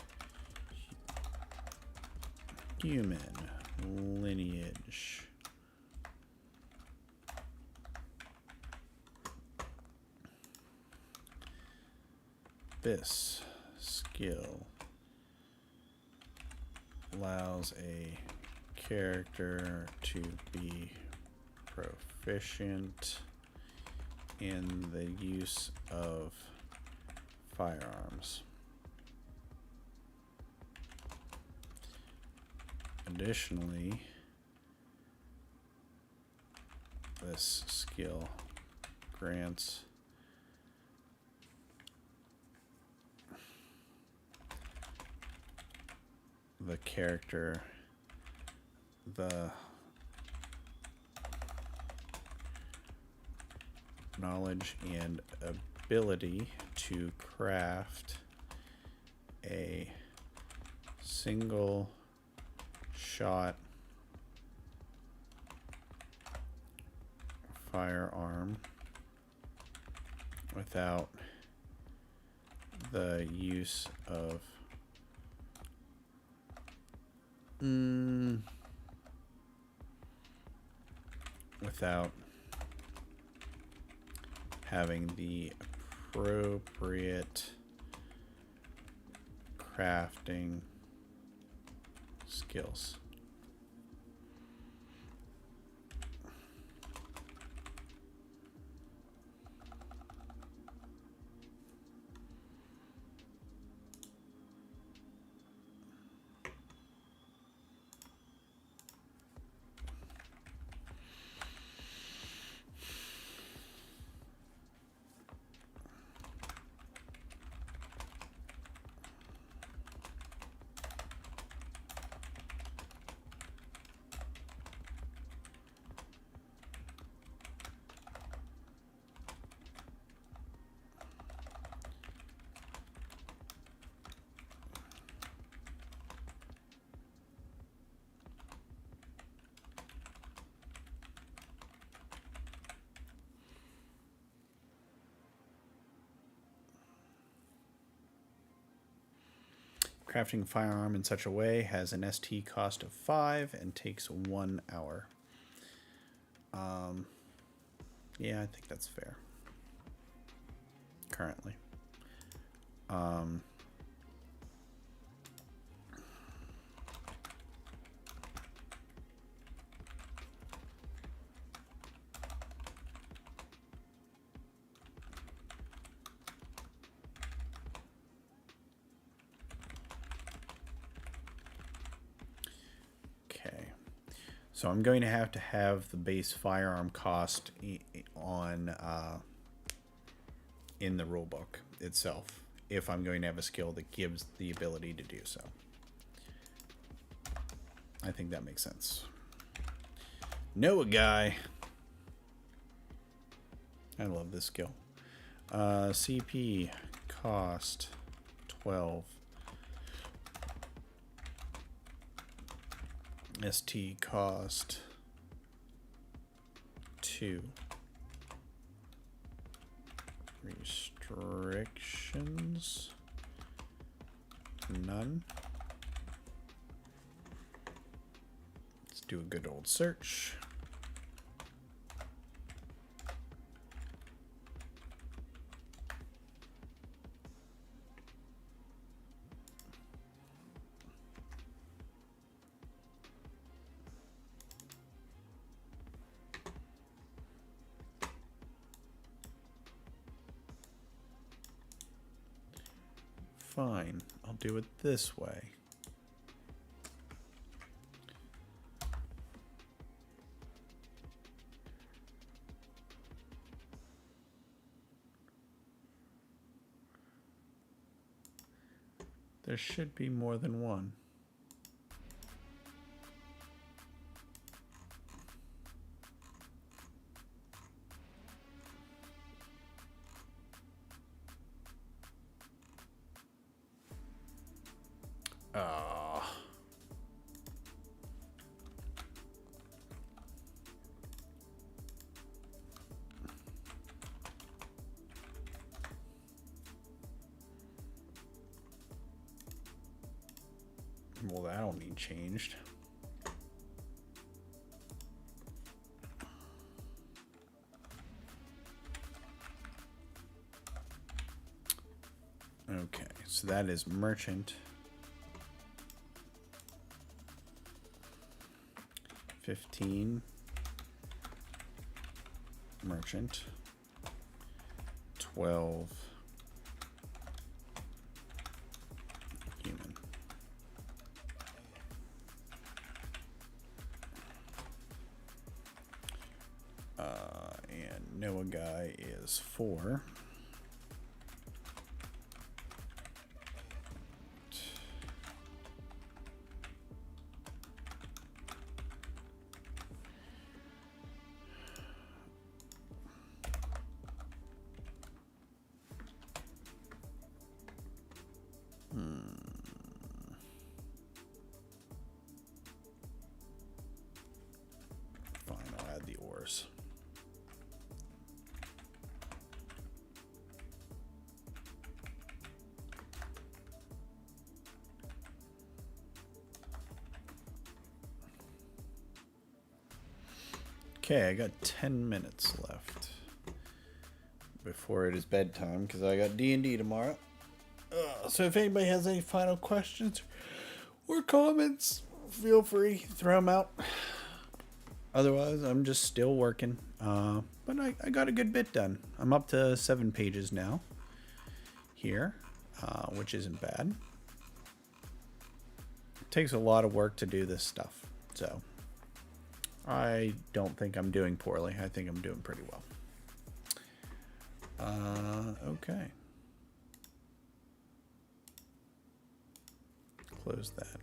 Human lineage. This skill allows a character to be proficient in the use of firearms. Additionally, this skill grants the character the knowledge and ability to craft a single shot firearm without the use of without having the appropriate crafting skills. Crafting a firearm in such a way has an ST cost of 5 and takes 1 hour. Yeah, I think that's fair. Currently. So I'm going to have the base firearm cost on in the rulebook itself if I'm going to have a skill that gives the ability to do so. I think that makes sense. Know a guy. I love this skill. CP cost 12. ST cost 2. Restrictions none. Let's do a good old search. Fine, I'll do it this way. There should be more than one. Well, that'll need changed. Okay, so that is merchant. 15 merchant. 12 human. And Noah guy is 4. Okay, I got 10 minutes left before it is bedtime because I got D&D tomorrow. So if anybody has any final questions or comments, feel free, throw them out. Otherwise, I'm just still working. But I got a good bit done. I'm up to 7 pages now here, which isn't bad. It takes a lot of work to do this stuff, so I don't think I'm doing poorly. I think I'm doing pretty well. Okay. Close that.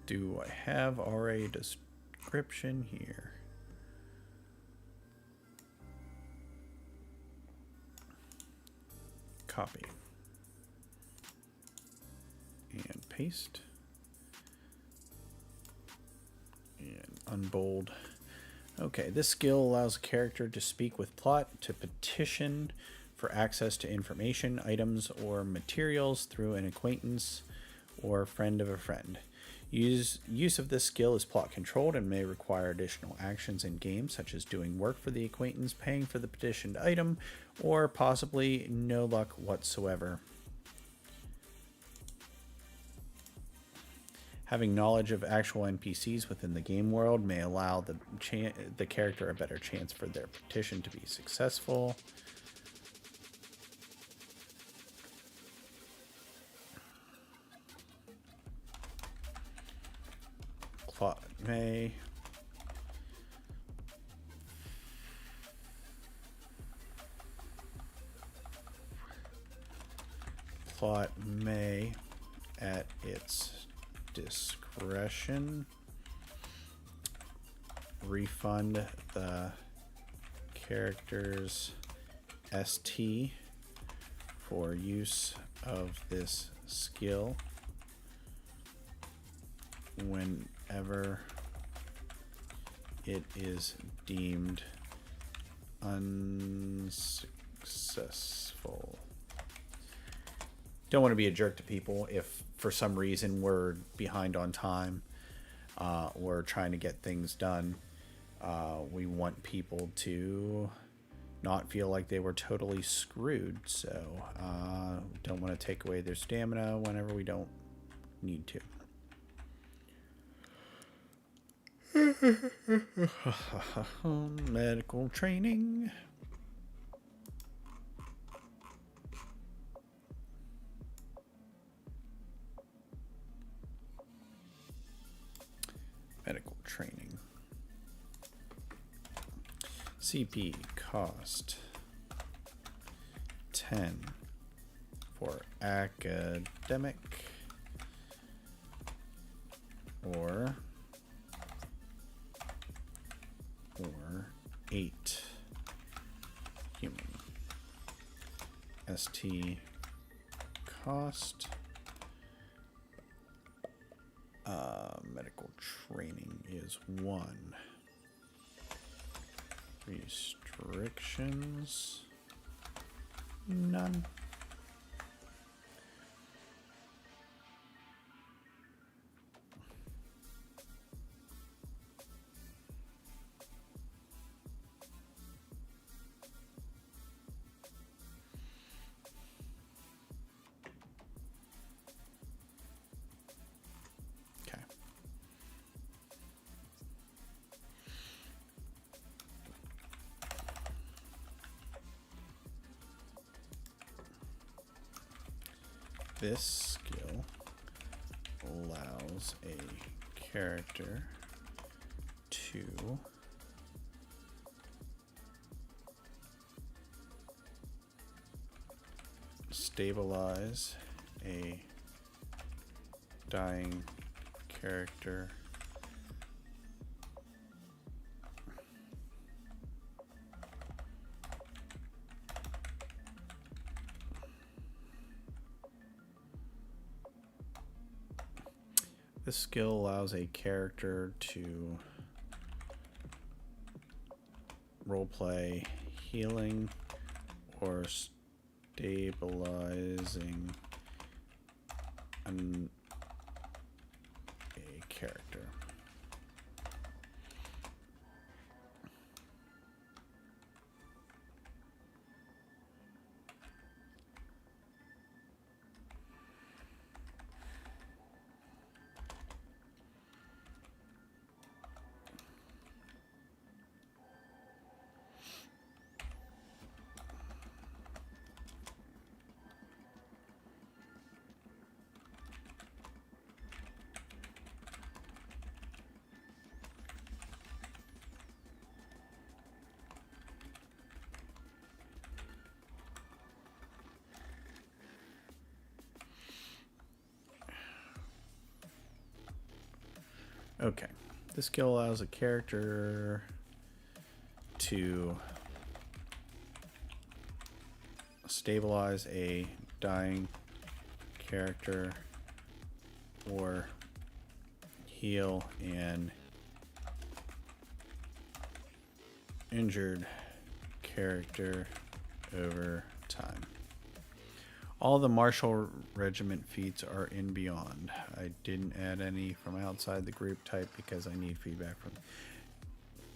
Do I have already a description here? Copy. And paste. And unbold. Okay, this skill allows a character to speak with plot, to petition for access to information, items, or materials through an acquaintance or friend of a friend. Use of this skill is plot controlled and may require additional actions in game, such as doing work for the acquaintance, paying for the petitioned item, or possibly no luck whatsoever. Having knowledge of actual NPCs within the game world may allow the character a better chance for their petition to be successful. Plot may at its discretion refund the character's ST for use of this skill whenever it is deemed unsuccessful. Don't want to be a jerk to people if for some reason we're behind on time, we're trying to get things done. We want people to not feel like they were totally screwed, so don't want to take away their stamina whenever we don't need to. Medical training. Medical training. CP cost 10 for academic or 8 human. ST cost. Medical training is 1. Restrictions, none. This skill allows a character to stabilize a dying character This skill allows a character to roleplay healing or stabilizing a character. Okay. This skill allows a character to stabilize a dying character or heal an injured character over time. All the Martial Regiment feats are in Beyond. I didn't add any from outside the group type because I need feedback from.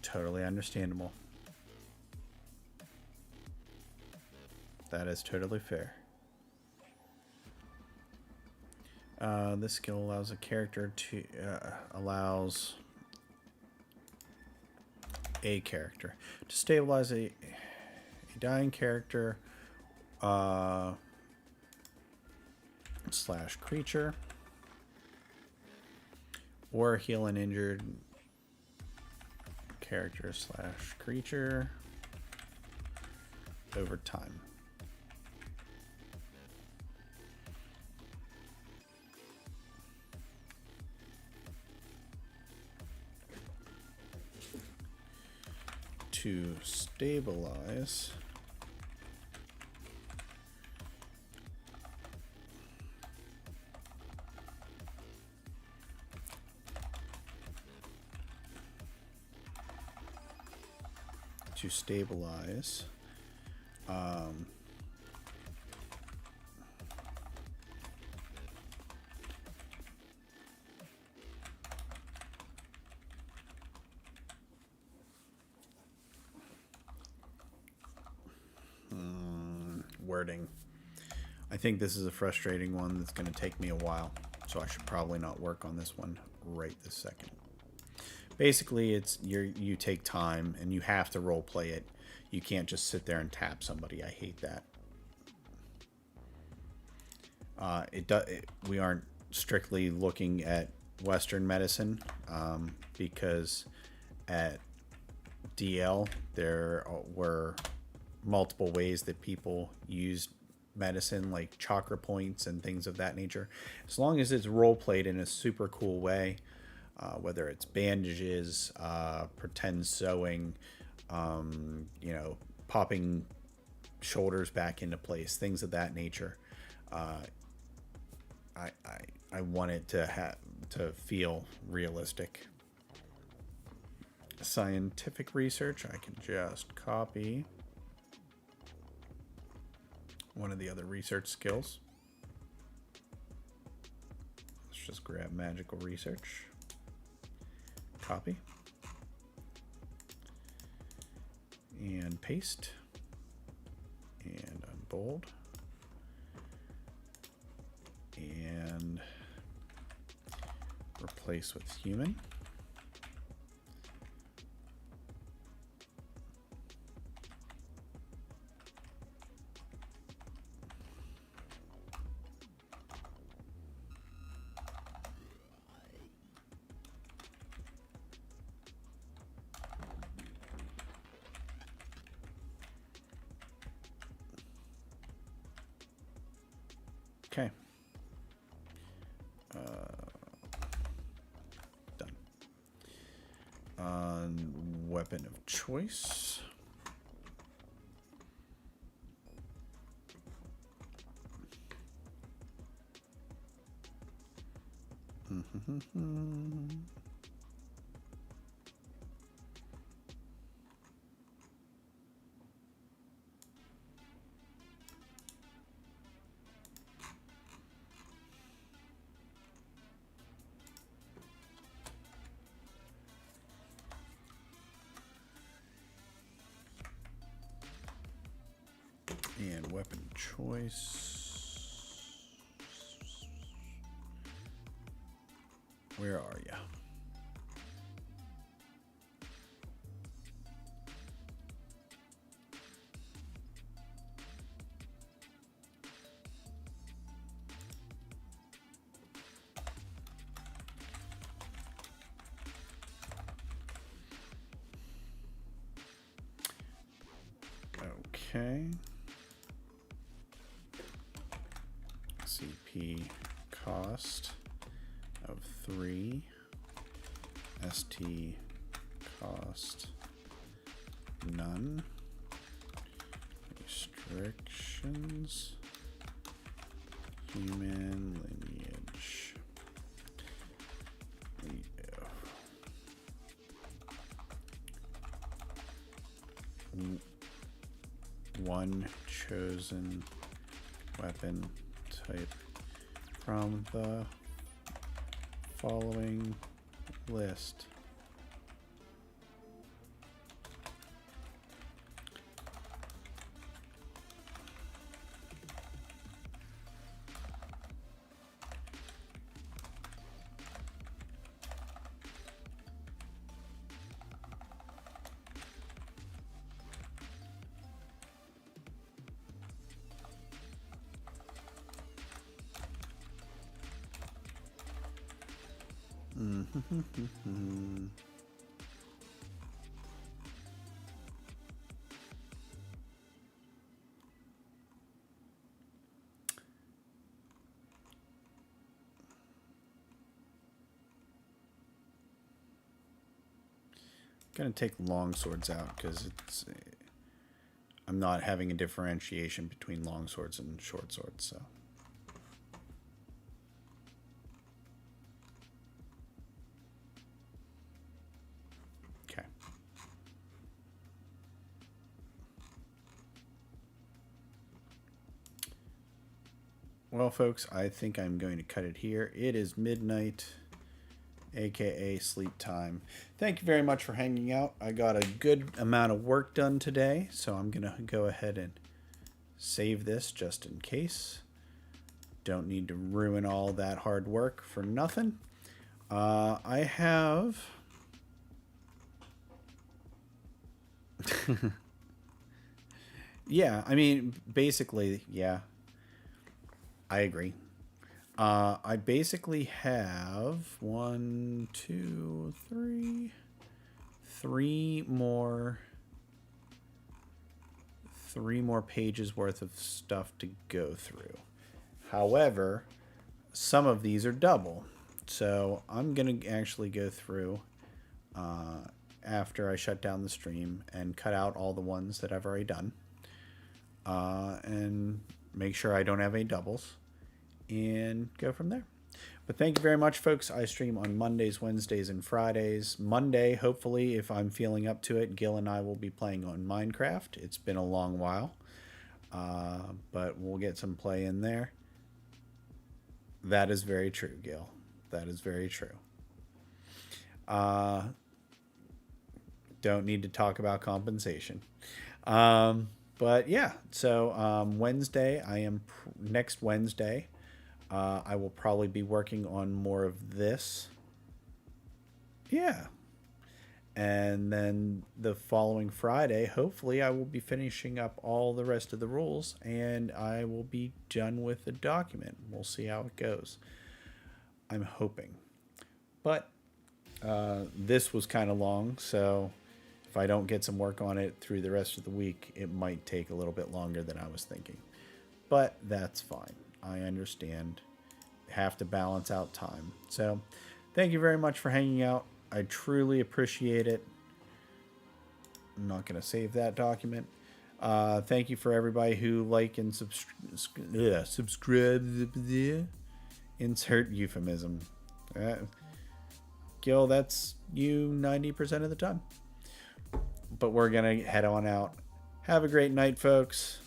Totally understandable. That is totally fair. This skill allows a character to allows a character to stabilize a dying character slash creature or heal an injured character slash creature over time. To stabilize wording. I think this is a frustrating one that's going to take me a while, so I should probably not work on this one right this second. Basically, it's you take time and you have to role play it. You can't just sit there and tap somebody. I hate that. We aren't strictly looking at Western medicine because at DL there were multiple ways that people use medicine, like chakra points and things of that nature. As long as it's role played in a super cool way, whether it's bandages, pretend sewing, popping shoulders back into place, things of that nature. I want it to feel realistic. Scientific research, I can just copy one of the other research skills. Let's just grab magical research, copy, and paste, and unbold, and replace with human. Okay. Done. Weapon of choice. And weapon choice. Where are you? Okay. CP cost of 3. st cost none restrictions human lineage. One chosen weapon type from the following list. Gonna take long swords out because it's I'm not having a differentiation between long swords and short swords, so. Okay. Well, folks, I think I'm going to cut it here. It is midnight, aka sleep time. Thank you very much for hanging out. I got a good amount of work done today, so I'm gonna go ahead and save this just in case. Don't need to ruin all that hard work for nothing. I have yeah, I mean, basically, yeah, I agree. I basically have three more pages worth of stuff to go through. However, some of these are double, so I'm gonna actually go through after I shut down the stream and cut out all the ones that I've already done, and make sure I don't have any doubles, and go from there. But thank you very much, folks. I stream on Mondays, Wednesdays, and Fridays. Monday, hopefully, if I'm feeling up to it, Gil and I will be playing on Minecraft. It's been a long while, but we'll get some play in there. That is very true, Gil. That is very true. Don't need to talk about compensation. But yeah, so Wednesday, next Wednesday, I will probably be working on more of this. Yeah. And then the following Friday, hopefully I will be finishing up all the rest of the rules and I will be done with the document. We'll see how it goes. I'm hoping. But this was kind of long, so if I don't get some work on it through the rest of the week, it might take a little bit longer than I was thinking. But that's fine. I understand. Have to balance out time. So thank you very much for hanging out. I truly appreciate it. I'm not going to save that document. Thank you for everybody who like and subscribe. Insert euphemism. Gil, that's you 90% of the time. But we're going to head on out. Have a great night, folks.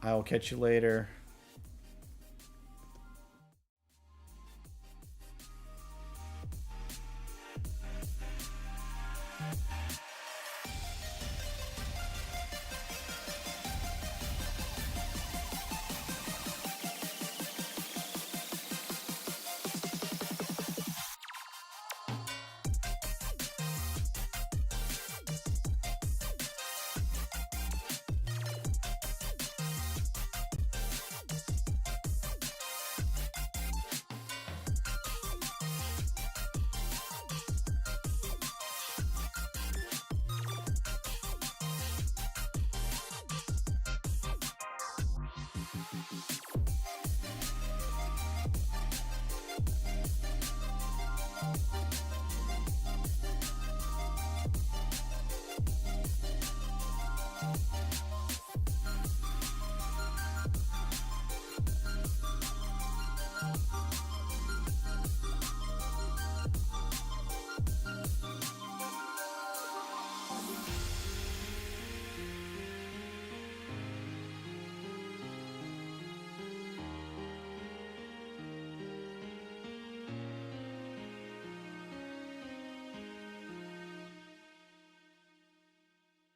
I will catch you later.